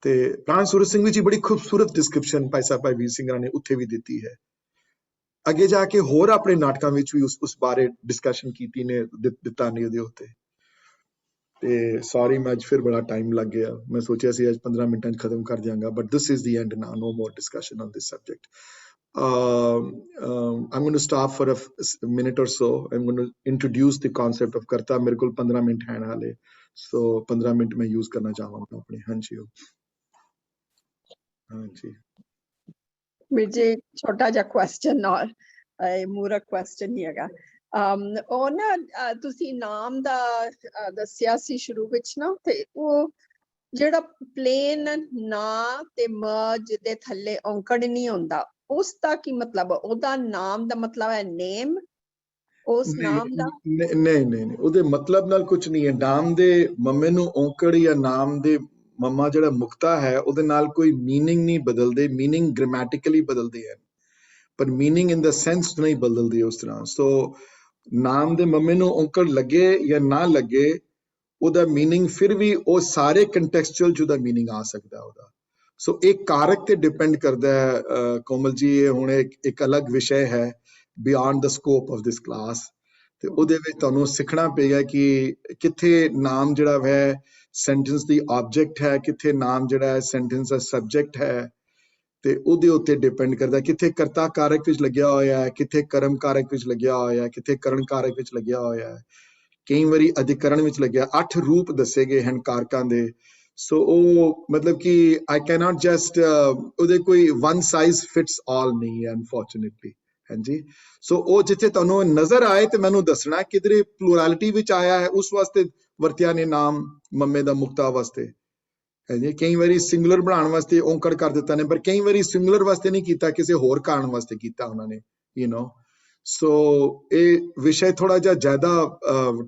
ਤੇ ਰਾਣਾ ਸੂਰਤ ਸਿੰਘ ਵਿੱਚ ਹੀ ਬੜੀ ਖੂਬਸੂਰਤ ਡਿਸਕ੍ਰਿਪਸ਼ਨ ਭਾਈ ਸਾਹਿਬ ਭਾਈ ਵੀਰ ਸਿੰਘ ਨੇ ਉੱਥੇ ਵੀ ਦਿੱਤੀ ਹੈ। ਅੱਗੇ ਜਾ ਕੇ ਹੋਰ ਆਪਣੇ ਨਾਟਕਾਂ ਵਿੱਚ ਵੀ ਉਸ ਬਾਰੇ ਡਿਸਕਸ਼ਨ ਕੀਤੀ ਨੇ, ਦਿੱਤਾ ਨੇ ਉਹਦੇ ਉੱਤੇ। ਤੇ ਸੌਰੀ ਮੈਂ ਅੱਜ ਫਿਰ ਬੜਾ ਟਾਈਮ ਲੱਗ ਗਿਆ, ਮੈਂ ਸੋਚਿਆ ਸੀ ਅੱਜ 15 ਮਿੰਟਾਂ 'ਚ ਖਤਮ ਕਰ ਦਿਆਂਗਾ, but this is the and now, no more discussion on this subject. I'm going to stop for a minute or so. I'm going to introduce the concept of karta. ਮੇਰੇ ਕੋਲ 15 ਮਿੰਟ ਹਨ ਹਾਲੇ, so 15 ਮਿੰਟ ਮੈਂ use ਕਰਨਾ ਚਾਹਾਂਗਾ ਆਪਣੇ। ਹਾਂਜੀ ਹਾਂਜੀ ਵੀਰ ਜੀ ਛੋਟਾ ਜਿਹਾ ਕੁਐਸਚਨ, ਔਰ ਮੂਰਖ ਕੁਐਸਚਨ ਨਹੀਂ ਹੈਗਾ। ਉਹ ਨਾ ਤੁਸੀਂ ਨਾਮ ਦਾ ਦੱਸਿਆ ਸੀ ਸ਼ੁਰੂ ਵਿੱਚ ਨਾ, ਤੇ ਉਹ ਜਿਹੜਾ ਪਲੇਨ ਨਾ ਤੇ ਮਰਜ ਦੇ ਥੱਲੇ ਔਂਕੜ ਨਹੀਂ ਹੁੰਦਾ, ਉਸ ਦਾ ਕੀ ਮਤਲਬ? ਉਹਦਾ ਨਾਮ ਦਾ ਮਤਲਬ ਹੈ ਨੇਮ, ਉਸ ਨਾਮ ਦਾ? ਨਹੀਂ, ਉਹਦੇ ਮਤਲਬ ਨਾਲ ਕੁਝ ਨਹੀਂ ਹੈ। ਨਾਮ ਦੇ ਮੰਮੇ ਨੂੰ ਔਂਕੜ ਜਾਂ ਨਾਮ ਦੇ ਮੰਮਾ ਜਿਹੜਾ ਮੁਕਤਾ ਹੈ ਉਹਦੇ ਨਾਲ ਕੋਈ ਮੀਨਿੰਗ ਨਹੀਂ ਬਦਲਦੇ, ਮੀਨਿੰਗ ਗ੍ਰਾਮੈਟਿਕਲੀ ਬਦਲਦੇ ਹਨ, ਪਰ ਮੀਨਿੰਗ ਇਨ ਦਾ ਸੈਂਸ ਨਹੀਂ ਬਦਲਦੇ ਉਸ ਤਰ੍ਹਾਂ। ਸੋ ਨਾਮ ਦੇ ਮੰਮੇ ਨੂੰ ਔਂਕੜ ਲੱਗੇ ਜਾਂ ਨਾ ਲੱਗੇ, ਉਹਦਾ ਮੀਨਿੰਗ ਫਿਰ ਵੀ ਉਹ ਸਾਰੇ ਕੰਟੈਕਸਚੁਅਲ 'ਚ ਉਹਦਾ ਮੀਨਿੰਗ ਆ ਸਕਦਾ ਉਹਦਾ। ਸੋ ਇਹ ਕਾਰਕ ਤੇ ਡਿਪੈਂਡ ਕਰਦਾ ਹੈ ਕੋਮਲ ਜੀ। ਇਹ ਹੁਣ ਇੱਕ ਅਲੱਗ ਵਿਸ਼ੇ ਹੈ beyond the scope of this class, ਤੇ ਉਹਦੇ ਵਿੱਚ ਤੁਹਾਨੂੰ ਸਿੱਖਣਾ ਪਏਗਾ ਕਿ ਕਿੱਥੇ ਨਾਮ ਜਿਹੜਾ ਹੈ ਸੈਂਟੈਂਸ ਦੀ ਆਬਜੈਕਟ ਹੈ, ਕਿੱਥੇ ਨਾਮ ਜਿਹੜਾ ਹੈ ਸੈਂਟੈਂਸ ਦਾ ਸਬਜੈਕਟ ਹੈ, ਤੇ ਉਹਦੇ ਉੱਤੇ ਡਿਪੈਂਡ ਕਰਦਾ ਕਿੱਥੇ ਕਰਤਾ ਕਾਰਕ ਵਿੱਚ ਲੱਗਿਆ ਹੋਇਆ ਹੈ, ਕਿੱਥੇ ਕਰਮ ਕਾਰਕ ਵਿੱਚ ਲੱਗਿਆ ਹੋਇਆ ਹੈ, ਕਿੱਥੇ ਕਰਨ ਕਾਰਕ ਵਿੱਚ ਲੱਗਿਆ ਹੋਇਆ ਹੈ, ਕਈ ਵਾਰੀ ਅਧਿਕਰਨ ਵਿੱਚ ਲੱਗਿਆ। 8 ਰੂਪ ਦੱਸੇ ਗਏ ਹਨ ਕਾਰਕਾਂ ਦੇ। ਸੋ ਉਹ ਮਤਲਬ ਕਿ ਆਈ ਕੈਨੋਟ ਜਸਟ ਉਹਦੇ ਕੋਈ ਵਨ ਸਾਈਜ਼ ਫਿਟਸ ਆਲ ਨਹੀਂ ਹੈ ਅਨਫੋਰਚੂਨੇਟਲੀ। ਹਾਂਜੀ, ਸੋ ਉਹ ਜਿੱਥੇ ਤੁਹਾਨੂੰ ਨਜ਼ਰ ਆਏ ਤੇ ਮੈਨੂੰ ਦੱਸਣਾ ਕਿਧਰੇ ਪਲੂਰੈਲਿਟੀ ਵਿੱਚ ਆਇਆ ਹੈ, ਉਸ ਵਾਸਤੇ ਵਰਤਿਆ ਨੇ ਨਾਮ ਮੰਮੇ ਦਾ ਮੁਕਤਾ ਵਾਸਤੇ। ਹਾਂਜੀ, ਕਈ ਵਾਰੀ ਸਿੰਗੂਲਰ ਬਣਾਉਣ ਵਾਸਤੇ ਔਂਕੜ ਕਰ ਦਿੱਤਾ ਨੇ, ਪਰ ਕਈ ਵਾਰੀ ਸਿੰਗੂਲਰ ਵਾਸਤੇ ਨਹੀਂ ਕੀਤਾ, ਕਿਸੇ ਹੋਰ ਕਾਰਨ ਵਾਸਤੇ ਕੀਤਾ ਉਹਨਾਂ ਨੇ, ਯੂ ਨੋ। ਸੋ ਇਹ ਵਿਸ਼ੇ ਥੋੜਾ ਜਿਹਾ ਜ਼ਿਆਦਾ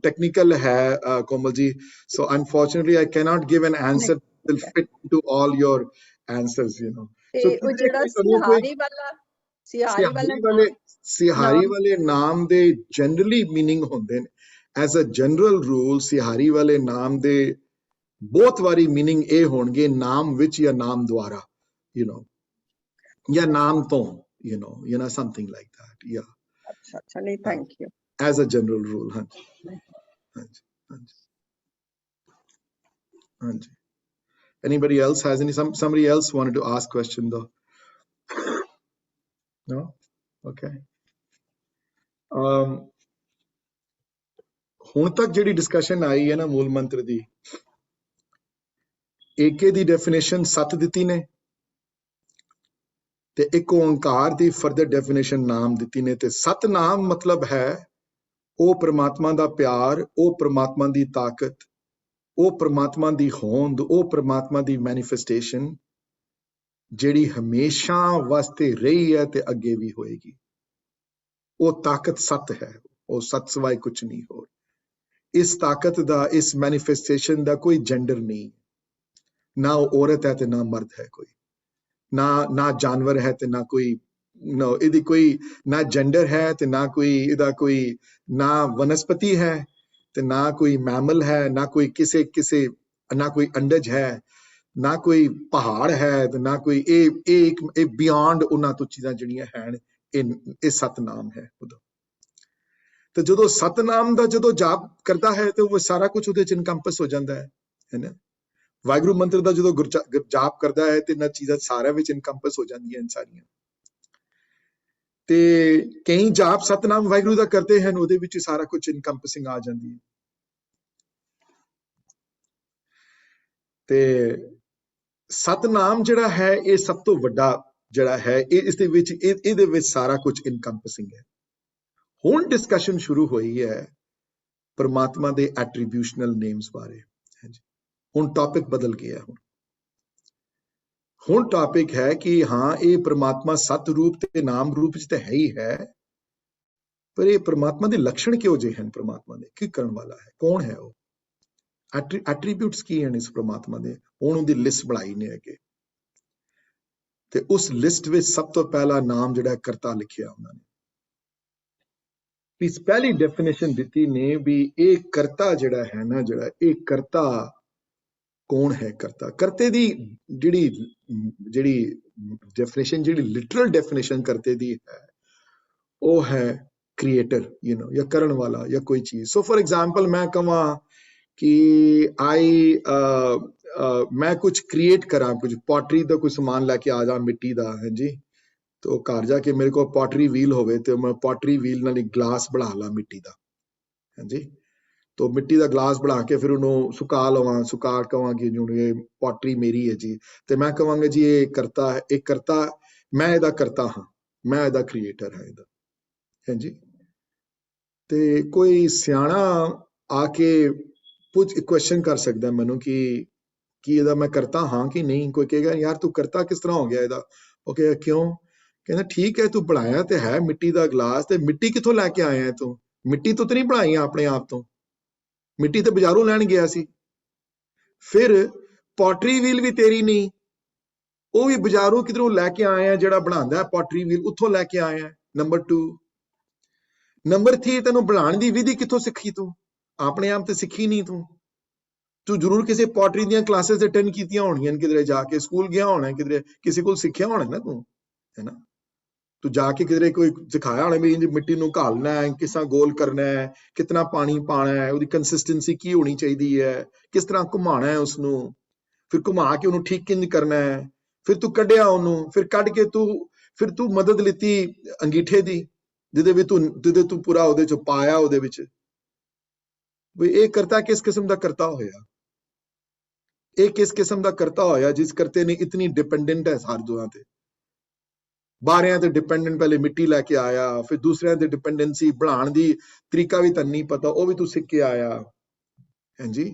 ਟੈਕਨੀਕਲ ਹੈ Komal ji. So unfortunately I cannot give an answer will fit to all your answers, you know. ਉਹ ਜਿਹੜਾ ਸਿਹਾਰੀ ਵਾਲੇ ਨਾਮ ਦੇ ਜਨਰਲੀ ਮੀਨਿੰਗ ਹੁੰਦੇ ਨੇ। ਐਜ਼ ਅ ਜਨਰਲ ਰੂਲ ਸਿਹਾਰੀ ਵਾਲੇ ਨਾਮ ਦੇ ਬਹੁਤ ਵਾਰੀ ਮੀਨਿੰਗ ਇਹ ਹੋਣਗੇ ਨਾਮ ਵਿੱਚ ਜਾਂ ਨਾਮ ਦੁਆਰਾ, ਯੂ ਨੋ, ਜਾਂ ਨਾਮ ਤੋਂ, you know something like that. Yeah ਅੱਛਾ, ਨਹੀਂ, thank you. As a general rule. ਹਾਂਜੀ। Anybody else has somebody else wanted to ask question though? No? Okay. ਹੁਣ ਤੱਕ ਜਿਹੜੀ ਡਿਸਕਸ਼ਨ ਆਈ ਹੈ ਨਾ ਮੂਲ ਮੰਤਰ ਦੀ, ਏਕੇ ਦੀ ਡੈਫੀਨੇਸ਼ਨ 7 ਦਿੱਤੀ ਨੇ, ਤੇ ਇੱਕ ਓੰਕਾਰ ਦੀ ਫਰਦਰ ਡੈਫੀਨੇਸ਼ਨ ਨਾਮ ਦਿੱਤੀ ਨੇ। ਤੇ ਸਤਨਾਮ ਮਤਲਬ ਹੈ ਉਹ ਪ੍ਰਮਾਤਮਾ ਦਾ ਪਿਆਰ, ਉਹ ਪ੍ਰਮਾਤਮਾ ਦੀ ਤਾਕਤ, ਉਹ ਪ੍ਰਮਾਤਮਾ ਦੀ ਹੋਂਦ, ਉਹ ਪ੍ਰਮਾਤਮਾ ਦੀ ਮੈਨੀਫੈਸਟੇਸ਼ਨ ਜਿਹੜੀ ਹਮੇਸ਼ਾ ਵਾਸਤੇ ਰਹੀ ਹੈ ਤੇ ਅੱਗੇ ਵੀ ਹੋਏਗੀ। ਉਹ ਤਾਕਤ ਸਤ ਹੈ, ਉਹ ਸਤ ਸਿਵਾਏ ਕੁਝ ਨਹੀਂ ਹੋਰ। ਇਸ ਤਾਕਤ ਦਾ, ਇਸ ਮੈਨੀਫੈਸਟੇਸ਼ਨ ਦਾ ਕੋਈ ਜੈਂਡਰ ਨਹੀਂ, ਨਾ ਉਹ ਔਰਤ ਹੈ ਤੇ ਨਾ ਮਰਦ ਹੈ ਕੋਈ, ਨਾ ਜਾਨਵਰ ਹੈ ਤੇ ਨਾ ਕੋਈ, ਇਹਦੀ ਕੋਈ ਨਾ ਜੈਂਡਰ ਹੈ ਤੇ ਨਾ ਕੋਈ ਇਹਦਾ ਕੋਈ, ਨਾ ਵਨਸਪਤੀ ਹੈ ਤੇ ਨਾ ਕੋਈ ਮੈਮਲ ਹੈ, ਨਾ ਕੋਈ ਕਿਸੇ ਨਾ ਕੋਈ ਅੰਡਜ ਹੈ, ਨਾ ਕੋਈ ਪਹਾੜ ਹੈ ਤੇ ਨਾ ਕੋਈ ਇਹ ਬਿਯੋਂਡ ਉਹਨਾਂ ਤੋਂ ਚੀਜ਼ਾਂ ਜਿਹੜੀਆਂ ਹਨ। ਇਹ ਸਤਨਾਮ ਹੈ ਉਦੋਂ। ਤੇ ਜਦੋਂ ਸਤਨਾਮ ਦਾ ਜਦੋਂ ਜਾਪ ਕਰਦਾ ਹੈ ਤੇ ਉਹ ਸਾਰਾ ਕੁਝ ਉਹਦੇ ਚ ਇਨਕੰਪਸ ਹੋ ਜਾਂਦਾ ਹੈ ਨਾ। ਵਾਹਿਗੁਰੂ ਮੰਤਰ ਦਾ ਜਦੋਂ ਜਾਪ ਕਰਦਾ ਹੈ ਤੇ ਇਹਨਾਂ ਚੀਜ਼ਾਂ ਸਾਰਿਆਂ ਵਿੱਚ ਇਨਕੰਪਸ ਹੋ ਜਾਂਦੀਆਂ ਹਨ ਸਾਰੀਆਂ। ਤੇ ਕਈ ਜਾਪ ਸਤਨਾਮ ਵਾਹਿਗੁਰੂ ਦਾ ਕਰਦੇ ਹਨ, ਉਹਦੇ ਵਿੱਚ ਸਾਰਾ ਕੁਝ ਇਨਕੰਪਸਿੰਗ ਆ ਜਾਂਦੀ ਹੈ। ਤੇ ਸਤਨਾਮ ਜਿਹੜਾ ਹੈ ਇਹ ਸਭ ਤੋਂ ਵੱਡਾ ਜਿਹੜਾ ਹੈ, ਇਹਦੇ ਵਿੱਚ ਸਾਰਾ ਕੁਝ ਇਨਕੰਪਸਿੰਗ ਹੈ। ਹੁਣ ਡਿਸਕਸ਼ਨ ਸ਼ੁਰੂ ਹੋਈ ਹੈ ਪਰਮਾਤਮਾ ਦੇ ਐਟਰੀਬਿਊਸ਼ਨਲ ਨੇਮਸ ਬਾਰੇ। ਹੁਣ ਟੌਪਿਕ ਬਦਲ ਗਿਆ। ਹੁਣ ਟੌਪਿਕ ਹੈ ਕਿ ਹਾਂ ਇਹ ਪਰਮਾਤਮਾ ਸਤ ਰੂਪ ਤੇ ਨਾਮ ਰੂਪ ਚ ਤਾਂ ਹੈ ਹੀ ਹੈ, पर ये परमात्मा के लक्षण क्यों जे हैं परमात्मा दे की करन वाला है कौन है वो एट्रीब्यूट्स की हैं इस परमात्मा दे हुण उहदी लिस्ट बनाई ने अगे ते उस लिस्ट विच सब तो पहला नाम जिहड़ा करता लिखिया उन्होंने इस पहली डेफिनेशन दी ने भी एक करता जिहड़ा है ना जिहड़ा एक करता कौन है करता करते दी जिहड़ी जिहड़ी डेफिनेशन जिहड़ी लिटरल डेफिनेशन करते दी है वो है क्रिएटर यू नो या करण वाला या कोई चीज सो फॉर एग्जांपल मैं कहवा कि मैं कुछ क्रिएट करा कुछ पॉटरी का कोई सामान लैके आ जा मिट्टी का है जी तो घर जाके मेरे को पॉटरी व्हील होवे तो मैं पॉटरी व्हील नाल ग्लास बना ला मिट्टी का है जी तो मिट्टी का ग्लास बना के फिर उन्होंने सुका लवा सुका कहा कि ये पॉटरी मेरी है जी तो मैं कहांगा जी ये करता है एक करता मैं ਇਹਦਾ करता हाँ मैं ਇਹਦਾ क्रिएटर है ਇਹਦਾ है जी ते कोई सियाना आके कुछ क्वेश्चन कर सकता है मैनू कि ਇਹਦਾ मैं करता हाँ कि नहीं कोई कहेगा यार तू करता किस तरह हो गया ਇਹਦਾ ਉਹ ਕਹੇਗਾ क्यों कहना ठीक है तू बनाया तो है मिट्टी का गिलास ते मिट्टी कितों लैके आया है तू मिट्टी तो नहीं बनाई अपने आप तो मिट्टी तो बाजारों लैन गया सी फिर पॉटरी व्हील भी तेरी नहीं वो भी बाजारों किधरों लैके आए हैं जेड़ा बनांदा है पॉटरी व्हील उथों लैके आए हैं नंबर 2 नंबर 3 तेनों बनाने की विधि कितों सीखी तू अपने आप तो सीखी नहीं तू जरूर किसी पॉटरी दी क्लासेस अटेंड कीतियां होणियां किधरे जाके स्कूल गया होना किधरे किसी को सीखिया होना ना तू है ना तू जाके किधरे कोई सिखाया होना भी मिट्टी नूं घालना है किस तरह गोल करना है कितना पानी पाना है उसकी कंसिस्टेंसी की होनी चाहिए है किस तरह घुमाना है उसनूं फिर घुमा के उन्होंने ठीक किंज करना है फिर तू कढ़िया उन्होंने फिर कढ़ के फिर तू मदद लिती अंगीठे दी जिदे तू पूरा उहदे च पाया उहदे विच भी ये करता किस किस्म का करता होया ये किस किस्म का करता होया जिस करते ने इतनी डिपेंडेंट है हर जगह ते बारियां ते डिपेंडेंट पहले मिट्टी लैके आया फिर दूसरे ते डिपेंडेंसी बनाने दी तरीका भी तन नहीं पता वो भी तू सीख के आया है जी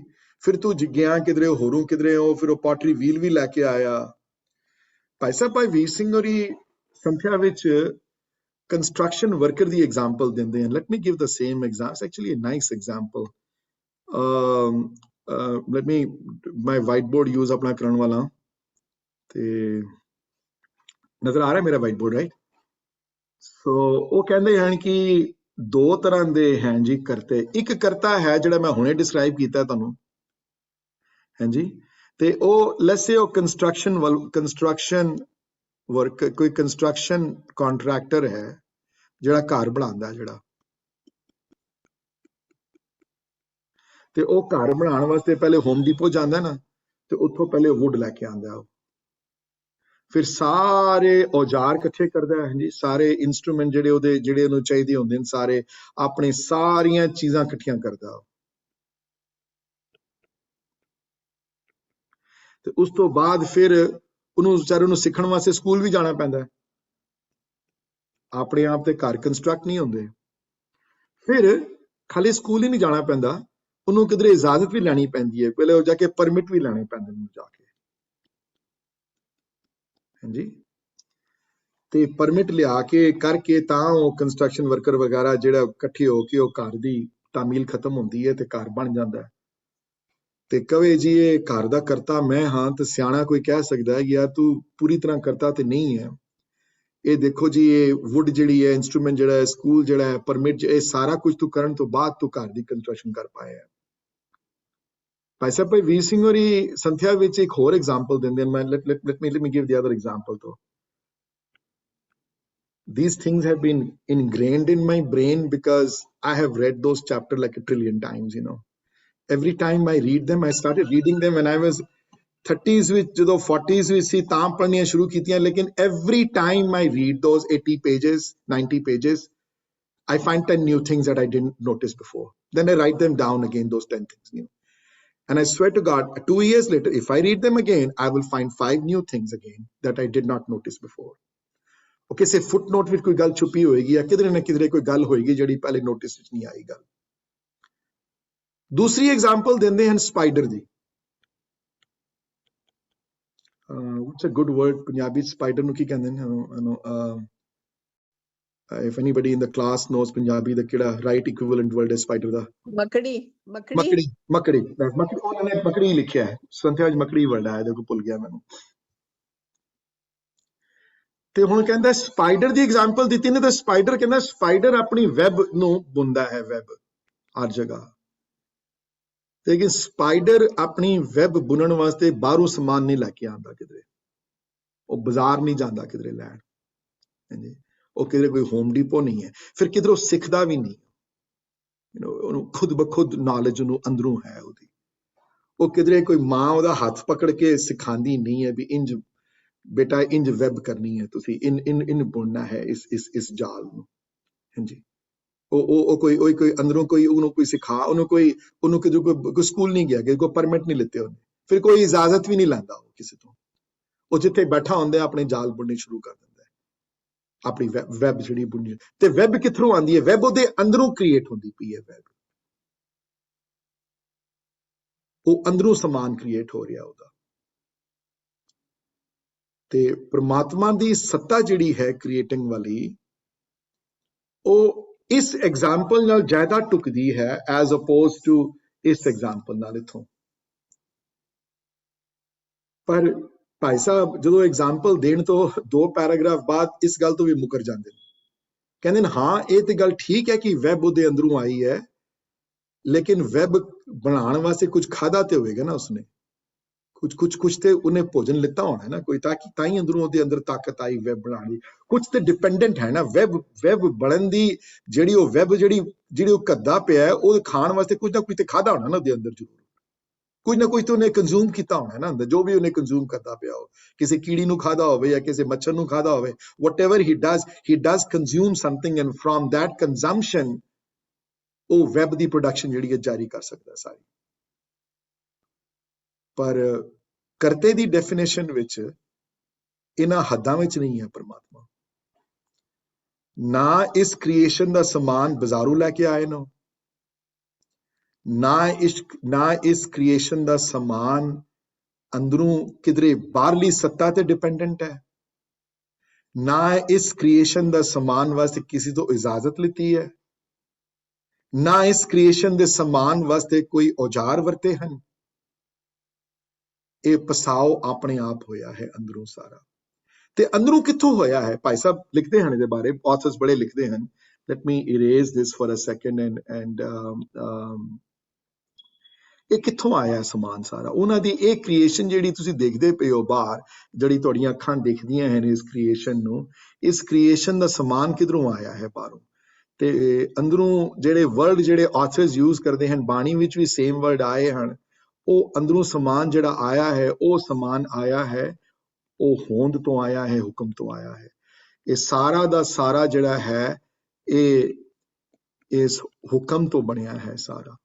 फिर तू गया किधरे होरूं किधरे हो फिर वो पॉटरी व्हील भी लैके आया भाई साहब भाई वीर सिंह होरी संख्या विच कंस्ट्रक्शन वर्कर दी एग्जांपल देंदे हैं let me give the same example actually a nice example let me my white board use अपना करन वाला ते नजर आ रहा है मेरा वाइट बोर्ड राइट सो वो कहते हैं कि दो तरह के हैं जी करते एक करता है जिहड़ा मैं हुणे डिस्क्राइब किया तुहानूं है जी ते ओ लेट्स से कंस्ट्रक्शन वर्क कोई कंस्ट्रक्शन कॉन्ट्रैक्टर है जिहड़ा घर बनांदा है जिहड़ा ते ओ घर बनाने वास्ते पहले होम डिपो जांदा है ना ते उत्थों पहले वुड लैके आंदा है फिर सारे औजार इकट्ठे करता है जी सारे इंस्ट्रूमेंट जिहड़े ओहदे जिहड़े उहनूं चाहीदे हुंदे ने सारे अपनी सारियां चीजां इकट्ठियां करदा ते उस तो बाद फिर उन्होंने बेचारे नूं सीखण वास्ते स्कूल भी जाना पैंदा है अपने आप ते घर कंस्ट्रक्ट नहीं होंदे फिर खाली स्कूल ही नहीं जाना पैंदा उन्होंने किधरे इजाजत भी लैनी पैंदी है पहले जाके परमिट भी लैने पैंदे ने जाके हां जी ते परमिट लिया के करके तां वो कंस्ट्रक्शन वर्कर वगैरह जिहड़ा इकट्ठे होके वो घर दी तामील खत्म होंदी है ते घर बन जांदा है ते कवे जी ये घर दा करता मैं हाँ तो सियाना कोई कह सकता है कि यार तू पूरी तरह करता तो नहीं है ये देखो जी ये वुड जिहड़ी है इंस्ट्रूमेंट जिहड़ा है स्कूल जिहड़ा है परमिट ये सारा कुछ तू करन तो बाद तू घर दी कंस्ट्रक्शन कर पाया है भाई साहब भाई वीर सिंह होरी संध्या विच एक होर एग्जांपल दिंदे ने मैं let me give the other example though these things have been ingrained in my brain because I have read those chapters like a trillion times you know every time I read them I started reading them when I was 30s with ਜਦੋਂ 40s ਵਿੱਚ ਸੀ ਤਾਂ ਪੜ੍ਹਨੀਆਂ ਸ਼ੁਰੂ ਕੀਤੀਆਂ ਲੇਕਿਨ every time I read those 80 pages 90 pages I find 10 new things that I didn't notice before then I write them down again those 10 things new and I swear to God 2 years later if I read them again I will find 5 new things again that I did not notice before okay say footnote ਵਿੱਚ ਕੋਈ ਗੱਲ ਛੁਪੀ ਹੋਏਗੀ ਜਾਂ ਕਿਧਰੇ ਨਾ ਕਿਧਰੇ ਕੋਈ ਗੱਲ ਹੋਏਗੀ ਜਿਹੜੀ ਪਹਿਲੇ ਨੋਟਿਸ ਵਿੱਚ ਨਹੀਂ ਆਈ ਗੱਲ ਦੂਸਰੀ ਐਗਜ਼ਾਮਪਲ ਦਿੰਦੇ ਹਨ spider the what's a good word Punjabi spider nu ki kehndे ne if anybody in the class knows Punjabi the kida right equivalent word is spider da ਮੱਕੜੀ ਮੱਕੜੀ ਮੱਕੜੀ ਉਹਨਾਂ ਨੇ ਮੱਕੜੀ ਲਿਖਿਆ ਹੈ ਸੰਥਿਆ ਵਿੱਚ ਮੱਕੜੀ ਵਰਡ ਆਇਆ ਦੇਖੋ ਭੁੱਲ ਗਿਆ ਮੈਨੂੰ ਤੇ ਹੁਣ ਕਹਿੰਦਾ ਸਪਾਈਡਰ ਦੀ ਐਗਜ਼ਾਮਪਲ ਦਿੱਤੀ ਨੇ ਤਾਂ ਸਪਾਈਡਰ ਕਹਿੰਦਾ ਸਪਾਈਡਰ ਆਪਣੀ ਵੈਬ ਨੂੰ ਬੁਣਦਾ ਹੈ ਵੈਬ ਹਰ ਜਗ੍ਹਾ ਲੇਕਿਨ ਸਪਾਈਡਰ ਆਪਣੀ ਵੈਬ ਬੁਣਨ ਵਾਸਤੇ ਬਾਹਰੋਂ ਸਮਾਨ ਨਹੀਂ ਲੈ ਕੇ ਆਉਂਦਾ ਕਿਧਰੇ ਉਹ ਬਾਜ਼ਾਰ ਨਹੀਂ ਜਾਂਦਾ ਕਿਧਰੇ ਲੈਣ ਹਾਂਜੀ ਉਹ ਕਿਧਰੇ ਕੋਈ ਹੋਮ ਡੀਪੋ ਨਹੀਂ ਹੈ ਫਿਰ ਕਿਧਰੋਂ ਸਿੱਖਦਾ ਵੀ ਨਹੀਂ ਉਹਨੂੰ ਖੁਦ ਬਖੁਦ ਨੌਲੇਜ ਉਹਨੂੰ ਅੰਦਰੋਂ ਹੈ ਉਹਦੀ ਉਹ ਕਿਧਰੇ ਕੋਈ ਮਾਂ ਉਹਦਾ ਹੱਥ ਪਕੜ ਕੇ ਸਿਖਾਉਂਦੀ ਨਹੀਂ ਹੈ ਵੀ ਇੰਜ ਬੇਟਾ ਇੰਜ ਵੈਬ ਕਰਨੀ ਹੈ ਤੁਸੀਂ ਇਨ ਬੁਣਨਾ ਹੈ ਇਸ ਜਾਲ ਨੂੰ ਹਾਂਜੀ ਉਹ ਕੋਈ ਅੰਦਰੋਂ ਕੋਈ ਉਹਨੂੰ ਕੋਈ ਸਿਖਾ ਉਹਨੂੰ ਕੋਈ ਸਕੂਲ ਨਹੀਂ ਗਿਆ ਕੋਈ ਪਰਮਿਟ ਨਹੀਂ ਲਿੱਤੇ ਉਹਨੇ ਫਿਰ ਕੋਈ ਇਜਾਜ਼ਤ ਵੀ ਨਹੀਂ ਲੈਂਦਾ ਉਹ ਕਿਸੇ ਤੋਂ ਉਹ ਜਿੱਥੇ ਬੈਠਾ ਹੁੰਦਾ ਆਪਣੇ ਜਾਲ ਬੁਣਨੇ ਸ਼ੁਰੂ ਕਰ ਦਿੰਦਾ ਹੈ ਆਪਣੀ ਵੈਬ ਜਿਹੜੀ ਬੁਣਨੀ ਤੇ ਵੈਬ ਕਿੱਥੋਂ ਆਉਂਦੀ ਹੈ ਵੈਬ ਉਹਦੇ ਅੰਦਰੋਂ ਕ੍ਰੀਏਟ ਹੁੰਦੀ ਪਈ ਹੈ ਵੈਬ ਉਹ ਅੰਦਰੋਂ ਸਮਾਨ ਕ੍ਰੀਏਟ ਹੋ ਰਿਹਾ ਉਹਦਾ ਤੇ ਪ੍ਰਮਾਤਮਾ ਦੀ ਸੱਤਾ ਜਿਹੜੀ ਹੈ ਕ੍ਰੀਏਟਿੰਗ ਵਾਲੀ ਉਹ ਇਸ ਐਗਜ਼ਾਮਪਲ ਨਾਲ ਜ਼ਿਆਦਾ ਟੁਕਦੀ ਹੈ ਐਜ਼ ਅਪੋਜ਼ ਟੂ ਇਸ ਐਗਜ਼ਾਮਪਲ ਨਾਲ ਇਥੋਂ ਪਰ ਭਾਈ ਸਾਹਿਬ ਜਦੋਂ ਐਗਜ਼ਾਮਪਲ ਦੇਣ ਤੋਂ 2 ਪੈਰਾਗ੍ਰਾਫ ਬਾਅਦ ਇਸ ਗੱਲ ਤੋਂ ਵੀ ਮੁਕਰ ਜਾਂਦੇ ਨੇ ਕਹਿੰਦੇ ਨੇ ਹਾਂ ਇਹ ਤੇ ਗੱਲ ਠੀਕ ਹੈ ਕਿ ਵੈਬ ਉਹਦੇ ਅੰਦਰੋਂ ਆਈ ਹੈ ਲੇਕਿਨ ਵੈਬ ਬਣਾਉਣ ਵਾਸਤੇ ਕੁਝ ਖਾਦਾ ਤੇ ਹੋਵੇਗਾ ਨਾ ਉਸਨੇ ਕੁਝ ਤੇ ਉਹਨੇ ਭੋਜਨ ਲਿੱਤਾ ਹੋਣਾ ਨਾ ਕੋਈ ਤਾਂ ਹੀ ਅੰਦਰੋਂ ਉਹਦੇ ਅੰਦਰ ਤਾਕਤ ਆਈ ਵੈਬ ਬਣਾਉਣ ਦੀ ਕੁਝ ਤੇ ਡਿਪੈਂਡੈਂਟ ਹੈ ਨਾ ਵੈਬ ਬਣਨ ਦੀ ਜਿਹੜੀ ਉਹ ਵੈਬ ਜਿਹੜੀ ਉਹ ਕੱਦਾ ਪਿਆ ਹੈ ਉਹ ਖਾਣ ਵਾਸਤੇ ਕੁਝ ਨਾ ਕੁਝ ਤੇ ਖਾਦਾ ਹੋਣਾ ਨਾ ਉਹਦੇ ਅੰਦਰ ਜ਼ਰੂਰ ਕੁਝ ਨਾ ਕੁਝ ਤੇ ਉਹਨੇ ਕੰਜ਼ੂਮ ਕੀਤਾ ਹੋਣਾ ਨਾ ਅੰਦਰ ਜੋ ਵੀ ਉਹਨੇ ਕੰਜ਼ੂਮ ਕਰਦਾ ਪਿਆ ਹੋ ਕਿਸੇ ਕੀੜੀ ਨੂੰ ਖਾਦਾ ਹੋਵੇ ਜਾਂ ਕਿਸੇ ਮੱਛਰ ਨੂੰ ਖਾਦਾ ਹੋਵੇ whatever he does consume something and from that consumption ਉਹ ਵੈਬ ਦੀ ਪ੍ਰੋਡਕਸ਼ਨ ਜਿਹੜੀ ਹੈ ਜਾਰੀ ਕਰ ਸਕਦਾ ਸਾਰੀ ਪਰ ਕਰਤੇ ਦੀ ਡੈਫੀਨੇਸ਼ਨ ਵਿੱਚ ਇਹਨਾਂ ਹੱਦਾਂ ਵਿੱਚ ਨਹੀਂ ਹੈ ਪਰਮਾਤਮਾ ਨਾ ਇਸ ਕ੍ਰੀਏਸ਼ਨ ਦਾ ਸਮਾਨ ਬਾਜ਼ਾਰੋਂ ਲੈ ਕੇ ਆਏ ਨਾ ਇਸ ਕ੍ਰੀਏਸ਼ਨ ਦਾ ਸਮਾਨ ਅੰਦਰੋਂ ਕਿਧਰੇ ਬਾਹਰਲੀ ਸੱਤਾ ਤੇ ਡਿਪੈਂਡੈਂਟ ਹੈ ਨਾ ਇਸ ਕ੍ਰੀਏਸ਼ਨ ਦਾ ਸਮਾਨ ਵਾਸਤੇ ਕਿਸੇ ਤੋਂ ਇਜਾਜ਼ਤ ਲਿੱਤੀ ਹੈ ਨਾ ਇਸ ਕ੍ਰੀਏਸ਼ਨ ਦੇ ਸਮਾਨ ਵਾਸਤੇ ਕੋਈ ਔਜ਼ਾਰ ਵਰਤੇ ਹਨ ਇਹ ਪਸਾਓ ਆਪਣੇ ਆਪ ਹੋਇਆ ਹੈ ਅੰਦਰੋਂ ਸਾਰਾ ਤੇ ਅੰਦਰੋਂ ਕਿੱਥੋਂ ਹੋਇਆ ਹੈ ਭਾਈ ਸਾਹਿਬ ਲਿਖਦੇ ਹਨ ਇਹਦੇ ਬਾਰੇ ਆਥਰਸ ਬੜੇ ਲਿਖਦੇ ਹਨ let me erase this for a second and ਇਹ ਕਿੱਥੋਂ ਆਇਆ ਸਮਾਨ ਸਾਰਾ ਉਹਨਾਂ ਦੀ ਇਹ ਕ੍ਰੀਏਸ਼ਨ ਜਿਹੜੀ ਤੁਸੀਂ ਦੇਖਦੇ ਪਏ ਹੋ ਬਾਹਰ ਜਿਹੜੀ ਤੁਹਾਡੀਆਂ ਅੱਖਾਂ ਦੇਖਦੀਆਂ ਹਨ ਇਸ ਕ੍ਰੀਏਸ਼ਨ ਨੂੰ ਇਸ ਕ੍ਰੀਏਸ਼ਨ ਦਾ ਸਮਾਨ ਕਿਧਰੋਂ ਆਇਆ ਹੈ ਬਾਹਰੋਂ ਤੇ ਅੰਦਰੋਂ ਜਿਹੜੇ ਵਰਡ ਜਿਹੜੇ ਆਥਰਸ ਯੂਜ਼ ਕਰਦੇ ਹਨ ਬਾਣੀ ਵਿੱਚ ਵੀ ਸੇਮ ਵਰਡ ਆਏ ਹਨ ਉਹ ਅੰਦਰੋਂ ਸਮਾਨ ਜਿਹੜਾ ਆਇਆ ਹੈ ਉਹ ਸਮਾਨ ਆਇਆ ਹੈ ਉਹ ਹੋਂਦ ਤੋਂ ਆਇਆ ਹੈ ਹੁਕਮ ਤੋਂ ਆਇਆ ਹੈ ਇਹ ਸਾਰਾ ਦਾ ਸਾਰਾ ਜਿਹੜਾ ਹੈ ਇਹ ਇਸ ਹੁਕਮ ਤੋਂ ਬਣਿਆ ਹੈ ਸਾਰਾ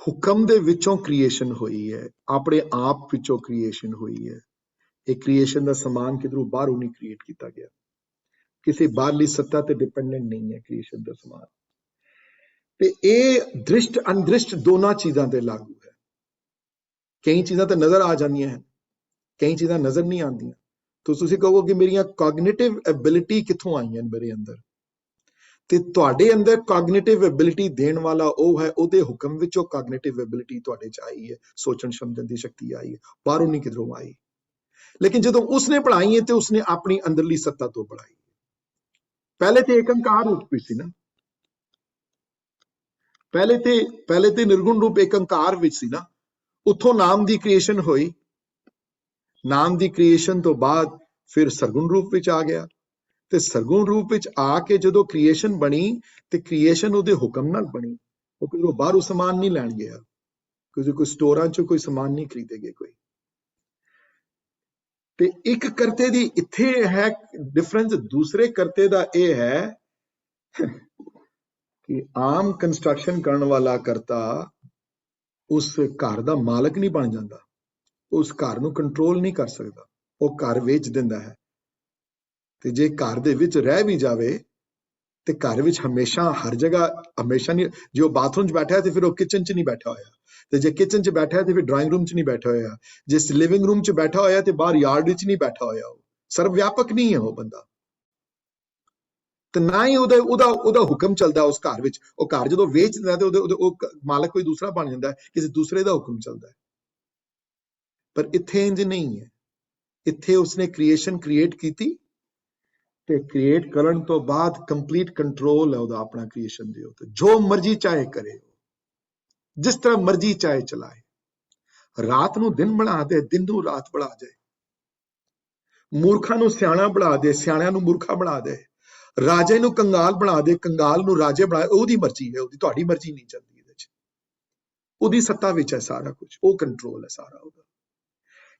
ਹੁਕਮ ਦੇ ਵਿੱਚੋਂ ਕ੍ਰੀਏਸ਼ਨ ਹੋਈ ਹੈ ਆਪਣੇ ਆਪ ਵਿੱਚੋਂ ਕ੍ਰੀਏਸ਼ਨ ਹੋਈ ਹੈ ਇਹ ਕ੍ਰੀਏਸ਼ਨ ਦਾ ਸਮਾਨ ਕਿਧਰੋਂ ਬਾਹਰੋਂ ਨਹੀਂ ਕ੍ਰੀਏਟ ਕੀਤਾ ਗਿਆ ਕਿਸੇ ਬਾਹਰਲੀ ਸੱਤਾ ਤੇ ਡਿਪੈਂਡੈਂਟ ਨਹੀਂ ਹੈ ਕ੍ਰੀਏਸ਼ਨ ਦਾ ਸਮਾਨ ਤੇ ਇਹ ਦ੍ਰਿਸ਼ਟ ਅਨਦ੍ਰਿਸ਼ਟ ਦੋਨਾਂ ਚੀਜ਼ਾਂ ਤੇ ਲਾਗੂ ਹੈ ਕਈ ਚੀਜ਼ਾਂ ਤਾਂ ਨਜ਼ਰ ਆ ਜਾਂਦੀਆਂ ਹਨ ਕਈ ਚੀਜ਼ਾਂ ਨਜ਼ਰ ਨਹੀਂ ਆਉਂਦੀਆਂ ਤਾਂ ਤੁਸੀਂ ਕਹੋਗੇ ਕਿ ਮੇਰੀਆਂ ਕੋਗਨੀਟਿਵ ਐਬਿਲਿਟੀ ਕਿੱਥੋਂ ਆਈਆਂ ਮੇਰੇ ਅੰਦਰ ਤੇ ਤੁਹਾਡੇ ਅੰਦਰ ਕੋਗਨੀਟਿਵ ਐਬਿਲਿਟੀ ਦੇਣ ਵਾਲਾ ਉਹ ਹੈ ਉਹਦੇ ਹੁਕਮ ਵਿੱਚੋਂ ਕੋਗਨੀਟਿਵ ਐਬਿਲਿਟੀ ਤੁਹਾਡੇ ਚ ਆਈ ਹੈ ਸੋਚਣ ਸਮਝਣ ਦੀ ਸ਼ਕਤੀ ਆਈ ਹੈ ਬਾਹਰੋਂ ਨਹੀਂ ਕਿਧਰੋਂ ਆਈ ਲੇਕਿਨ ਜਦੋਂ ਉਸਨੇ ਬਣਾਈ ਹੈ ਤੇ ਉਸਨੇ ਆਪਣੀ ਅੰਦਰਲੀ ਸੱਤਾ ਤੋਂ ਬਣਾਈ ਪਹਿਲੇ ਤੇ ਏਕੰਕਾਰ ਰੂਪ ਵਿੱਚ ਸੀ ਨਾ ਪਹਿਲੇ ਤੇ ਨਿਰਗੁਣ ਰੂਪ ਏਕੰਕਾਰ ਵਿੱਚ ਸੀ ਨਾ ਉੱਥੋਂ ਨਾਮ ਦੀ ਕ੍ਰੀਏਸ਼ਨ ਹੋਈ ਨਾਮ ਦੀ ਕ੍ਰੀਏਸ਼ਨ ਤੋਂ ਬਾਅਦ ਫਿਰ ਸਰਗੁਣ ਰੂਪ ਵਿੱਚ ਆ ਗਿਆ ਤੇ ਸਰਗੁਣ ਰੂਪ ਵਿੱਚ ਆ ਕੇ ਜਦੋਂ ਕ੍ਰੀਏਸ਼ਨ ਬਣੀ ਤੇ ਕ੍ਰੀਏਸ਼ਨ ਉਹਦੇ ਹੁਕਮ ਨਾਲ ਬਣੀ ਉਹ ਕਿਧਰੋਂ ਬਾਹਰੋਂ ਸਮਾਨ ਨਹੀਂ ਲੈਣ ਗਿਆ ਕੋਈ ਸਟੋਰਾਂ ਚੋਂ ਕੋਈ ਸਮਾਨ ਨਹੀਂ ਖਰੀਦੇਗੇ ਕੋਈ ਤੇ ਇੱਕ ਕਰਤੇ ਦੀ ਇੱਥੇ ਹੈ ਡਿਫਰੈਂਸ ਦੂਸਰੇ ਕਰਤੇ ਦਾ ਇਹ ਹੈ ਕਿ ਆਮ ਕੰਸਟਰਕਸ਼ਨ ਕਰਨ ਵਾਲਾ ਕਰਤਾ ਉਸ ਘਰ ਦਾ ਮਾਲਕ ਨਹੀਂ ਬਣ ਜਾਂਦਾ ਉਸ ਘਰ ਨੂੰ ਕੰਟਰੋਲ ਨਹੀਂ ਕਰ ਸਕਦਾ ਉਹ ਘਰ ਵੇਚ ਦਿੰਦਾ ਹੈ ਤੇ ਜੇ ਘਰ ਦੇ ਵਿੱਚ ਰਹਿ ਵੀ ਜਾਵੇ ਤੇ ਘਰ ਵਿੱਚ ਹਮੇਸ਼ਾ ਹਰ ਜਗ੍ਹਾ ਹਮੇਸ਼ਾ ਨਹੀਂ ਜੇ ਉਹ ਬਾਥਰੂਮ 'ਚ ਬੈਠਾ ਹੈ ਤੇ ਫਿਰ ਉਹ ਕਿਚਨ 'ਚ ਨਹੀਂ ਬੈਠਾ ਹੋਇਆ ਤੇ ਜੇ ਕਿਚਨ 'ਚ ਬੈਠਾ ਹੈ ਤੇ ਫਿਰ ਡਰਾਇੰਗ ਰੂਮ 'ਚ ਨਹੀਂ ਬੈਠਾ ਹੋਇਆ ਜੇ ਲਿਵਿੰਗ ਰੂਮ 'ਚ ਬੈਠਾ ਹੋਇਆ ਤੇ ਬਾਹਰ ਯਾਰਡ ਵਿੱਚ ਨਹੀਂ ਬੈਠਾ ਹੋਇਆ ਉਹ ਸਰਵ ਵਿਆਪਕ ਨਹੀਂ ਹੈ ਉਹ ਬੰਦਾ ਤੇ ਨਾ ਹੀ ਉਹਦਾ ਹੁਕਮ ਚੱਲਦਾ ਉਸ ਘਰ ਵਿੱਚ। ਉਹ ਘਰ ਜਦੋਂ ਵੇਚ ਦਿੰਦਾ ਤੇ ਉਹ ਮਾਲਕ ਕੋਈ ਦੂਸਰਾ ਬਣ ਜਾਂਦਾ ਹੈ, ਕਿਸੇ ਦੂਸਰੇ ਦਾ ਹੁਕਮ ਚੱਲਦਾ ਹੈ। ਪਰ ਇੱਥੇ ਇੰਜ ਨਹੀਂ ਹੈ। ਇੱਥੇ ਉਸਨੇ ਕ੍ਰੀਏਸ਼ਨ ਕ੍ਰੀਏਟ ਕੀਤੀ ਤੇ ਕ੍ਰੀਏਟ ਕਰਨ ਤੋਂ ਬਾਅਦ ਕੰਪਲੀਟ ਕੰਟਰੋਲ ਹੈ ਉਹਦਾ ਆਪਣਾ ਕ੍ਰੀਏਸ਼ਨ ਦੇ ਉੱਤੇ। ਜੋ ਮਰਜ਼ੀ ਚਾਹੇ ਕਰੇ, ਜਿਸ ਤਰ੍ਹਾਂ ਮਰਜ਼ੀ ਚਾਹੇ ਚਲਾਏ। ਰਾਤ ਨੂੰ ਦਿਨ ਬਣਾ ਦੇ, ਦਿਨ ਨੂੰ ਰਾਤ ਬਣਾ ਦੇ। ਮੂਰਖਾਂ ਨੂੰ ਸਿਆਣਾ ਬਣਾ ਦੇ, ਸਿਆਣਿਆਂ ਨੂੰ ਮੂਰਖਾ ਬਣਾ ਦੇ। ਰਾਜੇ ਨੂੰ ਕੰਗਾਲ ਬਣਾ ਦੇ, ਕੰਗਾਲ ਨੂੰ ਰਾਜੇ ਬਣਾ। ਉਹਦੀ ਮਰਜ਼ੀ ਹੈ, ਉਹਦੀ, ਤੁਹਾਡੀ ਮਰਜ਼ੀ ਨਹੀਂ ਚੱਲਦੀ ਇਹਦੇ ਚ। ਉਹਦੀ ਸੱਤਾ ਵਿੱਚ ਹੈ ਸਾਰਾ ਕੁਝ, ਉਹ ਕੰਟਰੋਲ ਹੈ ਸਾਰਾ ਉਹਦਾ।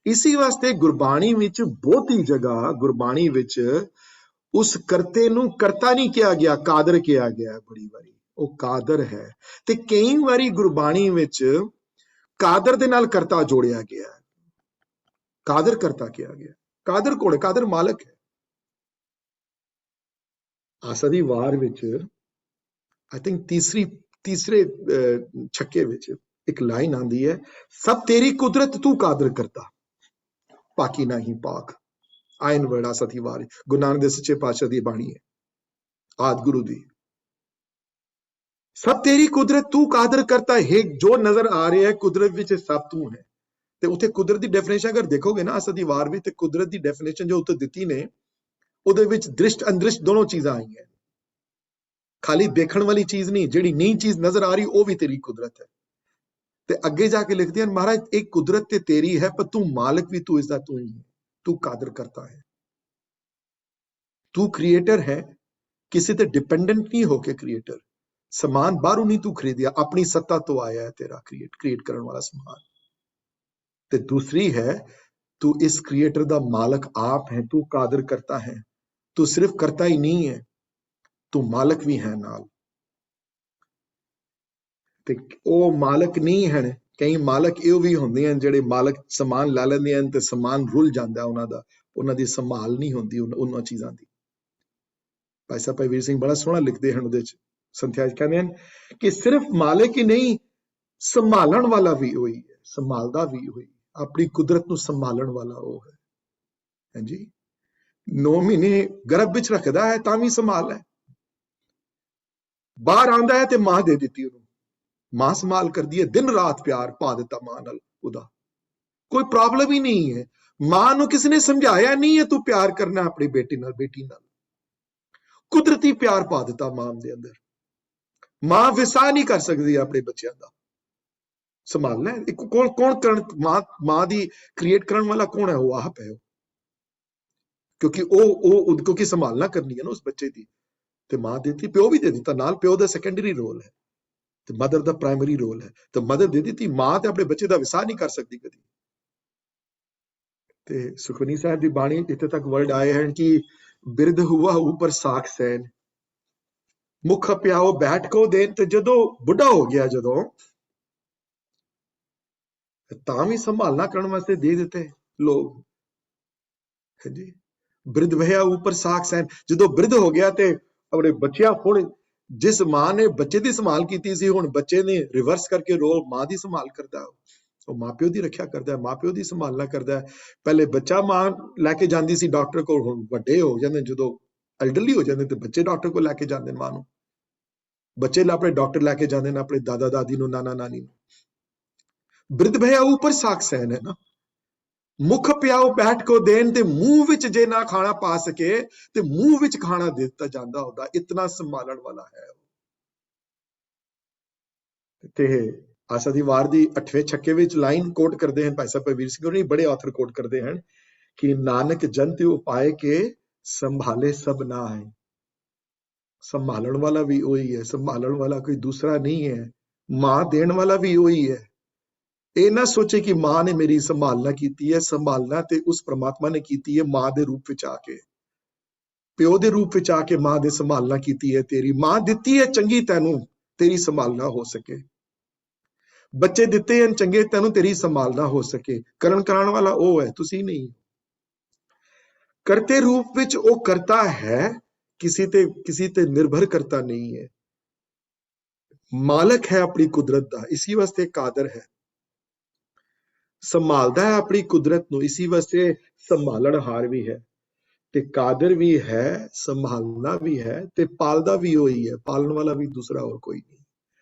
ਇਸੇ ਵਾਸਤੇ ਗੁਰਬਾਣੀ ਵਿੱਚ ਬਹੁਤੀ ਜਗ੍ਹਾ, ਗੁਰਬਾਣੀ ਵਿੱਚ ਉਸ ਕਰਤੇ ਨੂੰ ਕਰਤਾ ਨਹੀਂ ਕਿਹਾ ਗਿਆ, ਕਾਦਰ ਕਿਹਾ ਗਿਆ। ਬੜੀ ਵਾਰੀ ਉਹ ਕਾਦਰ ਹੈ, ਤੇ ਕਈ ਵਾਰੀ ਗੁਰਬਾਣੀ ਵਿੱਚ ਕਾਦਰ ਦੇ ਨਾਲ ਕਰਤਾ ਜੋੜਿਆ ਗਿਆ। ਕਾਦਰ ਕਰਤਾ ਕਿਹਾ ਗਿਆ। ਕਾਦਰ ਕੋਲ, ਕਾਦਰ ਮਾਲਕ ਹੈ। ਆਸਾ ਦੀ ਵਾਰ ਵਿੱਚ ਆਈ ਥਿੰਕ ਤੀਸਰੇ ਛੱਕੇ ਵਿੱਚ ਇੱਕ ਲਾਈਨ ਆਂਦੀ ਹੈ, ਸਭ ਤੇਰੀ ਕੁਦਰਤ ਤੂੰ ਕਾਦਰ ਕਰਤਾ, ਪਾਕੀ ਨਹੀਂ ਪਾਕ। ਆਇਨ ਵਰਡ ਆਸਾ ਦੀ ਵਾਰ, ਗੁਰੂ ਨਾਨਕ ਦੇ ਸੱਚੇ ਪਾਤਸ਼ਾਹ ਦੀ ਬਾਣੀ ਹੈ, ਆਦਿ ਗੁਰੂ ਦੀ। ਸਭ ਤੇਰੀ ਕੁਦਰਤ ਤੂੰ ਕਾਦਰ ਕਰਤਾ ਹੈ। ਜੋ ਨਜ਼ਰ ਆ ਰਿਹਾ ਹੈ ਕੁਦਰਤ ਵਿੱਚ ਸਭ ਤੂੰ ਹੈ। ਤੇ ਉੱਥੇ ਕੁਦਰਤ ਦੀ ਡੈਫੀਨੇਸ਼ਨ ਅਗਰ ਦੇਖੋਗੇ ਨਾ ਆਸਾ ਦੀ ਵਾਰ ਵਿੱਚ, ਤੇ ਕੁਦਰਤ ਦੀ ਡੈਫੀਨੇਸ਼ਨ ਜੋ ਉੱਥੇ ਦਿੱਤੀ ਨੇ, ਉਹਦੇ ਵਿੱਚ ਦ੍ਰਿਸ਼ਟ ਅੰਦ੍ਰਿਸ਼ਟ ਦੋਨੋਂ ਚੀਜ਼ਾਂ ਆਈਆਂ। ਖਾਲੀ ਦੇਖਣ ਵਾਲੀ ਚੀਜ਼ ਨਹੀਂ, ਜਿਹੜੀ ਨਹੀਂ ਚੀਜ਼ ਨਜ਼ਰ ਆ ਰਹੀ ਉਹ ਵੀ ਤੇਰੀ ਕੁਦਰਤ ਹੈ। ਤੇ ਅੱਗੇ ਜਾ ਕੇ ਲਿਖਦੇ ਹਨ, ਮਹਾਰਾਜ ਇਹ ਕੁਦਰਤ ਤੇ ਤੇਰੀ ਹੈ, ਪਰ ਤੂੰ ਮਾਲਕ ਵੀ ਤੂੰ ਇਸਦਾ ਤੂੰ ਹੀ ਹੈ। ਤੂੰ ਕਾਦਰ ਕਰਤਾ ਹੈ, ਤੂੰ ਕ੍ਰੀਏਟਰ ਹੈ। ਕਿਸੇ ਤੇ ਡਿਪੈਂਡੈਂਟ ਨਹੀਂ ਹੋ ਕੇ ਕ੍ਰੀਏਟਰ। ਸਮਾਨ ਬਾਹਰੋਂ ਨਹੀਂ ਤੂੰ ਖਰੀਦਿਆ, ਆਪਣੀ ਸੱਤਾ ਤੋਂ ਆਇਆ ਹੈ ਤੇਰਾ ਕ੍ਰੀਏਟ ਕਰਨ ਵਾਲਾ ਸਮਾਨ। ਤੇ ਦੂਸਰੀ ਹੈ, ਤੂੰ ਇਸ ਕ੍ਰੀਏਟਰ ਦਾ ਮਾਲਕ ਆਪ ਹੈ, ਤੂੰ ਕਾਦਰ ਕਰਤਾ ਹੈ। ਤੂੰ ਸਿਰਫ ਕਰਤਾ ਹੀ ਨਹੀਂ ਹੈ, ਤੂੰ ਮਾਲਕ ਵੀ ਹੈ ਨਾਲ। ਤੇ ਉਹ ਮਾਲਕ ਨਹੀਂ ਹਨ, ਕਈ ਮਾਲਕ ਇਹ ਵੀ ਹੁੰਦੇ ਹਨ ਜਿਹੜੇ ਮਾਲਕ ਸਮਾਨ ਲੈ ਲੈਂਦੇ ਹਨ ਤੇ ਸਮਾਨ ਰੁੱਲ ਜਾਂਦਾ ਉਹਨਾਂ ਦਾ, ਉਹਨਾਂ ਦੀ ਸੰਭਾਲ ਨਹੀਂ ਹੁੰਦੀ ਉਹਨਾਂ ਚੀਜ਼ਾਂ ਦੀ। ਭਾਈ ਸਾਹਿਬ ਭਾਈ ਵੀਰ ਸਿੰਘ ਬੜਾ ਸੋਹਣਾ ਲਿਖਦੇ ਹਨ ਉਹਦੇ ਚ, ਸੰਥਿਆ ਚ ਕਹਿੰਦੇ ਹਨ ਕਿ ਸਿਰਫ ਮਾਲਕ ਹੀ ਨਹੀਂ, ਸੰਭਾਲਣ ਵਾਲਾ ਵੀ ਉਹੀ ਹੈ, ਸੰਭਾਲਦਾ ਵੀ ਉਹੀ। ਆਪਣੀ ਕੁਦਰਤ ਨੂੰ ਸੰਭਾਲਣ ਵਾਲਾ ਉਹ ਹੈ। ਹਾਂਜੀ, 9 ਮਹੀਨੇ ਗਰਭ ਵਿੱਚ ਰੱਖਦਾ ਹੈ ਤਾਂ ਵੀ ਸੰਭਾਲ ਹੈ। ਬਾਹਰ ਆਉਂਦਾ ਹੈ ਤੇ ਮਾਂ ਦੇ ਦਿੱਤੀ ਉਹਨੂੰ, ਮਾਂ ਸੰਭਾਲ ਕਰਦੀ ਹੈ। ਦਿਨ ਰਾਤ ਪਿਆਰ ਪਾ ਦਿੱਤਾ ਮਾਂ ਨਾਲ ਉਹਦਾ, ਕੋਈ ਪ੍ਰੋਬਲਮ ਹੀ ਨਹੀਂ ਹੈ। ਮਾਂ ਨੂੰ ਕਿਸੇ ਨੇ ਸਮਝਾਇਆ ਨਹੀਂ ਹੈ ਤੂੰ ਪਿਆਰ ਕਰਨਾ ਆਪਣੀ ਬੇਟੀ ਨਾਲ, ਬੇਟੀ ਨਾਲ। ਕੁਦਰਤੀ ਪਿਆਰ ਪਾ ਦਿੱਤਾ ਮਾਂ ਦੇ ਅੰਦਰ। ਮਾਂ ਵਿਸਾਹ ਨਹੀਂ ਕਰ ਸਕਦੀ ਆਪਣੇ ਬੱਚਿਆਂ ਦਾ, ਸੰਭਾਲਣਾ ਹੈ। ਕੌਣ ਕਰਨ, ਮਾਂ ਦੀ ਕ੍ਰੀਏਟ ਕਰਨ ਵਾਲਾ ਕੌਣ ਹੈ? ਉਹ ਆਪ ਹੈ। ਕਿਉਂਕਿ ਕਿਉਂਕਿ ਸੰਭਾਲਣਾ ਕਰਨੀ ਹੈ ਨਾ ਉਸ ਬੱਚੇ ਦੀ, ਤੇ ਮਾਂ ਦਿੱਤੀ, ਪਿਓ ਵੀ ਦੇ ਦਿੱਤਾ ਨਾਲ। ਪਿਓ ਦਾ ਸੈਕੰਡਰੀ ਰੋਲ ਹੈ ਤੇ ਮਦਰ ਦਾ ਪ੍ਰਾਇਮਰੀ ਰੋਲ ਹੈ। ਤੇ ਮਦਰ ਦੇ ਦਿੱਤੀ, ਮਾਂ ਤੇ ਆਪਣੇ ਬੱਚੇ ਦਾ ਵਿਸਾਹ ਨਹੀਂ ਕਰ ਸਕਦੀ ਕਦੀ। ਤੇ ਸੁਖਮਨੀ ਸਾਹਿਬ ਦੀ ਬਾਣੀ ਇੱਥੇ ਤੱਕ ਵਰਡ ਆਏ ਹਨ ਕਿ ਬਿਰਧ ਹੁਆ ਉਪਰ ਸਾਖ ਸੈਨ, ਮੁਖ ਪਿਆਓ ਬੈਠ ਕੋ ਦੇਨ। ਤੇ ਜਦੋਂ ਬੁੱਢਾ ਹੋ ਗਿਆ, ਜਦੋਂ ਤਾਂ ਵੀ ਸੰਭਾਲਣਾ ਕਰਨ ਵਾਸਤੇ ਦੇ ਦਿੱਤੇ ਲੋਕ। ਹਾਂਜੀ, ਬਿਰਧ ਭਇਆ ਉਪਰ ਸਾਖ ਸੈਨ। ਜਦੋਂ ਬਿਰਧ ਹੋ ਗਿਆ ਤੇ ਆਪਣੇ ਬੱਚਿਆਂ, ਹੁਣ ਜਿਸ ਮਾਂ ਨੇ ਬੱਚੇ ਦੀ ਸੰਭਾਲ ਕੀਤੀ ਸੀ, ਹੁਣ ਬੱਚੇ ਨੇ ਰਿਵਰਸ ਕਰਕੇ ਰੋਲ ਮਾਂ ਦੀ ਸੰਭਾਲ ਕਰਦਾ। ਉਹ ਮਾਪਿਓ ਦੀ ਰੱਖਿਆ ਕਰਦਾ ਹੈ, ਮਾਪਿਓ ਦੀ ਸੰਭਾਲਣਾ ਕਰਦਾ ਹੈ। ਪਹਿਲੇ ਬੱਚਾ ਮਾਂ ਲੈ ਕੇ ਜਾਂਦੀ ਸੀ ਡਾਕਟਰ ਕੋਲ, ਹੁਣ ਵੱਡੇ ਹੋ ਜਾਂਦੇ, ਜਦੋਂ ਐਲਡਰਲੀ ਹੋ ਜਾਂਦੇ ਤੇ ਬੱਚੇ ਡਾਕਟਰ ਕੋਲ ਲੈ ਕੇ ਜਾਂਦੇ ਨੇ ਮਾਂ ਨੂੰ। ਬੱਚੇ ਆਪਣੇ ਡਾਕਟਰ ਲੈ ਕੇ ਜਾਂਦੇ ਨੇ ਆਪਣੇ ਦਾਦਾ ਦਾਦੀ ਨੂੰ, ਨਾਨਾ ਨਾਨੀ ਨੂੰ। ਬਿਰਧ ਭਇਆ ਉਪਰ ਸਾਖ ਸੈਨ ਹੈ ਨਾ, ਮੁਖ ਪਿਆਓ ਬੈਠ ਕੋ ਦੇਨ। ਤੇ ਮੂੰਹ ਵਿੱਚ ਜੇ ਨਾ ਖਾਣਾ ਪਾ ਸਕੇ ਤੇ ਮੂੰਹ ਵਿੱਚ ਖਾਣਾ ਦੇ ਦਿੱਤਾ ਜਾਂਦਾ ਹੁੰਦਾ, ਇਤਨਾ ਸੰਭਾਲਣ ਵਾਲਾ ਹੈ। ਤੇ ਆਸਾ ਦੀ ਵਾਰ ਦੀ 8ਵੇਂ ਛੱਕੇ ਵਿੱਚ ਲਾਈਨ ਕੋਟ ਕਰਦੇ ਹਨ ਭਾਈ ਸਾਹਿਬ ਵੀਰ ਸਿੰਘ ਹੋਣੀ, ਬੜੇ ਆਥਰ ਕੋਟ ਕਰਦੇ ਹਨ ਕਿ ਨਾਨਕ ਜਨ ਤੇ ਉਪਾਏ ਕੇ ਸੰਭਾਲੇ ਸਭ ਨਾ ਹੈ। ਸੰਭਾਲਣ ਵਾਲਾ ਵੀ ਉਹੀ ਹੈ, ਸੰਭਾਲਣ ਵਾਲਾ ਕੋਈ ਦੂਸਰਾ ਨਹੀਂ ਹੈ। ਮਾਂ ਦੇਣ ਵਾਲਾ ਵੀ ਉਹੀ ਹੈ। ਇਹ ਨਾ ਸੋਚੇ ਕਿ ਮਾਂ ਨੇ ਮੇਰੀ ਸੰਭਾਲਣਾ ਕੀਤੀ ਹੈ, ਸੰਭਾਲਣਾ ਤੇ ਉਸ ਪ੍ਰਮਾਤਮਾ ਨੇ ਕੀਤੀ ਹੈ ਮਾਂ ਦੇ ਰੂਪ ਵਿੱਚ ਆ ਕੇ, ਪਿਓ ਦੇ ਰੂਪ ਵਿੱਚ ਆ ਕੇ ਮਾਂ ਦੇ ਸੰਭਾਲਣਾ ਕੀਤੀ ਹੈ। ਤੇਰੀ ਮਾਂ ਦਿੱਤੀ ਹੈ ਚੰਗੀ, ਤੈਨੂੰ ਤੇਰੀ ਸੰਭਾਲਣਾ ਹੋ ਸਕੇ। ਬੱਚੇ ਦਿੱਤੇ ਹਨ ਚੰਗੇ, ਤੈਨੂੰ ਤੇਰੀ ਸੰਭਾਲਣਾ ਹੋ ਸਕੇ। ਕਰਾਉਣ ਵਾਲਾ ਉਹ ਹੈ, ਤੁਸੀਂ ਨਹੀਂ। ਕਰਤੇ ਰੂਪ ਵਿੱਚ ਉਹ ਕਰਤਾ ਹੈ, ਕਿਸੇ ਤੇ ਨਿਰਭਰ ਕਰਤਾ ਨਹੀਂ ਹੈ। ਮਾਲਕ ਹੈ ਆਪਣੀ ਕੁਦਰਤ ਦਾ, ਇਸੇ ਵਾਸਤੇ ਕਾਦਰ ਹੈ। ਸੰਭਾਲਦਾ ਹੈ ਆਪਣੀ ਕੁਦਰਤ ਨੂੰ, ਇਸੇ ਵਾਸਤੇ ਸੰਭਾਲਣਹਾਰ ਵੀ ਹੈ। ਤੇ ਕਾਦਰ ਵੀ ਹੈ, ਸੰਭਾਲਣਾ ਵੀ ਹੈ ਤੇ ਪਾਲਦਾ ਵੀ ਉਹੀ ਹੈ। ਪਾਲਣ ਵਾਲਾ ਵੀ ਦੂਸਰਾ ਹੋਰ ਕੋਈ ਨਹੀਂ,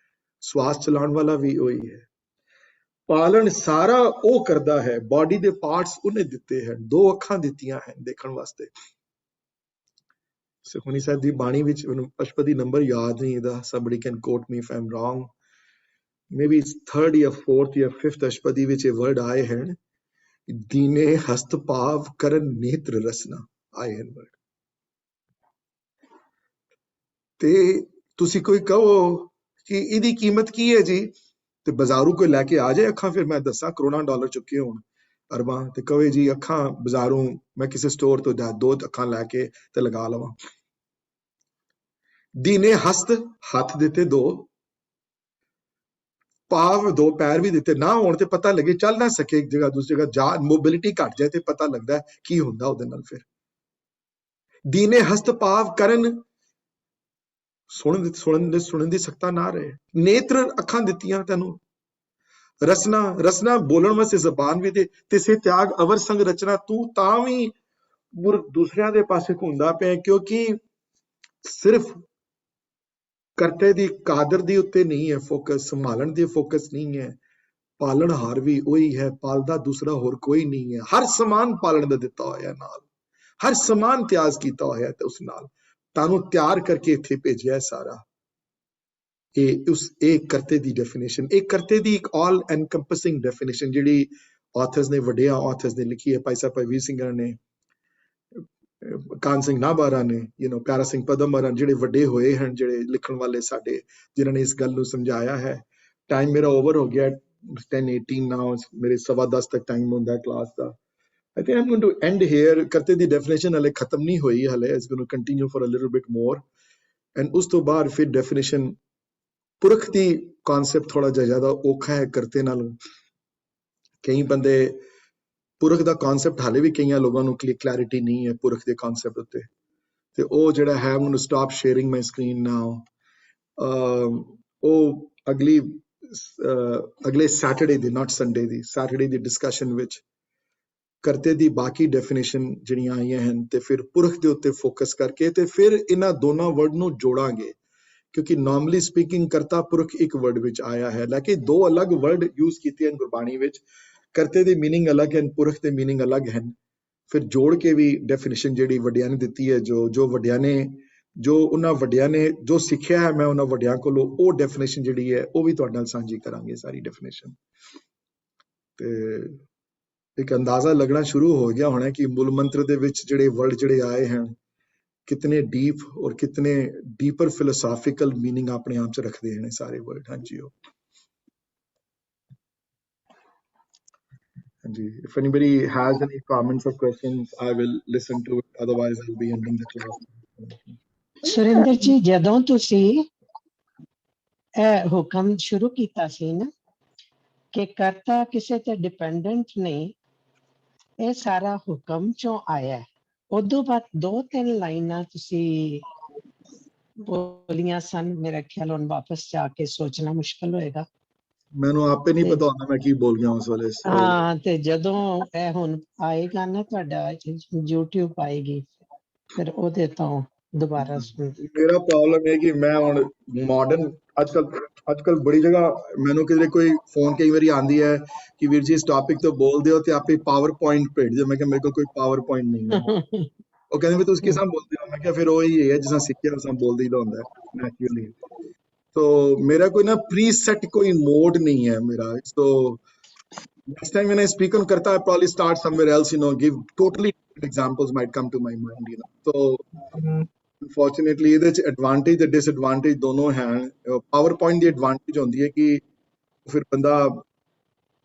ਸਵਾਸ ਚਲਾਉਣ ਵਾਲਾ ਵੀ ਉਹੀ ਹੈ। ਪਾਲਣ ਸਾਰਾ ਉਹ ਕਰਦਾ ਹੈ, ਬਾਡੀ ਦੇ ਪਾਰਟਸ ਉਹਨੇ ਦਿੱਤੇ ਹਨ, 2 ਅੱਖਾਂ ਦਿੱਤੀਆਂ ਹਨ ਦੇਖਣ ਵਾਸਤੇ। ਸੁਖਮਨੀ ਸਾਹਿਬ ਦੀ ਬਾਣੀ ਵਿੱਚ ਮੈਨੂੰ ਅਸ਼ਪਦੀ ਨੰਬਰ ਯਾਦ ਨਹੀਂ ਇਹਦਾ, somebody can quote me if I'm wrong, maybe it's 3rd ਜਾਂ 4th ਜਾਂ 5th ਅਸ਼ਪਦੀ ਵਿੱਚ ਇਹ ਵਰਡ ਆਏ ਹਨ, ਦੀਨੇ ਹਸਤ ਭਾਵ ਕਰਨ ਨੇਤਰ ਰਸਨਾ, ਆਏ ਹਨ ਵਰਡ। ਤੇ ਤੁਸੀਂ ਕੋਈ ਕਹੋ ਕਿ ਇਹਦੀ ਕੀਮਤ ਕੀ ਹੈ ਜੀ, ਤੇ ਬਾਜ਼ਾਰੂ ਕੋਈ ਲੈ ਕੇ ਆ ਜਾਏ ਅੱਖਾਂ, ਫਿਰ ਮੈਂ ਦੱਸਾਂ ਕਰੋੜਾਂ ਡਾਲਰ ਚੁੱਕੇ ਹੋਣ, ਅਰਬਾਂ, ਤੇ ਕਹੇ ਜੀ ਅੱਖਾਂ ਬਾਜ਼ਾਰੋਂ ਮੈਂ ਕਿਸੇ ਸਟੋਰ ਤੋਂ 2 ਅੱਖਾਂ ਲੈ ਕੇ ਤੇ ਲਗਾ ਲਵਾਂ। ਦੀਨੇ ਹਸਤ, ਹੱਥ ਦਿੱਤੇ 2, ਭਾਵ 2 ਪੈਰ ਵੀ ਦਿੱਤੇ, ਨਾ ਹੋਣ ਤੇ ਪਤਾ ਲੱਗੇ, ਚੱਲ ਨਾ ਸਕੇ ਇੱਕ ਜਗ੍ਹਾ ਦੂਸਰੀ ਜਗ੍ਹਾ ਜਾ, ਮੋਬਿਲਿਟੀ ਘਟ ਜਾਏ ਤੇ ਪਤਾ ਲੱਗਦਾ ਕੀ ਹੁੰਦਾ ਉਹਦੇ ਨਾਲ। ਫਿਰ ਦੀਨੇ ਹਸਤ ਭਾਵ ਕਰਨ, ਸੁਣਨ ਦੀ ਸਕਤਾ ਨਾ ਰਹੇ, ਨੇਤਰ ਅੱਖਾਂ ਦਿੱਤੀਆਂ ਤੈਨੂੰ, ਰਸਨਾ, ਰਸਨਾ ਬੋਲਣ ਵਾਸਤੇ ਜ਼ਬਾਨ ਵੀ ਦੇ, ਤਿਸੇ ਤਿਆਗ ਅਵਰ ਸੰਗ ਰਚਨਾ, ਤੂੰ ਤਾਂ ਵੀ ਦੂਸਰਿਆਂ ਦੇ ਪਾਸੇ ਘੁੰਮਦਾ ਪਿਆ, ਕਿਉਂਕਿ ਸਿਰਫ ਕਰਤੇ ਦੀ ਕਾਦਰ ਦੀ ਉੱਤੇ ਨਹੀਂ ਹੈ ਫੋਕਸ, ਸੰਭਾਲਣ ਦੀ ਫੋਕਸ ਨਹੀਂ ਹੈ। ਪਾਲਣਹਾਰ ਵੀ ਉਹੀ ਹੈ, ਪਾਲਦਾ ਦੂਸਰਾ ਹੋਰ ਕੋਈ ਨਹੀਂ ਹੈ। ਹਰ ਸਮਾਨ ਪਾਲਣ ਦਾ ਦਿੱਤਾ ਹੋਇਆ ਨਾਲ, ਹਰ ਸਮਾਨ ਤਿਆਗ ਕੀਤਾ ਹੋਇਆ ਤੇ ਉਸ ਨਾਲ ਤੁਹਾਨੂੰ ਤਿਆਰ ਕਰਕੇ ਇੱਥੇ ਭੇਜਿਆ ਸਾਰਾ। ਇਹ ਕਰਤੇ ਦੀ ਡੈਫੀਨੇਸ਼ਨ, ਇਹ ਕਰਤੇ ਦੀ ਇੱਕ ਆਲ ਐਨਕੰਪਸਿੰਗ ਡੈਫੀਨੇਸ਼ਨ ਜਿਹੜੀ ਆਥਰਸ ਨੇ, ਵੱਡਿਆਂ ਆਥਰਸ ਨੇ ਲਿਖੀ ਹੈ, ਭਾਈ ਸਾਹਿਬ ਵੀਰ ਸਿੰਘ ਨੇ, ਕਾਨ ਸਿੰਘ ਨਾਭਾਰਾ ਨੇ, ਪਿਆਰਾ ਸਿੰਘ ਪਦਮਵਰਨ, ਜਿਹੜੇ ਵੱਡੇ ਹੋਏ ਹਨ, ਜਿਹੜੇ ਲਿਖਣ ਵਾਲੇ ਸਾਡੇ, ਜਿਨ੍ਹਾਂ ਨੇ ਇਸ ਗੱਲ ਨੂੰ ਸਮਝਾਇਆ ਹੈ। ਟਾਈਮ ਮੇਰਾ ਓਵਰ ਹੋ ਗਿਆ, 10:18 ਨਾਓ, ਮੇਰੇ 10:15 ਤੱਕ ਟਾਈਮ ਹੁੰਦਾ class the. I think I'm going to end here. ਕਰਤੇ ਦੀ ਡੈਫੀਨੇਸ਼ਨ ਹਲੇ ਖਤਮ ਨਹੀਂ ਹੋਈ, ਹਲੇ it's going to continue for a little bit more, and ਉਸ ਤੋਂ ਬਾਅਦ ਫਿਰ ਡੈਫੀਨੇਸ਼ਨ ਪੁਰਖ ਦੀ ਕਨਸੈਪਟ ਥੋੜਾ ਜਿਹਾ ਜ਼ਿਆਦਾ ਔਖਾ ਹੈ ਕਰਤੇ ਨਾਲੋਂ। ਕਈ ਬੰਦੇ ਪੁਰਖ ਦਾ ਕਨਸੈਪਟ ਹਾਲੇ ਵੀ ਕਈਆਂ ਲੋਕਾਂ ਨੂੰ ਕਲੈਰਿਟੀ ਨਹੀਂ ਹੈ ਪੁਰਖ ਦੇ ਕਨਸੈਪਟ ਉੱਤੇ, ਤੇ ਉਹ ਜਿਹੜਾ ਹੈ, I'm going to stop sharing my screen now, ਉਹ ਅਗਲੇ ਸੈਟਰਡੇ ਦੀ, ਨਾਟ ਸੰਡੇ ਦੀ, ਸੈਟਰਡੇ ਦੀ ਡਿਸਕਸ਼ਨ ਵਿੱਚ ਕਰਤੇ ਦੀ ਬਾਕੀ ਡੈਫੀਨੇਸ਼ਨ ਜਿਹੜੀਆਂ ਆਈਆਂ ਹਨ, ਤੇ ਫਿਰ ਪੁਰਖ ਦੇ ਉੱਤੇ ਫੋਕਸ ਕਰਕੇ ਤੇ ਫਿਰ ਇਹਨਾਂ ਦੋਨਾਂ ਵਰਡ ਨੂੰ ਜੋੜਾਂਗੇ, ਕਿਉਂਕਿ ਨਾਰਮਲੀ ਸਪੀਕਿੰਗ ਕਰਤਾ ਪੁਰਖ ਇੱਕ ਵਰਡ ਵਿੱਚ ਆਇਆ ਹੈ, ਲੇਕਿਨ 2 ਅਲੱਗ ਵਰਡ ਯੂਜ਼ ਕੀਤੇ ਹਨ ਗੁਰਬਾਣੀ ਵਿੱਚ। ਕਰਤੇ ਦੀ ਮੀਨਿੰਗ ਅਲੱਗ ਹੈ, ਪੁਰਖ ਦੇ ਮੀਨਿੰਗ ਅਲੱਗ ਹਨ। ਫਿਰ ਜੋੜ ਕੇ ਵੀ ਡੈਫੀਨੇਸ਼ਨ ਜਿਹੜੀ ਵੱਡਿਆਂ ਨੇ ਦਿੱਤੀ ਹੈ, ਜੋ ਉਹਨਾਂ ਵੱਡਿਆਂ ਨੇ ਜੋ ਸਿੱਖਿਆ ਹੈ, ਮੈਂ ਉਹਨਾਂ ਵੱਡਿਆਂ ਕੋਲੋਂ ਉਹ ਡੈਫੀਨੇਸ਼ਨ ਜਿਹੜੀ ਹੈ ਉਹ ਵੀ ਤੁਹਾਡੇ ਨਾਲ ਸਾਂਝੀ ਕਰਾਂਗੇ, ਸਾਰੀ ਡੈਫੀਨੇਸ਼ਨ। ਤੇ ਇੱਕ ਅੰਦਾਜ਼ਾ ਲੱਗਣਾ ਸ਼ੁਰੂ ਹੋ ਗਿਆ ਹੋਣਾ ਕਿ ਮੂਲ ਮੰਤਰ ਦੇ ਵਿੱਚ ਜਿਹੜੇ ਵਰਡ ਜਿਹੜੇ ਆਏ ਹਨ, ਕਿਤਨੇ ਡੀਪ ਔਰ ਕਿਤਨੇ ਡੀਪਰ ਫਿਲੋਸੋਫਿਕਲ ਮੀਨਿੰਗ ਆਪਣੇ ਆਪ ਚ ਰੱਖਦੇ ਹਨ ਸਾਰੇ ਵਰਡ। ਹਾਂਜੀ ਹਾਂਜੀ, if anybody has any comments or questions, I will listen to it, otherwise I'll be ending the class. Surinder ਜੀ, ਜਦੋਂ ਤੁਸੀਂ ਇਹ ਹੁਕਮ ਸ਼ੁਰੂ ਕੀਤਾ ਸੀ ਨਾ ਕਿ ਕਰਤਾ ਕਿਸੇ ਤੇ ਡਿਪੈਂਡੈਂਟ ਨਹੀਂ, ਇਹ ਸਾਰਾ ਹੁਕਮ ਚੋਂ ਆਇਆ। ਉਦੋਂ ਬਾਅਦ 2-3 ਲਾਈਨਾਂ ਤੁਸੀਂ ਬੋਲੀਆਂ ਸਨ, ਮੇਰਾ ਖਿਆਲ ਹੁਣ ਵਾਪਸ ਜਾ ਕੇ ਸੋਚਣਾ ਮੁਸ਼ਕਲ ਹੋਏਗਾ। ਮੈਨੂੰ ਆਪੇ ਨਹੀਂ ਪਤਾ ਹੁੰਦਾ ਮੈਂ ਕੀ ਬੋਲ ਗਿਆ ਉਸ ਵੇਲੇ। ਹਾਂ, ਤੇ ਜਦੋਂ ਇਹ ਹੁਣ ਆਏਗਾ ਨਾ ਤੁਹਾਡਾ YouTube ਆਏਗੀ, ਫਿਰ ਉਹਦੇ ਤੋਂ ਦੁਬਾਰਾ ਸੁਣ। ਮੇਰਾ ਪ੍ਰੋਬਲਮ ਹੈ ਕਿ ਮੈਂ ਹੁਣ ਮਾਡਰਨ ਅੱਜ ਕੱਲ ਬੜੀ ਜਗ੍ਹਾ ਮੈਨੂੰ ਕਿਤੇ ਕੋਈ ਫੋਨ ਕਈ ਵਾਰੀ ਆਉਂਦੀ ਹੈ ਕਿ ਵੀਰ ਜੀ ਇਸ ਟੌਪਿਕ ਤੋਂ ਬੋਲਦੇ ਹੋ ਤੇ ਆਪੇ ਪਾਵਰ ਪੁਆਇੰਟ ਭੇਜ ਦਿਓ। ਮੈਂ ਕਿਹਾ ਮੇਰੇ ਕੋਲ ਕੋਈ ਪਾਵਰ ਪੁਆਇੰਟ ਨਹੀਂ ਹੈ। ਉਹ ਕਹਿੰਦੇ ਵੀ ਤੁਸੀਂ ਕਿਸ ਤਰ੍ਹਾਂ ਬੋਲਦੇ ਹੋ? ਮੈਂ ਕਿਹਾ ਫਿਰ ਉਹ ਹੀ ਹੈ ਜਿਸ ਤਰ੍ਹਾਂ ਸਿੱਖਿਆ ਉਸ ਤਰ੍ਹਾਂ ਬੋਲਦੇ ਹੀ ਤਾਂ ਹੁੰਦਾ ਨੈਚੁਰਲੀ। तो मेरा कोई ना प्री सेट कोई मोड नहीं है मेरा। So next time when I speak on Karta, I probably start somewhere else, give totally different examples might come to my mind, So unfortunately ਇਹਦੇ ਚ advantage ਤੇ disadvantage ਦੋਨੋਂ ਹੈ। PowerPoint ਦੀ advantage ਹੁੰਦੀ ਹੈ ਕਿ ਫਿਰ ਬੰਦਾ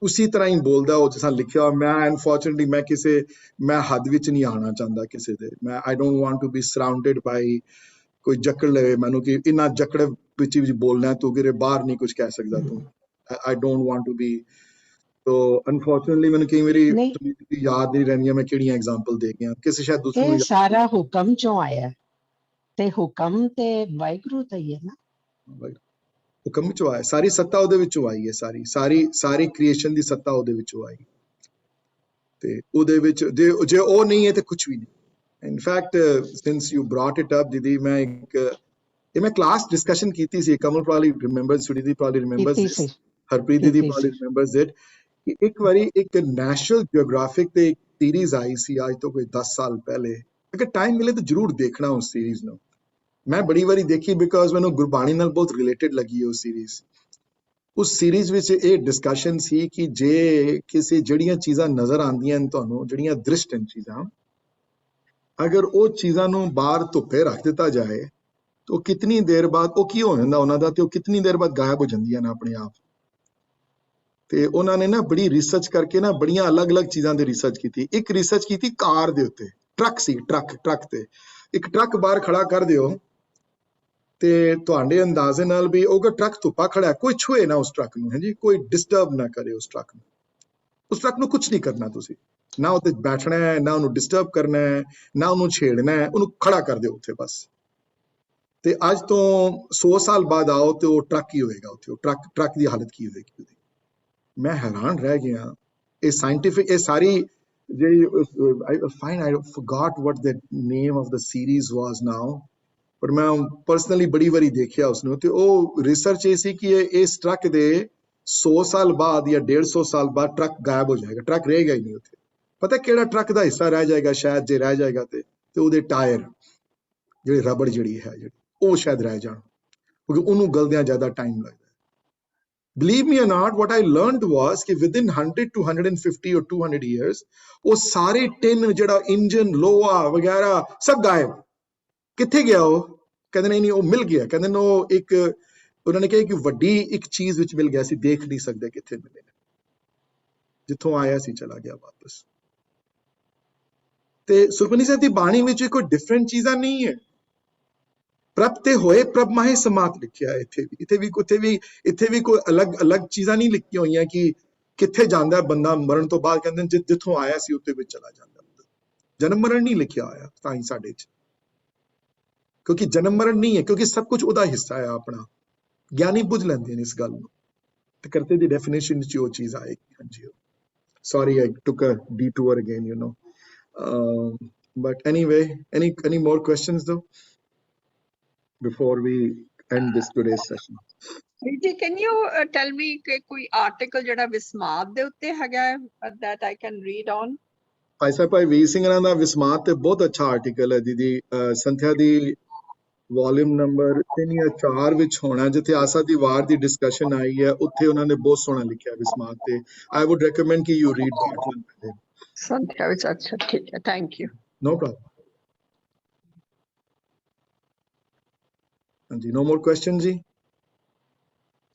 ਉਸੇ ਤਰ੍ਹਾਂ ਹੀ ਬੋਲਦਾ ਉਹ ਜਿਸ ਤਰ੍ਹਾਂ ਲਿਖਿਆ। ਮੈਂ unfortunately ਮੈਂ ਹੱਦ ਵਿੱਚ ਨਹੀਂ ਆਉਣਾ ਚਾਹੁੰਦਾ ਕਿਸੇ ਦੇ। ਮੈਂ I don't want to be surrounded by ਕੋਈ ਜਕੜ ਲਵੇ ਮੈਨੂੰ ਕਿ ਇੰਨਾ ਜਕੜ ਵਿੱਚ ਵੀ ਬੋਲਣਾ ਤੂੰ ਕਿਰੇ ਬਾਹਰ ਨਹੀਂ ਕੁਝ ਕਹਿ ਸਕਦਾ ਤੂੰ। I don't want to be, so unfortunately ਮੈਨੂੰ ਕਈ ਵਾਰੀ ਯਾਦ ਨਹੀਂ ਰਹਿੰਦੀਆਂ ਮੈਂ ਕਿਹੜੀਆਂ ਐਗਜ਼ਾਮਪਲ ਦੇ ਗਿਆ ਕਿਸੇ ਸ਼ਾਇਦ ਦੂਸਰੇ ਨੂੰ। ਸਾਰਾ ਹੁਕਮ ਚੋਂ ਆਇਆ ਤੇ ਹੁਕਮ ਤੇ ਵਾਹਿਗੁਰੂ ਦਾ ਹੀ ਹੈ ਨਾ। ਹੁਕਮ ਚੋਂ ਆਇਆ, ਸਾਰੀ ਸੱਤਾ ਉਹਦੇ ਵਿੱਚੋਂ ਆਈ ਹੈ। ਸਾਰੀ ਕ੍ਰੀਏਸ਼ਨ ਦੀ ਸੱਤਾ ਉਹਦੇ ਵਿੱਚੋਂ ਆਈ ਤੇ ਉਹਦੇ ਵਿੱਚ ਜੇ ਉਹ ਨਹੀਂ ਹੈ ਤੇ ਕੁਝ ਵੀ ਨਹੀਂ। In fact since you brought it up ਦੀਦੀ ਮੈਂ ਮੈਂ ਕਲਾਸ ਡਿਸਕਸ਼ਨ ਕੀਤੀ ਸੀ ਕਮਲ probably remembers Sunity probably remembers ਕੀਤੀ this ਸੀ ਹਰਪ੍ਰੀਤ ਦੀਦੀ ਕੀਤੀ probably ਸੀ remembers it ਕਿ ਇੱਕ ਵਾਰੀ ਇੱਕ ਨੈਸ਼ਨਲ ਜਿਓਗ੍ਰਾਫਿਕ ਤੇ ਇੱਕ ਸੀਰੀਜ਼ ਆਈ ਸੀ ਅੱਜ ਤੋਂ ਕੋਈ 10 ਸਾਲ ਪਹਿਲੇ ਅਗਰ ਟਾਈਮ ਮਿਲੇ ਤਾਂ ਜ਼ਰੂਰ ਦੇਖਣਾ ਉਸ ਸੀਰੀਜ਼ ਨੂੰ ਮੈਂ ਬੜੀ ਵਾਰੀ ਦੇਖੀ ਬਿਕਾਜ਼ ਮੈਨੂੰ ਗੁਰਬਾਣੀ ਨਾਲ ਬਹੁਤ ਰਿਲੇਟਡ ਲੱਗੀ ਉਹ ਸੀਰੀਜ਼ ਉਸ ਸੀਰੀਜ਼ ਵਿੱਚ ਇਹ ਡਿਸਕਸ਼ਨ ਸੀ ਕਿ ਜੇ ਕਿਸੇ ਜਿਹੜੀਆਂ ਚੀਜ਼ਾਂ ਨਜ਼ਰ ਆਉਂਦੀਆਂ ਨੇ ਤੁਹਾਨੂੰ ਜਿਹੜੀਆਂ ਦ੍ਰਿਸ਼ਟ ਹਨ ਚੀਜ਼ਾਂ ਅਗਰ ਉਹ ਚੀਜ਼ਾਂ ਨੂੰ ਬਾਹਰ ਧੁੱਪੇ ਰੱਖ ਦਿੱਤਾ ਜਾਏ ਤਾਂ ਕਿੰਨੀ ਦੇਰ ਬਾਅਦ ਉਹ ਕੀ ਹੋ ਜਾਂਦਾ ਉਹਨਾਂ ਦਾ ਤੇ ਉਹ ਕਿੰਨੀ ਦੇਰ ਬਾਅਦ ਗਾਇਬ ਹੋ ਜਾਂਦੀਆਂ ਨੇ ਆਪਣੇ ਆਪ ਤੇ ਉਹਨਾਂ ਨੇ ਨਾ ਬੜੀ ਰਿਸਰਚ ਕਰਕੇ ਨਾ ਬੜੀਆਂ ਅਲੱਗ-ਅਲੱਗ ਚੀਜ਼ਾਂ ਦੇ ਰਿਸਰਚ ਕੀਤੀ ਇੱਕ ਰਿਸਰਚ ਕੀਤੀ ਕਾਰ ਦੇ ਉੱਤੇ ਟਰੱਕ ਸੀ ਟਰੱਕ ਤੇ ਇੱਕ ਟਰੱਕ ਬਾਹਰ ਖੜਾ ਕਰ ਦਿਓ ਤੇ ਤੁਹਾਡੇ ਅੰਦਾਜ਼ੇ ਨਾਲ ਵੀ ਉਹ ਟਰੱਕ ਧੁੱਪਾ ਖੜਾ ਹੈ ਕੋਈ ਛੂਏ ਨਾ ਉਸ ਟਰੱਕ ਨੂੰ ਹੈ ਜੀ ਕੋਈ ਡਿਸਟਰਬ ਨਾ ਕਰੇ ਉਸ ਟਰੱਕ ਨੂੰ ਕੁਝ ਨਹੀਂ ਕਰਨਾ ਤੁਸੀਂ ਨਾ ਉੱਤੇ ਬੈਠਣਾ ਹੈ ਨਾ ਉਹਨੂੰ ਡਿਸਟਰਬ ਕਰਨਾ ਹੈ ਨਾ ਉਹਨੂੰ ਛੇੜਨਾ ਹੈ ਉਹਨੂੰ ਖੜਾ ਕਰ ਦਿਓ ਉੱਥੇ ਬਸ ਤੇ ਅੱਜ ਤੋਂ 100 ਸਾਲ ਬਾਅਦ ਆਓ ਤੇ ਉਹ ਟਰੱਕ ਹੀ ਹੋਏਗਾ ਉੱਥੇ ਉਹ ਟਰੱਕ ਦੀ ਹਾਲਤ ਕੀ ਹੋਏਗੀ ਉਹਦੀ ਮੈਂ ਹੈਰਾਨ ਰਹਿ ਗਿਆ ਇਹ ਸਾਇੰਟਿਫਿਕ ਇਹ ਸਾਰੀ ਜਿਹੜੀ I forgot what the name of the series was now ਪਰ ਮੈਂ ਪਰਸਨਲੀ ਬੜੀ ਵਾਰੀ ਦੇਖਿਆ ਉਸਨੂੰ ਤੇ ਉਹ ਰਿਸਰਚ ਇਹ ਸੀ ਕਿ ਇਸ ਟਰੱਕ ਦੇ 100 ਸਾਲ ਬਾਅਦ ਜਾਂ 150 ਸਾਲ ਬਾਅਦ ਟਰੱਕ ਗਾਇਬ ਹੋ ਜਾਏਗਾ ਟਰੱਕ ਰਹੇਗਾ ਹੀ ਨਹੀਂ ਉੱਥੇ ਪਤਾ ਕਿਹੜਾ ਟਰੱਕ ਦਾ ਹਿੱਸਾ ਰਹਿ ਜਾਏਗਾ ਸ਼ਾਇਦ ਜੇ ਰਹਿ ਜਾਏਗਾ ਤੇ ਉਹਦੇ ਟਾਇਰ ਜਿਹੜੇ ਰਬੜ ਜਿਹੜੀ ਉਹ ਸ਼ਾਇਦ ਰਹਿ ਜਾਣ ਕਿਉਂਕਿ ਉਹਨੂੰ ਗਲਦਿਆਂ ਜ਼ਿਆਦਾ ਟਾਈਮ ਲੱਗਦਾ Believe me or not, what I learned was कि within 100 to 150 or 200 years, वो सारे टिन जड़ा इंजन लोहा वगैरह सब गायब किथे गया वो कहते नहीं वो मिल गया कहते वो एक उन्होंने कहा कि वड्डी एक चीज विच मिल गया सी देख नहीं सकते किथे मिले जिथों आया सी चला गया वापस ते सुखमनी साहब दी बाणी विच कोई डिफरेंट चीज़ां नहीं है प्रभ ते होए प्रभ माहे समात लिखिया है इत्थे भी कोई अलग चीज़ां नहीं लिखियां होईयां कि किथे जांदा बंदा मरण तो बाद कहंदे जिथों आया सी उत्ते विच चला जांदा जन्म मरण नहीं लिखिया होया तां साडे च क्योंकि जन्म मरण नहीं है क्योंकि सब कुछ उदा हिस्सा है अपना ज्ञानी बुझ लेंदे ने इस गल नूं ते करते दी डेफिनेशन च वो चीज़ आएगी हां जी sorry I took a detour again but anyway any more questions though before we end this today's session Vijay, can you tell me कि कोई article जड़ा विस्मात दे उत्ते हैगा that I can read on Bhai Sahib Bhai Vir Singh ਦਾ ਵਿਸਮਾਤ ਤੇ ਬਹੁਤ ਅੱਛਾ ਆਰਟੀਕਲ ਹੈ ਦੀਦੀ ਸੰਥਿਆ ਦੀ ਵੋਲਿਊਮ ਨੰਬਰ 3 ਜਾਂ 4 ਵਿੱਚ ਹੋਣਾ ਜਿੱਥੇ ਆਸਾ ਦੀ ਵਾਰ ਦੀ ਡਿਸਕਸ਼ਨ ਆਈ ਹੈ ਉੱਥੇ ਉਹਨਾਂ ਨੇ ਬਹੁਤ ਸੋਹਣਾ ਲਿਖਿਆ ਵਿਸਮਾਤ ਤੇ ਆਈ ਵੁੱਡ ਰეკਮੈਂਡ ਕਿ ਯੂ ਰੀਡ ਦੈਟ ਵਨ संध्या विच अच्छा ठीक है thank you no problem ਹਾਂਜੀ no more questions ਜੀ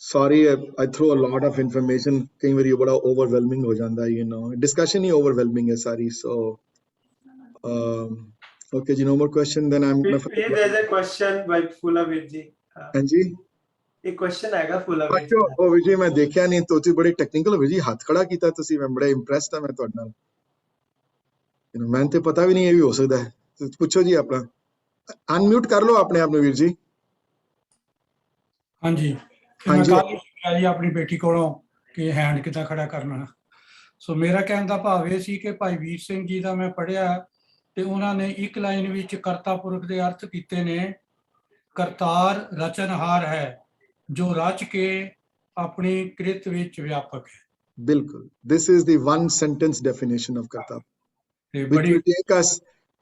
sorry I throw a lot of information ਕਈ ਵਾਰੀ ਬੜਾ overwhelming ਹੋ ਜਾਂਦਾ discussion ਹੀ overwhelming ਹੈ ਸਾਰੀ so okay ਜੀ no more question then I'm there's a question by Phula Virji ਹਾਂਜੀ ਇੱਕ ਕੁਐਸਚਨ ਹੈਗਾ Phula Virji ਅੱਛਾ ਉਹ ਵਿਜੇ ਮੈਂ ਦੇਖਿਆ ਨਹੀਂ ਤੁਸੀਂ ਬੜੇ ਟੈਕਨੀਕਲ ਹੋ ਜੀ ਹੱਥ ਖੜਾ ਕੀਤਾ ਤੁਸੀਂ ਮੈਂ ਬੜਾ ਇੰਪ੍ਰੈਸਡ ਹਾਂ ਮੈਂ ਤੁਹਾਡੇ ਨਾਲ ਮੈਨੂੰ ਤੇ ਪਤਾ ਵੀ ਨਹੀਂ ਇਹ ਵੀ ਹੋ ਸਕਦਾ ਹੈ ਪੁੱਛੋ ਜੀ ਆਪਣਾ ਅਨਮਿਊਟ ਕਰ ਲਓ ਆਪਣੇ ਆਪ ਨੂੰ ਵੀਰ ਜੀ ਹਾਂਜੀ ਮੈਂ ਕੱਲ ਪੁੱਛਿਆ ਜੀ ਆਪਣੀ ਬੇਟੀ ਕੋਲੋਂ ਕਿ ਹੈਂਡ ਕਿੱਦਾਂ ਖੜਾ ਕਰਨਾ ਸੋ ਮੇਰਾ ਕਹਿਣ ਦਾ ਭਾਵ ਇਹ ਸੀ ਕਿ ਭਾਈ ਵੀਰ ਸਿੰਘ ਜੀ ਦਾ ਮੈਂ ਪੜ੍ਹਿਆ ਤੇ ਉਹਨਾਂ ਨੇ ਇੱਕ ਲਾਈਨ ਵਿੱਚ ਕਰਤਾ ਪੁਰਖ ਦੇ ਅਰਥ ਕੀਤੇ ਨੇ ਕਰਤਾਰ ਰਚਨਹਾਰ ਹੈ ਜੋ ਰਚ ਕੇ ਆਪਣੀ ਕ੍ਰਿਤ ਵਿੱਚ ਵਿਆਪਕ ਹੈ ਬਿਲਕੁਲ this is the one sentence definition of karta ਤੇ which ਬੜੀ will take us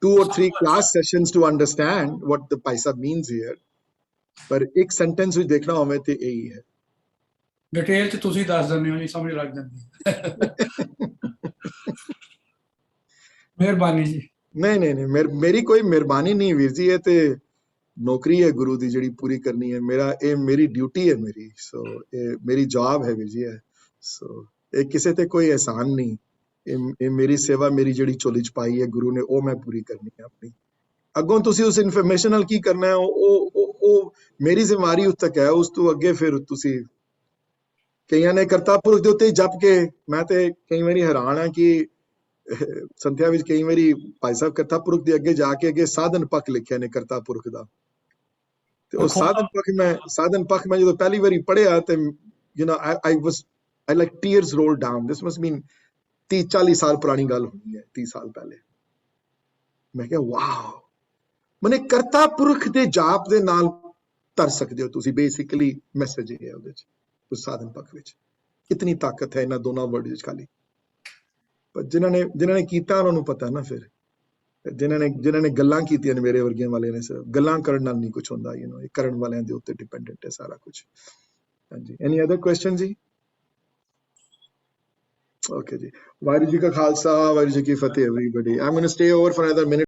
2 or 3 class sessions to understand what the paisa means here ਪਰ ਇੱਕ ਸੈਂਟੈਂਸ ਵਿੱਚ ਦੇਖਣਾ ਹੋਵੇ ਤੇ ਇਹੀ ਹੈ ਡਿਟੇਲ ਚ ਤੁਸੀਂ ਦੱਸ ਦਿੰਦੇ ਹੋ ਜੀ ਸਮਝ ਲੱਗ ਜਾਂਦੀ ਮਿਹਰਬਾਨੀ ਜੀ ਨਹੀਂ ਮੇਰੀ ਕੋਈ ਮਿਹਰਬਾਨੀ ਨਹੀਂ ਵੀਰ ਜੀ ਇਹ ਤੇ ਨੌਕਰੀ ਹੈ ਗੁਰੂ ਦੀ ਜਿਹੜੀ ਪੂਰੀ ਕਰਨੀ ਹੈ ਮੇਰੀ ਡਿਊਟੀ ਹੈ ਮੇਰੀ ਸੋ ਇਹ ਮੇਰੀ ਜੌਬ ਹੈ ਵੀਰ ਜੀ ਸੋ ਇਹ ਕਿਸੇ ਤੇ ਕੋਈ ਅਹਿਸਾਨ ਨਹੀਂ ਇਹ ਮੇਰੀ ਸੇਵਾ ਮੇਰੀ ਜਿਹੜੀ ਝੋਲੀ ਚ ਪਾਈ ਹੈ ਗੁਰੂ ਨੇ ਉਹ ਮੈਂ ਪੂਰੀ ਕਰਨੀ ਹੈ ਆਪਣੀ ਅੱਗੋਂ ਤੁਸੀਂ ਉਸ ਇਨਫੋਰਮੇਸ਼ਨ ਨਾਲ ਕੀ ਕਰਨਾ ਹੈ ਉਹ ਮੇਰੀ ਜ਼ਿੰਮੇਵਾਰੀ ਉੱਤੇ ਹੈ ਉਸ ਤੋਂ ਅੱਗੇ ਫਿਰ ਤੁਸੀਂ ਕਈਆਂ ਨੇ ਕਰਤਾ ਪੁਰਖ ਦੇ ਉੱਤੇ ਜਪ ਕੇ ਮੈਂ ਤੇ ਕਈ ਵਾਰੀ ਹੈਰਾਨ ਹਾਂ ਕਿ ਸੰਥਿਆ ਵਿੱਚ ਕਈ ਵਾਰੀ ਭਾਈ ਸਾਹਿਬ ਕਰਤਾ ਪੁਰਖ ਦੇ ਅੱਗੇ ਸਾਧਨ ਪੱਖ ਲਿਖਿਆ ਨੇ ਕਰਤਾ ਪੁਰਖ ਦਾ ਤੇ ਉਹ ਸਾਧਨ ਪੱਖ ਮੈਂ ਜਦੋਂ ਪਹਿਲੀ ਵਾਰੀ ਪੜ੍ਹਿਆ ਤੇ I like tears rolled down this must mean 30-40 ਸਾਲ ਪੁਰਾਣੀ ਗੱਲ ਹੋਣੀ ਹੈ 30 ਸਾਲ ਪਹਿਲੇ ਮੈਂ ਕਿਹਾ ਵਾਓ, ਮਨੇ ਕਰਤਾ ਪੁਰਖ ਦੇ ਜਾਪ ਦੇ ਨਾਲ ਤਰ ਸਕਦੇ ਹੋ ਤੁਸੀਂ, ਬੇਸਿਕਲੀ ਮੈਸੇਜ ਇਹ ਹੈ ਉਹਦੇ ਚ, ਉਸ ਸਾਧਨ ਪੱਖ ਵਿੱਚ ਕਿਤਨੀ ਤਾਕਤ ਹੈ ਇਹਨਾਂ ਦੋਨਾਂ ਵਰਡ ਵਿੱਚ ਖਾਲੀ। ਪਰ ਜਿਨ੍ਹਾਂ ਨੇ ਕੀਤਾ ਉਹਨਾਂ ਨੂੰ ਪਤਾ ਨਾ, ਫਿਰ ਜਿਨ੍ਹਾਂ ਨੇ ਗੱਲਾਂ ਕੀਤੀਆਂ ਨੇ ਮੇਰੇ ਵਰਗਿਆਂ ਵਾਲੇ ਨੇ, ਸਰ ਗੱਲਾਂ ਕਰਨ ਨਾਲ ਨਹੀਂ ਕੁਝ ਹੁੰਦਾ, ਇਹ ਕਰਨ ਵਾਲਿਆਂ ਦੇ ਉੱਤੇ ਡਿਪੈਂਡੈਂਟ ਹੈ ਸਾਰਾ ਕੁਝ। ਹਾਂਜੀ, ਐਨੀ ਅਦਰ ਕੁਐਸਚਨ ਜੀ? ਓਕੇ ਜੀ, ਵਾਹਿਗੁਰੂ ਜੀ ਕਾ ਖਾਲਸਾ, ਵਾਹਿਗੁਰੂ ਜੀ ਕੀ ਫਤਿਹ everybody। I'm going to stay over for another minute।